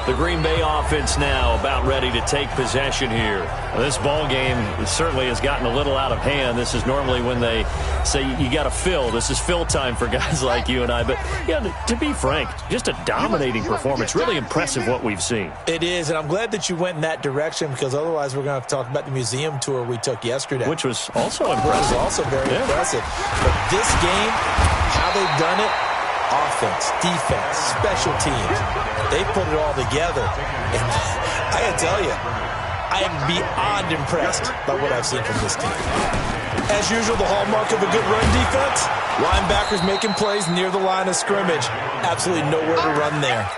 The Green Bay offense now about ready to take possession here. This ball game certainly has gotten a little out of hand. This is normally when they say you got to fill. This is fill time for guys like you and I. But yeah, to be frank, just a dominating performance. Really impressive what we've seen. It is, and I'm glad that you went in that direction because otherwise we're going to have to talk about the museum tour we took yesterday. Which was also impressive. It was also very impressive. But this game, how they've done it, offense, defense, special teams, they put it all together. And I got to tell you, I am beyond impressed by what I've seen from this team. As usual, the hallmark of a good run defense, linebackers making plays near the line of scrimmage. Absolutely nowhere to run there.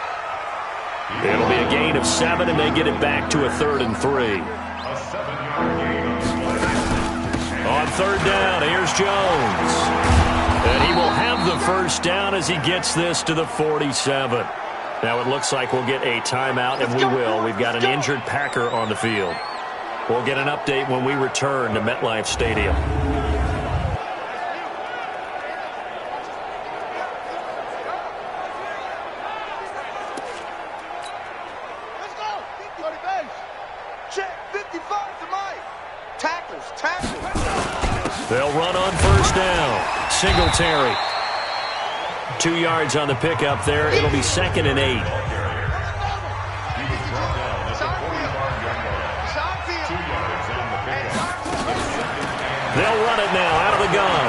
It'll be a gain of 7, and they get it back to a 3rd and 3. On 3rd down, here's Jones. And he will have the first down as he gets this to the 47. Now it looks like we'll get a timeout, and we will. We've got an injured Packer on the field. We'll get an update when we return to MetLife Stadium. Let's go. 30 base. Check. 55 to Mike. Tackles. They'll run on 1st down. Singletary. 2 yards on the pickup there. It'll be 2nd and 8. They'll run it now out of the gun.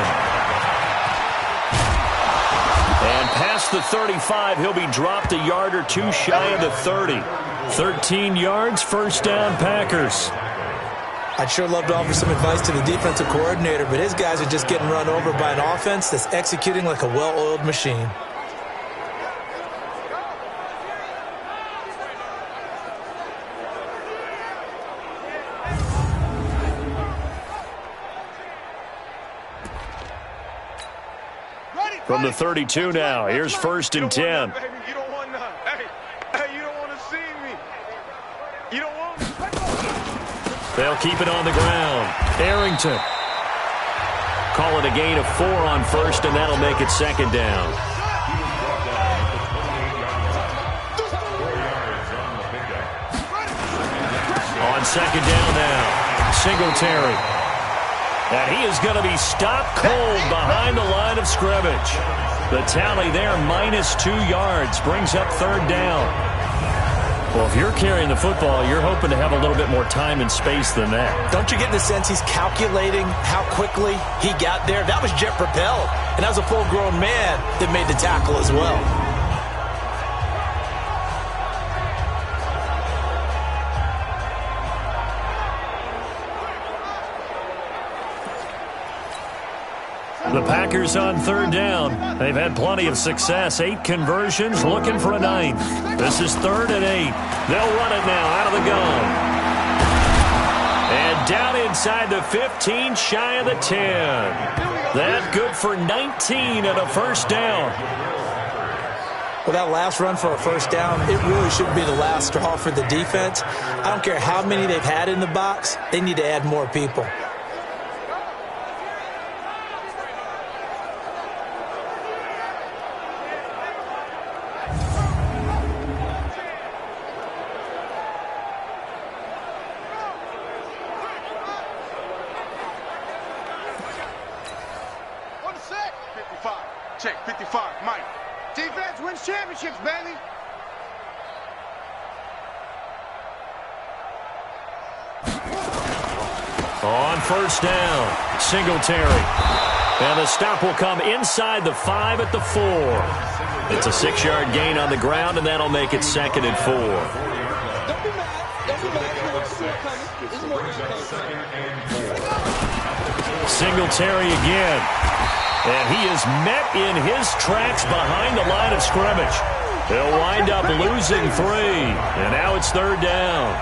And past the 35, he'll be dropped a yard or two shy of the 30. 13 yards, 1st down Packers. I'd sure love to offer some advice to the defensive coordinator, but his guys are just getting run over by an offense that's executing like a well-oiled machine. From the 32 now, here's 1st and 10. You don't want none. Hey, you don't want to see me. You don't want me. They'll keep it on the ground. Arrington. Call it a gain of 4 on 1st, and that'll make it 2nd down. On 2nd down now, Singletary. And he is going to be stopped cold behind the line of scrimmage. The tally there, -2 yards, brings up 3rd down. Well, if you're carrying the football, you're hoping to have a little bit more time and space than that. Don't you get the sense he's calculating how quickly he got there? That was jet propelled, and that was a full-grown man that made the tackle as well. The Packers on 3rd down. They've had plenty of success. 8 conversions, looking for a 9th. This is 3rd and 8. They'll run it now out of the gun. And down inside the 15, shy of the 10. That good for 19 and a 1st down. Well, that last run for a 1st down, it really shouldn't be the last straw for the defense. I don't care how many they've had in the box. They need to add more people. Check, 55, Mike. Defense wins championships, baby. On first down, Singletary. And the stop will come inside the 5 at the 4. It's a 6-yard gain on the ground, and that'll make it 2nd and 4. Singletary again. And he is met in his tracks behind the line of scrimmage. He'll wind up losing 3. And now it's 3rd down.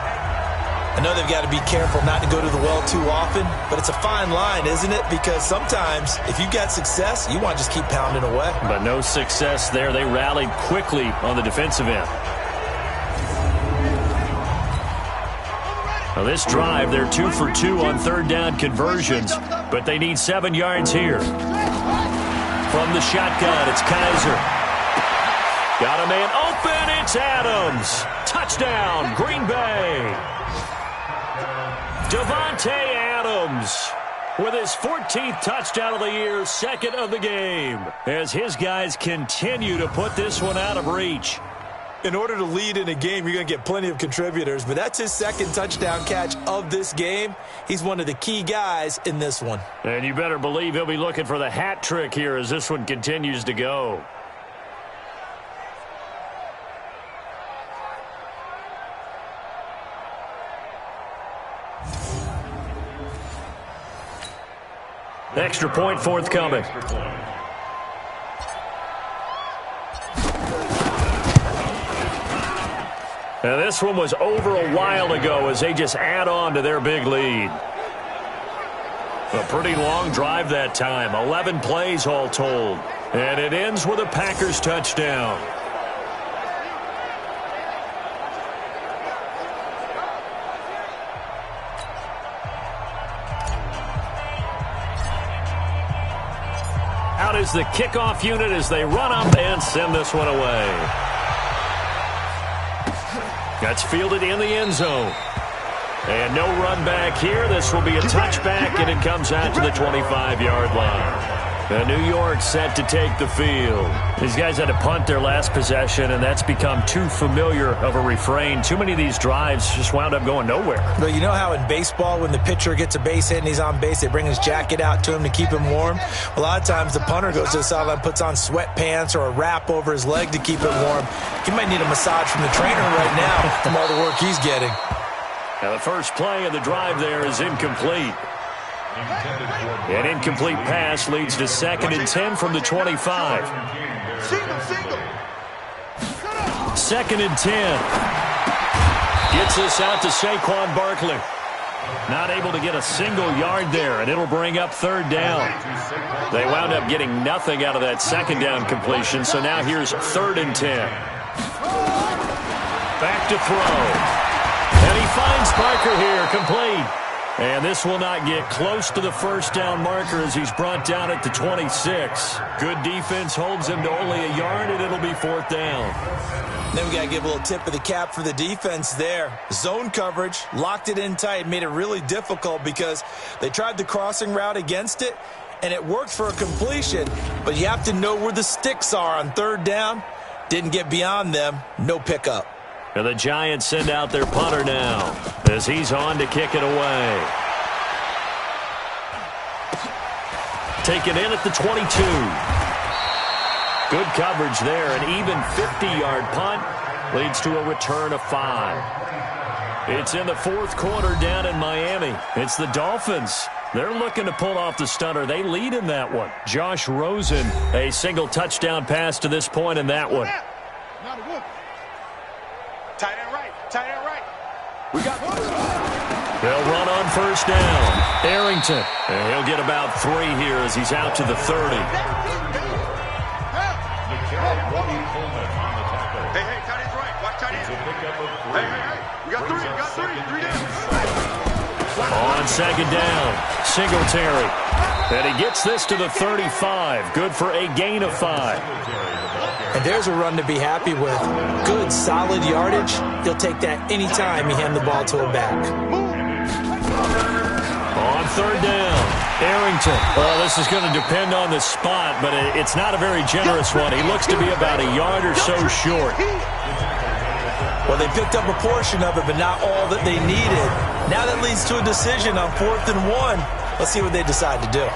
I know they've got to be careful not to go to the well too often, but it's a fine line, isn't it? Because sometimes if you've got success, you want to just keep pounding away. But no success there. They rallied quickly on the defensive end. Now this drive, they're 2 for 2 on 3rd down conversions, but they need 7 yards here. From the shotgun, it's Kaiser. Got a man open, it's Adams. Touchdown, Green Bay. Davante Adams with his 14th touchdown of the year, 2nd of the game, as his guys continue to put this one out of reach. In order to lead in a game, you're going to get plenty of contributors, but that's his 2nd touchdown catch of this game. He's one of the key guys in this one. And you better believe he'll be looking for the hat trick here as this one continues to go. Extra point forthcoming. Now this one was over a while ago as they just add on to their big lead. A pretty long drive that time, 11 plays all told. And it ends with a Packers touchdown. Out is the kickoff unit as they run up and send this one away. That's fielded in the end zone. And no run back here. This will be a touchback, and it comes out to the 25-yard line. New York set to take the field. These guys had to punt their last possession, and that's become too familiar of a refrain. Too many of these drives just wound up going nowhere. But you know how in baseball, when the pitcher gets a base hit and he's on base, they bring his jacket out to him to keep him warm? A lot of times the punter goes to the sideline, puts on sweatpants or a wrap over his leg to keep it warm. He might need a massage from the trainer right now from all the work he's getting. Now the first play of the drive there is incomplete. An incomplete pass leads to 2nd and 10 from the 25. 2nd and 10. Gets us out to Saquon Barkley. Not able to get a single yard there, and it'll bring up 3rd down. They wound up getting nothing out of that 2nd down completion, so now here's 3rd and 10. Back to throw. And he finds Parker here, complete. And this will not get close to the 1st down marker as he's brought down at the 26. Good defense holds him to only a yard, and it'll be 4th down. Then we got to give a little tip of the cap for the defense there. Zone coverage, locked it in tight, made it really difficult because they tried the crossing route against it, and it worked for a completion, but you have to know where the sticks are on 3rd down. Didn't get beyond them, no pickup. And the Giants send out their punter now as he's on to kick it away. Taken in at the 22. Good coverage there. An even 50-yard punt leads to a return of 5. It's in the 4th quarter down in Miami. It's the Dolphins. They're looking to pull off the stunner. They lead in that one. Josh Rosen, a single touchdown pass to this point in that one. Tight end right. Tight end right. We got one. They'll run on 1st down. Arrington. And he'll get about 3 here as he's out to the 30. Hey, tight end's right. Watch tight end. Hey. We got 3. We got 3. 3 down. On 2nd down, Singletary. And he gets this to the 35. Good for a gain of 5. And there's a run to be happy with. Good, solid yardage. He'll take that anytime you hand the ball to a back. On 3rd down, Arrington. Well, this is going to depend on the spot, but it's not a very generous one. He looks to be about a yard or so short. Well, they picked up a portion of it, but not all that they needed. Now that leads to a decision on 4th and 1. Let's see what they decide to do.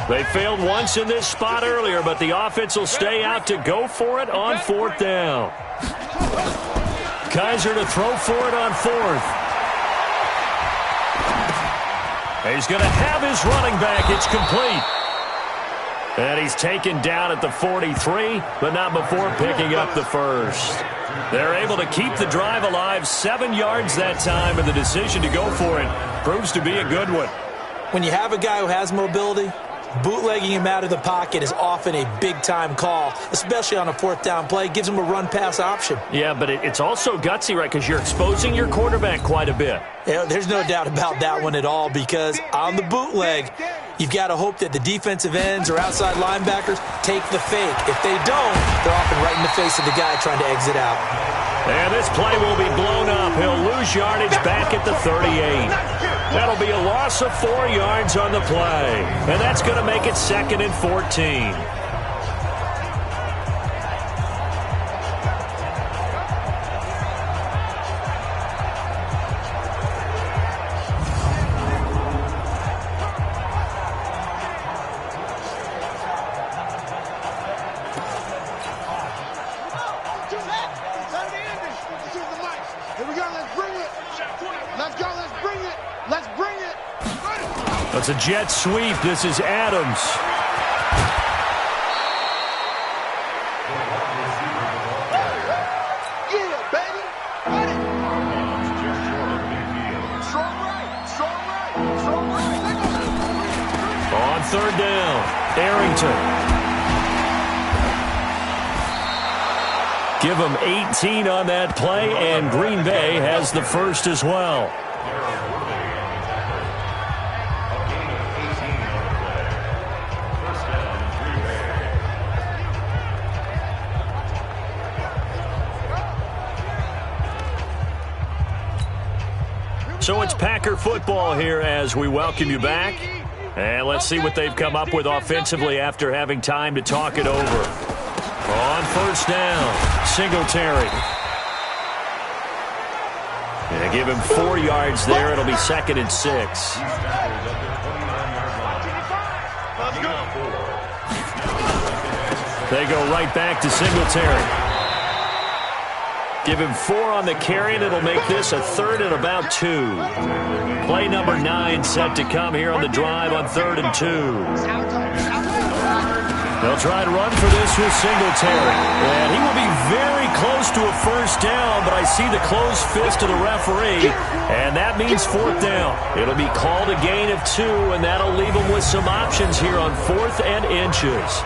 They failed once in this spot earlier, but the offense will stay out to go for it on 4th down. Kaiser to throw for it on 4th. He's going to have his running back. It's complete. And he's taken down at the 43, but not before picking up the first. They're able to keep the drive alive, 7 yards that time, and the decision to go for it proves to be a good one. When you have a guy who has mobility, bootlegging him out of the pocket is often a big-time call, especially on a 4th down play. Gives him a run-pass option. Yeah, but it's also gutsy, right, because you're exposing your quarterback quite a bit. Yeah, there's no doubt about that one at all, because on the bootleg, you've got to hope that the defensive ends or outside linebackers take the fake. If they don't, they're often right in the face of the guy trying to exit out. And this play will be blown up. He'll lose yardage back at the 38. That'll be a loss of 4 yards on the play. And that's going to make it 2nd and 14. It's a jet sweep. This is Adams. Yeah, baby. Strong right. On 3rd down, Arrington. Give him 18 on that play, and Green Bay has the first as well. So it's Packer football here as we welcome you back. And let's see what they've come up with offensively after having time to talk it over. On 1st down, Singletary. And give him 4 yards there. It'll be 2nd and 6. They go right back to Singletary. Give him 4 on the carry, and it'll make this a 3rd and about 2. Play number 9 set to come here on the drive on 3rd and 2. They'll try to run for this with Singletary. And he will be very close to a 1st down, but I see the closed fist of the referee, and that means 4th down. It'll be called a gain of 2, and that'll leave them with some options here on 4th and inches.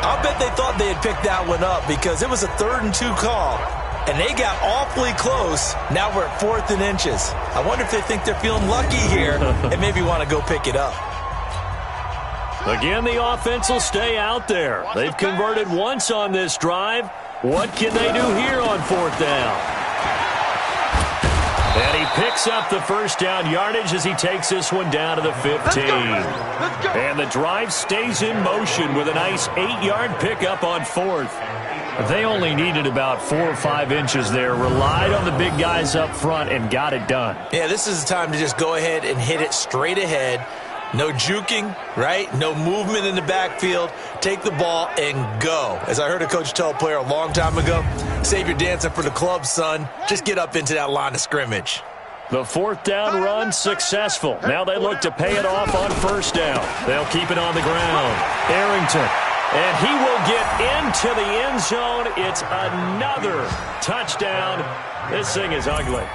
I'll bet they thought they had picked that one up because it was a 3rd and 2 call. And they got awfully close. Now we're at 4th and inches. I wonder if they think they're feeling lucky here and maybe want to go pick it up. Again, the offense will stay out there. They've converted once on this drive. What can they do here on 4th down? And he picks up the 1st down yardage as he takes this one down to the 15. And the drive stays in motion with a nice 8-yard pickup on 4th. They only needed about 4 or 5 inches there, relied on the big guys up front, and got it done. Yeah, this is the time to just go ahead and hit it straight ahead. No juking, right? No movement in the backfield. Take the ball and go. As I heard a coach tell a player a long time ago, save your dancing for the club, son. Just get up into that line of scrimmage. The 4th down run successful. Now they look to pay it off on 1st down. They'll keep it on the ground. Arrington. And he will get into the end zone. It's another touchdown. This thing is ugly.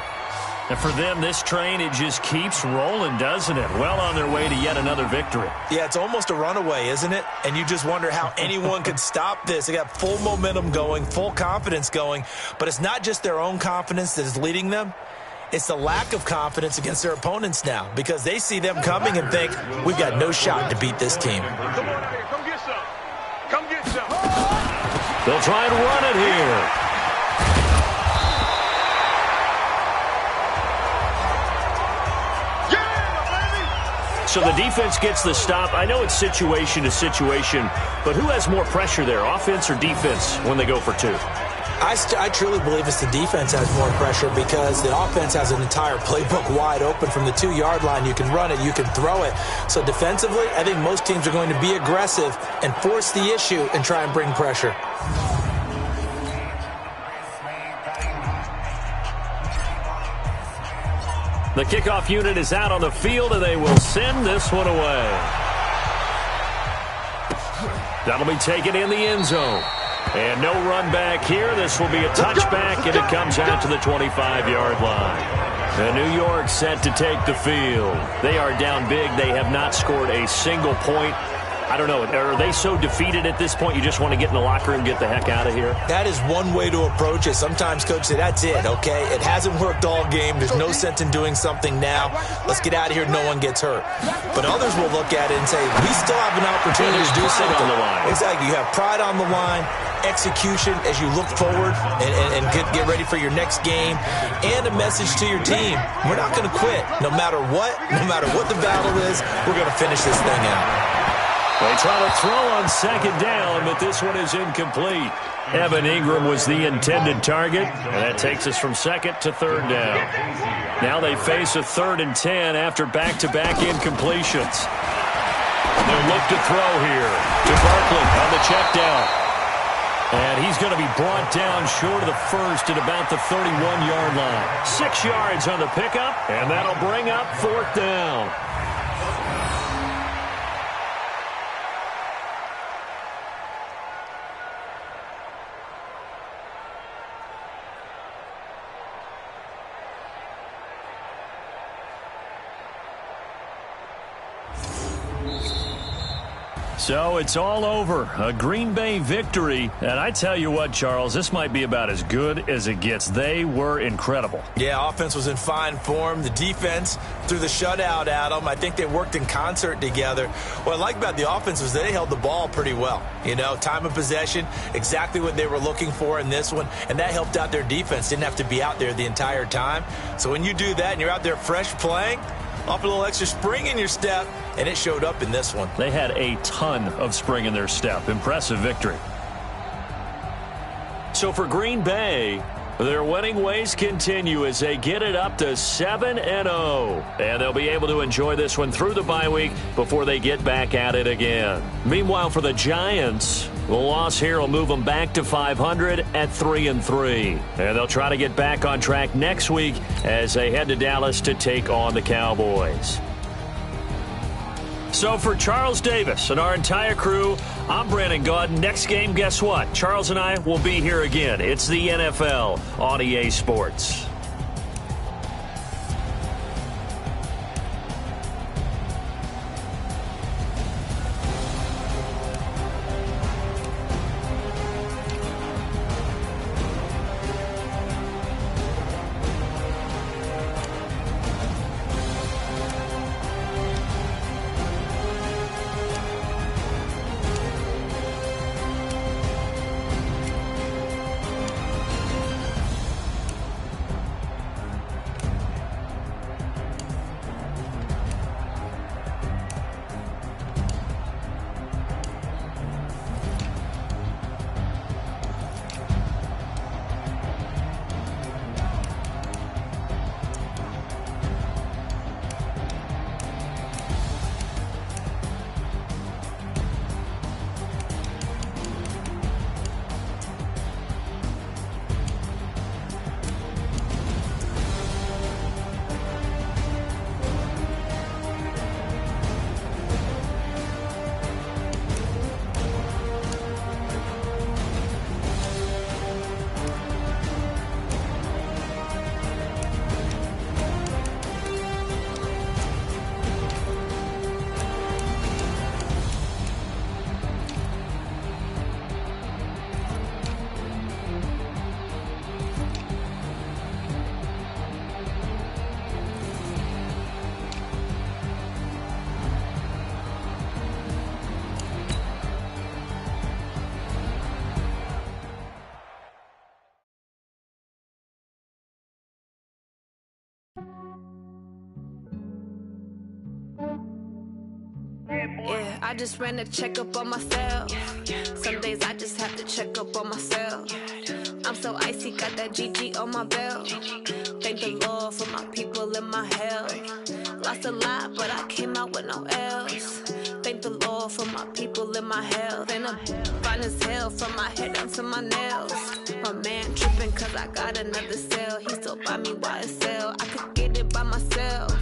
And for them, this train, it just keeps rolling, doesn't it? Well on their way to yet another victory. Yeah, it's almost a runaway, isn't it? And you just wonder how anyone could stop this. They got full momentum going, full confidence going. But it's not just their own confidence that is leading them. It's the lack of confidence against their opponents now because they see them coming and think, we've got no shot to beat this team. Come on out here. Come get some. Come get some. They'll try and run it here. So the defense gets the stop. I know it's situation to situation, but who has more pressure there, offense or defense, when they go for two? I truly believe it's the defense has more pressure because the offense has an entire playbook wide open from the 2-yard line. You can run it, you can throw it. So defensively, I think most teams are going to be aggressive and force the issue and try and bring pressure. The kickoff unit is out on the field, and they will send this one away. That'll be taken in the end zone. And no run back here. This will be a touchback, and it comes out to the 25-yard line. And New York set to take the field. They are down big. They have not scored a single point. I don't know. Are they so defeated at this point you just want to get in the locker room and get the heck out of here? That is one way to approach it. Sometimes coaches say, that's it, okay? It hasn't worked all game. There's no sense in doing something now. Let's get out of here. No one gets hurt. But others will look at it and say, we still have an opportunity to do something. On the line. Exactly. You have pride on the line, execution as you look forward and get ready for your next game, and a message to your team. We're not going to quit. No matter what the battle is, we're going to finish this thing out. They try to throw on second down, but this one is incomplete. Evan Ingram was the intended target, and that takes us from second to third down. Now they face a 3rd and 10 after back-to-back incompletions. They'll look to throw here to Barkley on the check down. And he's going to be brought down short of the first at about the 31-yard line. 6 yards on the pickup, and that'll bring up 4th down. So it's all over. A Green Bay victory. And I tell you what, Charles, this might be about as good as it gets. They were incredible. Yeah, offense was in fine form. The defense threw the shutout at them. I think they worked in concert together. What I like about the offense was they held the ball pretty well. You know, time of possession, exactly what they were looking for in this one. And that helped out their defense. Didn't have to be out there the entire time. So when you do that and you're out there fresh playing, off a little extra spring in your step, and it showed up in this one. They had a ton of spring in their step. Impressive victory. So for Green Bay, their winning ways continue as they get it up to 7-0. And they'll be able to enjoy this one through the bye week before they get back at it again. Meanwhile, for the Giants, the loss here will move them back to 500 at 3-3. And they'll try to get back on track next week as they head to Dallas to take on the Cowboys. So for Charles Davis and our entire crew, I'm Brandon Gaudin. Next game, guess what? Charles and I will be here again. It's the NFL on EA Sports. Yeah, I just ran a checkup on myself. Some days I just have to check up on myself. I'm so icy, got that GG on my belt. Thank the Lord for my people in my health. Lost a lot, but I came out with no L's. Thank the Lord for my people in my health. And I'm fine as hell from my head down to my nails. My man tripping cause I got another cell. He still buy me YSL. I could get it by myself.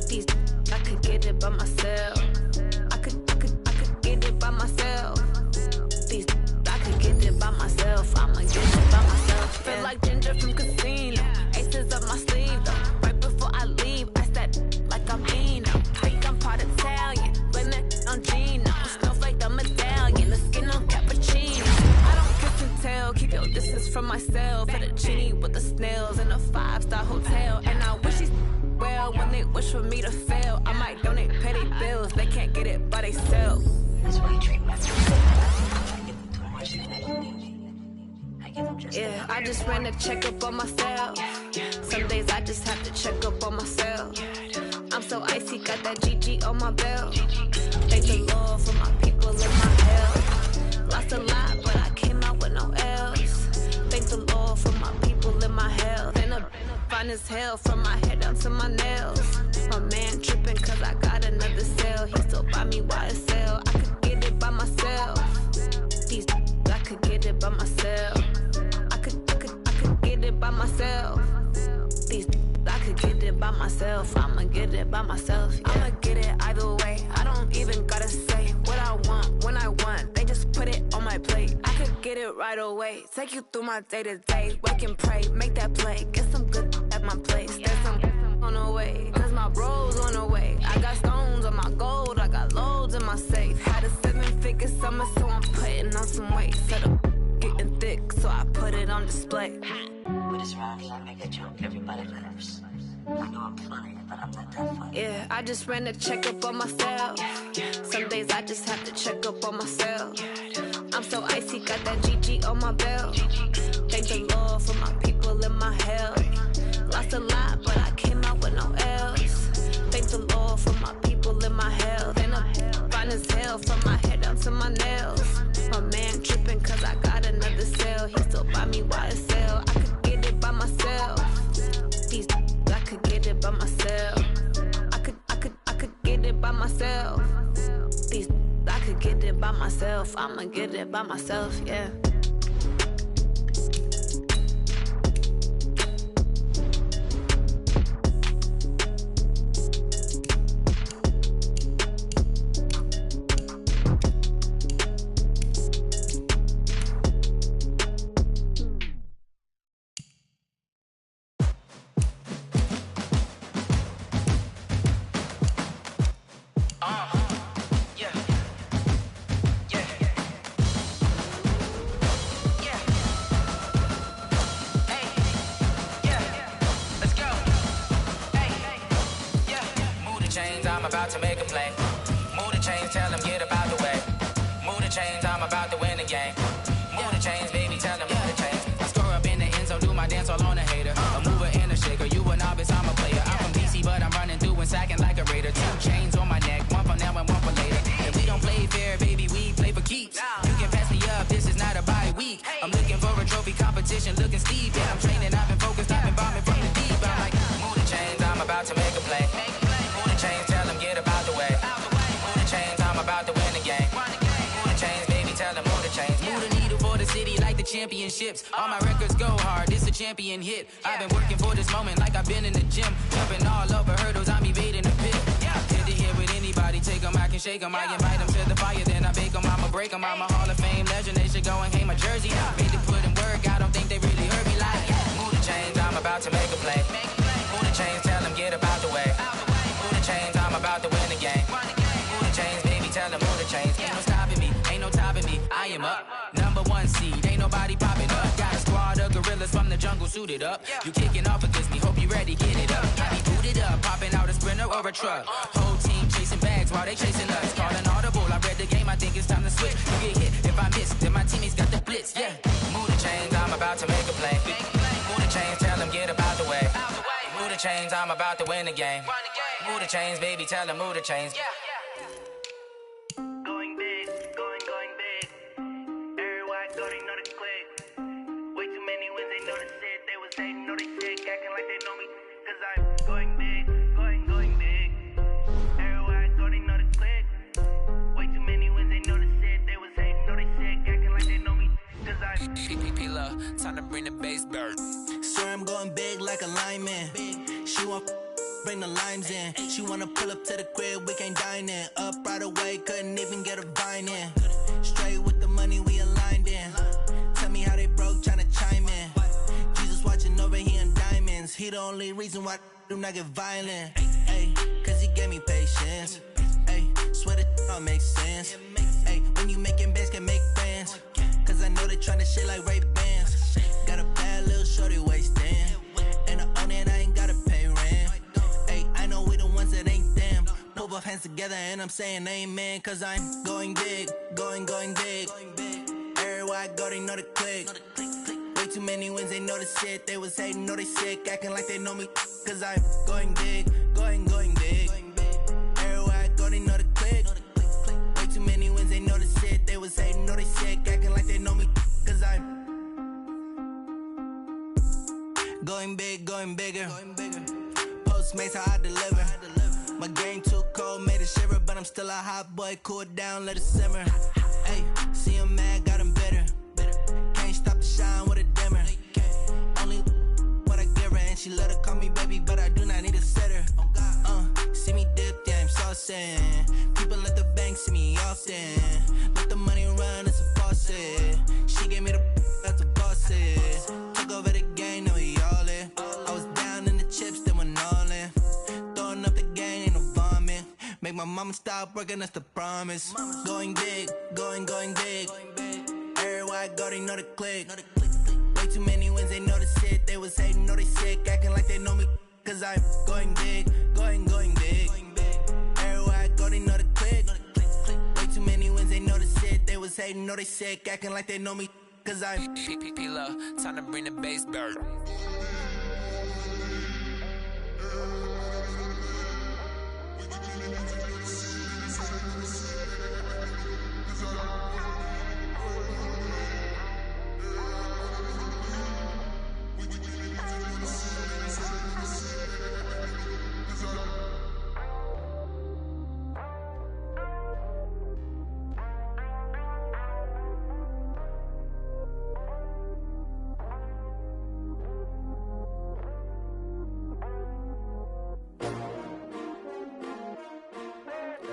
These I could get it by myself. I could get it by myself. These I could get it by myself. I'ma get it by myself. Yeah. Feel like Ginger from Casino. Aces up my sleeve though. Right before I leave, I said like I'm Eno. Think I'm part Italian. Blame that on Gino. Snowflake the medallion. The skin on cappuccino. I don't kiss and tell. Keep your distance from myself. Fettuccine with the snails in a 5-star hotel. And I wish he's well when they wish for me to fail. I might donate petty bills. They can't get it by themselves. That's why you treat my friends. I give them too much, then they don't need me. I give them just yeah, I just ran a checkup on myself. Some days I just have to check up on myself. I'm so icy, got that GG on my belt. Thank the Lord for my people in my health. Lost a lot, but I came out with no L's. Thank the Lord for my people in my health. And I'm fine as hell from my head down to my nails. My man tripping cause I got another cell. He still buy me YSL. I could get it by myself. These I could get it by myself. I could get it by myself. These I could get it by myself. I'ma get it by myself. Yeah. I'ma get it either way. I don't even gotta say what I want when I want. They just put it on my plate. I could get it right away. Take you through my day to day. Wake and pray, make that play. Get some good at my place. There's some on the way. Cause my bro's on the way. I got stones on my gold. I got loads in my safe. Had a 7-figure summer, so I'm putting on some weight. Set up getting thick, so I put it on display. What is wrong here? I make a joke, everybody laughs. I know I'm funny, but I'm not that funny. Yeah, I just ran a checkup on myself. Some days I just have to check up on myself. I'm so icy, got that GG on my belt. Thank the Lord for my people in my health. Lost a lot, but I came out with no L's. Thank the Lord for my people in my health. And I'm fine as hell from my head down to my nails. My man tripping cause I got another cell. He still buy me YSL. I could get it by myself. These I could get it by myself. I could get it by myself. These I could get it by myself. I'ma get it by myself, yeah. I'm about to make a play. Move the chains, tell them get up out the way. Move the chains, I'm about to win the game. Move the chains, baby, tell them move the chains. I score up in the end zone, do my dance all on a hater. A mover and a shaker, you a novice, I'm a player. I'm from DC, but I'm running through and sacking like a raider. 2 chains on my neck, one for now and one for later. And we don't play fair, baby, we play for keeps. You can pass me up, this is not a bye week. I'm looking for a trophy competition, looking steep. Yeah, I'm training, I've been focused, I've been bombing from the deep. I'm like, move the chains, I'm about to make a play. Move the chains, tell them get up out the way. Move the chains, I'm about to win the game. Move the chains, baby, tell them move the chains. Move the needle for the city like the championships. All my records go hard, this a champion hit. I've been working for this moment like I've been in the gym. Jumping all over hurdles, I'm evading the pit. Hit to hit with anybody, take them, I can shake them. I invite them to the fire, then I bake them, I'ma break them. I'm a Hall of Fame legend, they should go and hang my jersey. Made to put in work, I don't think they really heard me like. Move the chains, I'm about to make a play. Move the chains, tell them get up out the way. Move the chains, I'm about to win the game. Move the chains, baby, tell them move the chains. Ain't no stopping me, ain't no topping me. I am up, #1 seed, ain't nobody popping up. Got a squad of gorillas from the jungle suited up. You kicking off against me, hope you ready, get it up. I be booted up, popping out a Sprinter or a truck. Whole team chasing bags while they chasing us. Calling audible, I read the game, I think it's time to switch. You get hit, if I miss, then my teammates got the blitz, yeah. Move the chains, I'm about to make a play. Move the chains, tell them get up out the way. Move the chains, I'm about to win the game. Move the chains, baby, tell them move the chains. Going big, going big. Everywhere I go, they know the click. Way too many wins, they know the shit. They was hating, know they sick, acting like they know me. Cause I'm going big, going big. Everywhere I go, they know the click. Way too many wins, they know the shit. They was hating, know they sick, acting like they know me. Cause I'm P-Love, time to bring the bass bird. Swear I'm going big like a lineman. She want bring the limes in. She wanna pull up to the crib, we can't dine in. Up right away, couldn't even get a vine in. Straight with the money we aligned in. Tell me how they broke, tryna chime in. Jesus watching over here in diamonds. He the only reason why I do not get violent. Ay, cause he gave me patience. Ay, swear that all makes sense. Ay, when you making bands, can make friends. Cause I know they tryna shit like Ray-Bans. Got a bad little shorty wasting. And I own it, I ain't gotta pay rent. Ay, I know we the ones that ain't them. Pull both hands together and I'm saying amen. Cause I'm going big, going big. Everywhere I go, they know the click. Way too many wins, they know the shit. They was hating, know they sick, acting like they know me. Cause I'm going big, going big. Everywhere I go, they know the click. Way too many wins, they know the shit. They was hating, know they sick, acting like they know me. Cause I'm going big, going bigger. Postmates how I deliver. My game too cold, made it shiver, but I'm still a hot boy. Cool it down, let it simmer. Hey, see him mad, got him bitter. Can't stop the shine with a dimmer. Only what I give her, and she let her call me baby, but I do not need a sitter. See me dip, yeah, I'm saucing. People at the bank see me often. Let the money run, it's a faucet. She gave me the that's a boss it. Took over the game, now we all in. I was down in the chips, then went all in. Throwing up the game, ain't no vomit. Make my mama stop working, that's the promise. Going big, going big. Everywhere I go, they know the click. Way too many wins, they know the shit. They was hating, know they sick, acting like they know me. Cause I'm going big, going big. Everywhere I go, they know the click. Way too many wins, they know the shit. They was hating, know they sick, acting like they know me. Cause I'm P-Love, time to bring the bass bird.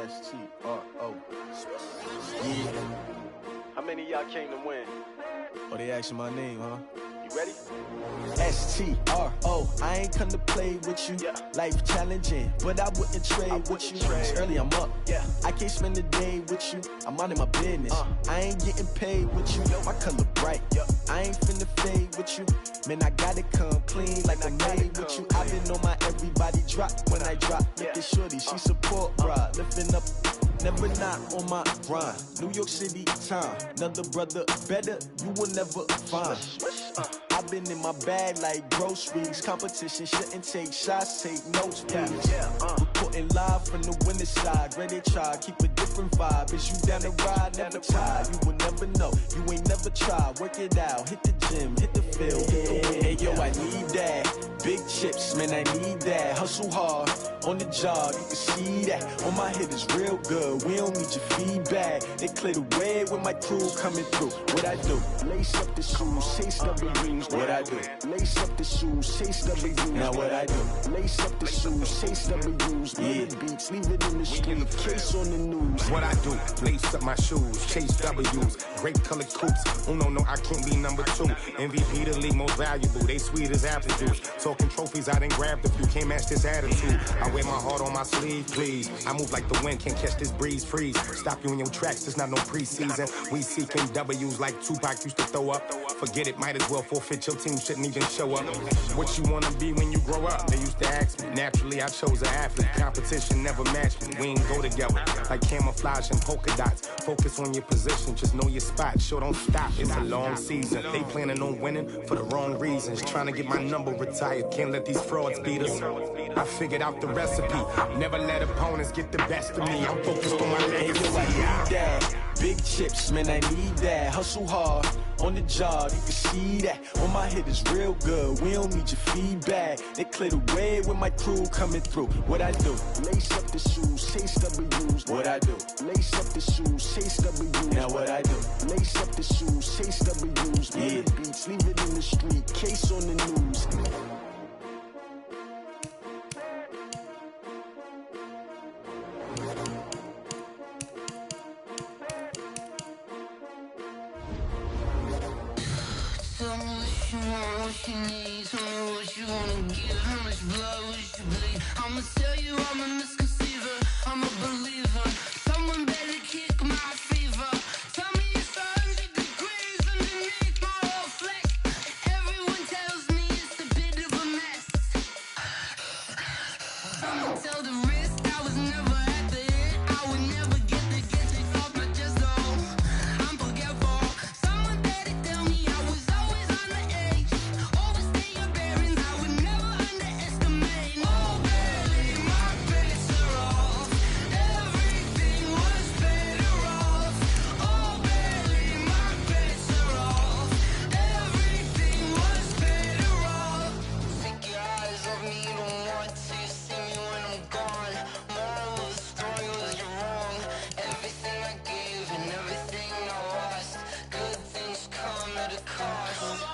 S-T-R-O. Yeah. How many of y'all came to win? Oh, they asking my name, huh? You ready? S-T-R-O. I ain't come to play with you. Life challenging, but I wouldn't trade with you. It's early, I'm up. I can't spend the day with you. I'm out in my business. I ain't getting paid with you. My color bright. I ain't finna fade with you. Man, I gotta come clean like I'm made with you. I've been on my everybody drop when I drop. Look at shorty, she support, bruh. Lifting up, never not on my grind. New York City time, another brother better, you will never find. I've been in my bag like groceries. Competition shouldn't take shots, take notes, please. Reporting live from the winning side. Ready to try, keep a different vibe. Is you down the ride, never tired. You will never know, you ain't never tried. Work it out, hit the gym, hit the field, hit the win. Hey yo, I need that. Big chips, man, I need that. Hustle hard, on the job, you can see that. On my hit is real good, we don't need your feedback. They clear the way when my crew coming through. What I do? Lace up the shoes, chase double rings. What I do? Lace up the shoes, chase double rings. Now what I do? Lace up the shoes, chase double rings. Yeah, beats, leave it in the street, case on the news. What I do? Lace up my shoes, chase W's, great colored coops. Oh no, I can't be number 2. MVP the league most valuable, they sweet as apple juice. Talking trophies, I done grabbed a few, can't match this attitude. I wear my heart on my sleeve, please. I move like the wind, can't catch this breeze, freeze. Stop you in your tracks, it's not no preseason. We seeking W's like Tupac used to throw up. Forget it, might as well forfeit, your team shouldn't even show up. What you wanna be when you grow up? They used to ask me. Naturally, I chose an athlete. Competition never matched me. We ain't go together like camouflage and polka dots. Focus on your position, just know your spot. Sure, don't stop, it's a long season. They planning on winning for the wrong reasons. Trying to get my number retired, can't let these frauds beat us. I figured out the recipe. Never let opponents get the best of me. I'm focused on my legacy. I need that. Big chips, man, I need that. Hustle hard on the job, you can see that. On my head is real good. We don't need your feedback. They clear the way with my crew coming through. What I do? Lace up the shoes, chase W's. What I do? Lace up the shoes, chase W's. Now what I do? Lace up the shoes, chase W's. Yeah. The beats, leave it in the street. Case on the news. Tell me what you want, what you need. Tell me what you wanna give. How much blood would you bleed? I'ma tell you I'm a misconceiver. I'm a believer. Someone better kick my fever. Tell me it's 100 degrees underneath my whole flesh. Everyone tells me it's a bit of a mess. Someone tell the wrist I was never at the hit. I would never get the off my chest though. I'm forgetful. Someone better tell me I was always on the edge. Overstay your bearings, I would never underestimate. Oh baby, my bets are off. Everything was better off. Oh baby, my bets are off. Everything was better off. Take your eyes off me, don't want to see me when I'm gone. Moral of the story was you're wrong. Everything I gave and everything I lost. Good things come at a cost.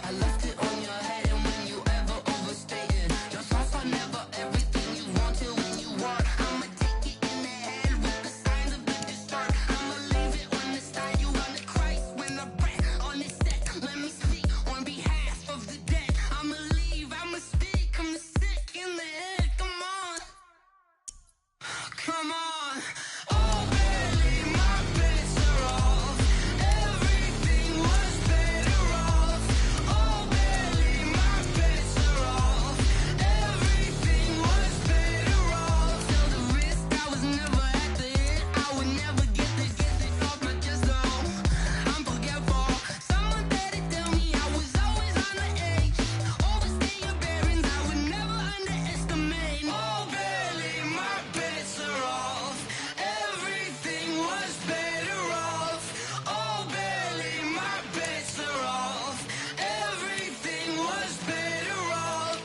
I left it on your head, and when you ever overstay it, your thoughts are never everything you wanted when you want. I'ma take it in the head with the signs of the distort. I'ma leave it on the side. You on the Christ when I breath on this set. Let me speak on behalf of the dead. I'ma leave, I'ma speak. I'm sick in the head. Come on, come on. Oh baby, my bets are off. Everything was better off. Oh baby, my bets are off. Everything was better off. Tell the wrist I was never at the hit. I would never get the off my chest though. I'm forgetful. Someone better tell me I was always on the edge. Overstay your bearings, I would never underestimate. Oh baby, my bets are off. Everything was better off. Oh baby, my bets are off. Everything was better off.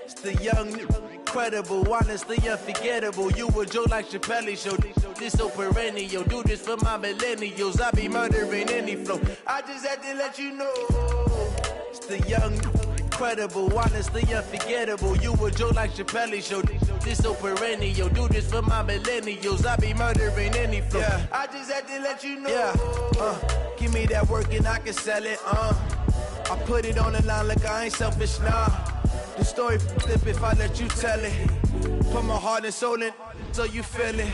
It's the young, incredible, honestly unforgettable. You a Joe like Chappelle show. This so perennial. Do this for my millennials. I be murdering any flow. I just had to let you know. It's the young, incredible, honestly unforgettable. You a Joe like Chappelle show. This so perennial. Do this for my millennials. I be murdering any flow. Yeah. I just had to let you know. Yeah. Give me that work and I can sell it. I put it on the line like I ain't selfish, nah. The story flip if I let you tell it. Put my heart and soul in so you feel it.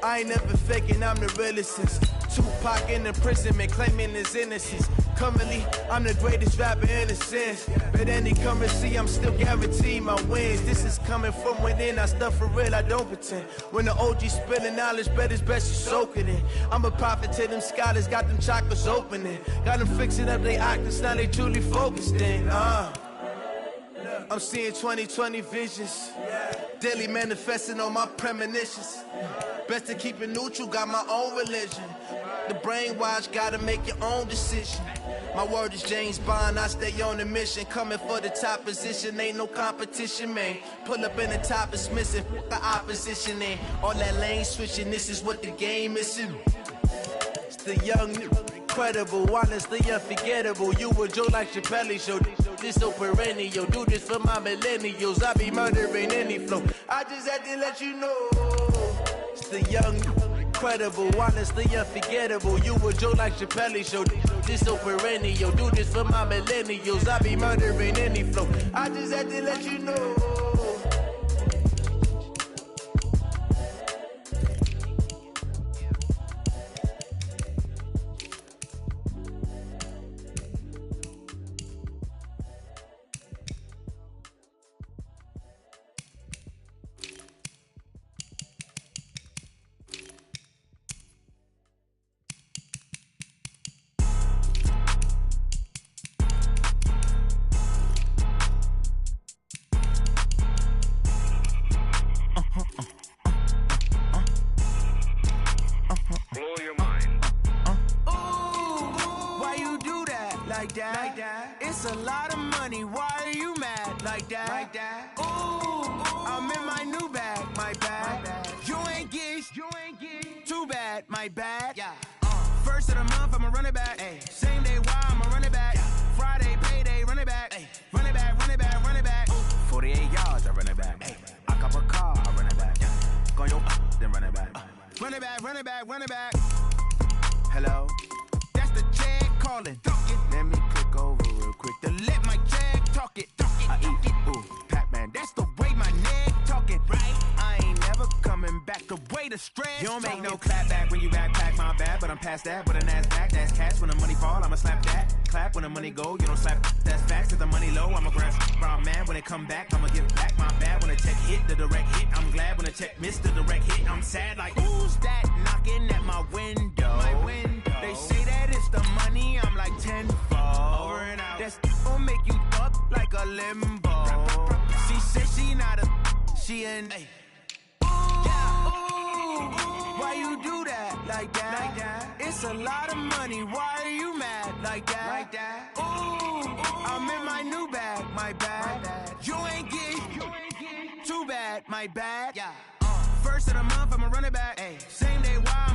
I ain't never faking, I'm the realest since Tupac in imprisonment, claiming his innocence. Currently, I'm the greatest rapper in a sense. But any currency, I'm still guaranteed my wins. This is coming from within, I stuff for real, I don't pretend. When the OG spilling knowledge, bet it's best you soak it in. I'm a prophet to them scholars, got them chakras opening. Got them fixing up they octaves, now they truly focused in. I'm seeing 2020 visions. Daily manifesting on my premonitions. Best to keep it neutral, got my own religion. The brainwash, gotta make your own decision. My word is James Bond, I stay on a mission. Coming for the top position, ain't no competition, man. Pull up in the top, it's missing, the opposition in. All that lane switching, this is what the game is. It's the young, incredible, honestly unforgettable. You a Joe like Chappelle show. This so perennial. Do this for my millennials. I be murdering any flow. I just had to let you know. It's the young, incredible, honestly unforgettable. You a Joe like Chappelle show. This so perennial. Do this for my millennials. I be murdering any flow. I just had to let you know. like that. It's a lot of money, why are you mad like that? Ooh, I'm in my new bag, my bad. You ain't get too bad, my bad. First of the month, I'ma run it back. Same day, why I'ma run it back. Friday, payday, run it back. Run it back, run it back, run it back. 48 yards, I run it back. I cop a car, I run it back. Go your then run it back. Run it back, run it back, run it back. Hello? That's the jag calling. Let me click over real quick to let my jag talk it. I eat it, ooh, Pac-Man. That's the way my neck talking. Right? I ain't never coming back the way the stress. You don't make no clap back when you backpack, my bad, but I'm past that. With an ass back, that's cash. When the money fall, I'ma slap that. Clap when the money go, you don't slap. That's facts. If the money low, I'ma grab brown man. When it come back, I'ma give back my bad. When the check hit, the direct hit. I'm glad when the check missed the direct hit. I'm sad like, who's that knocking at my window? My window. They say that it's the money, I'm like tenfold. Over and out. That's gon' make you up like a limbo. She said she not a, she an. Why you do that like that? It's a lot of money, why are you mad like that? Ooh, I'm in my new bag, my bad. You ain't get too bad, my bad. First of the month, I'ma run it back. Same day, why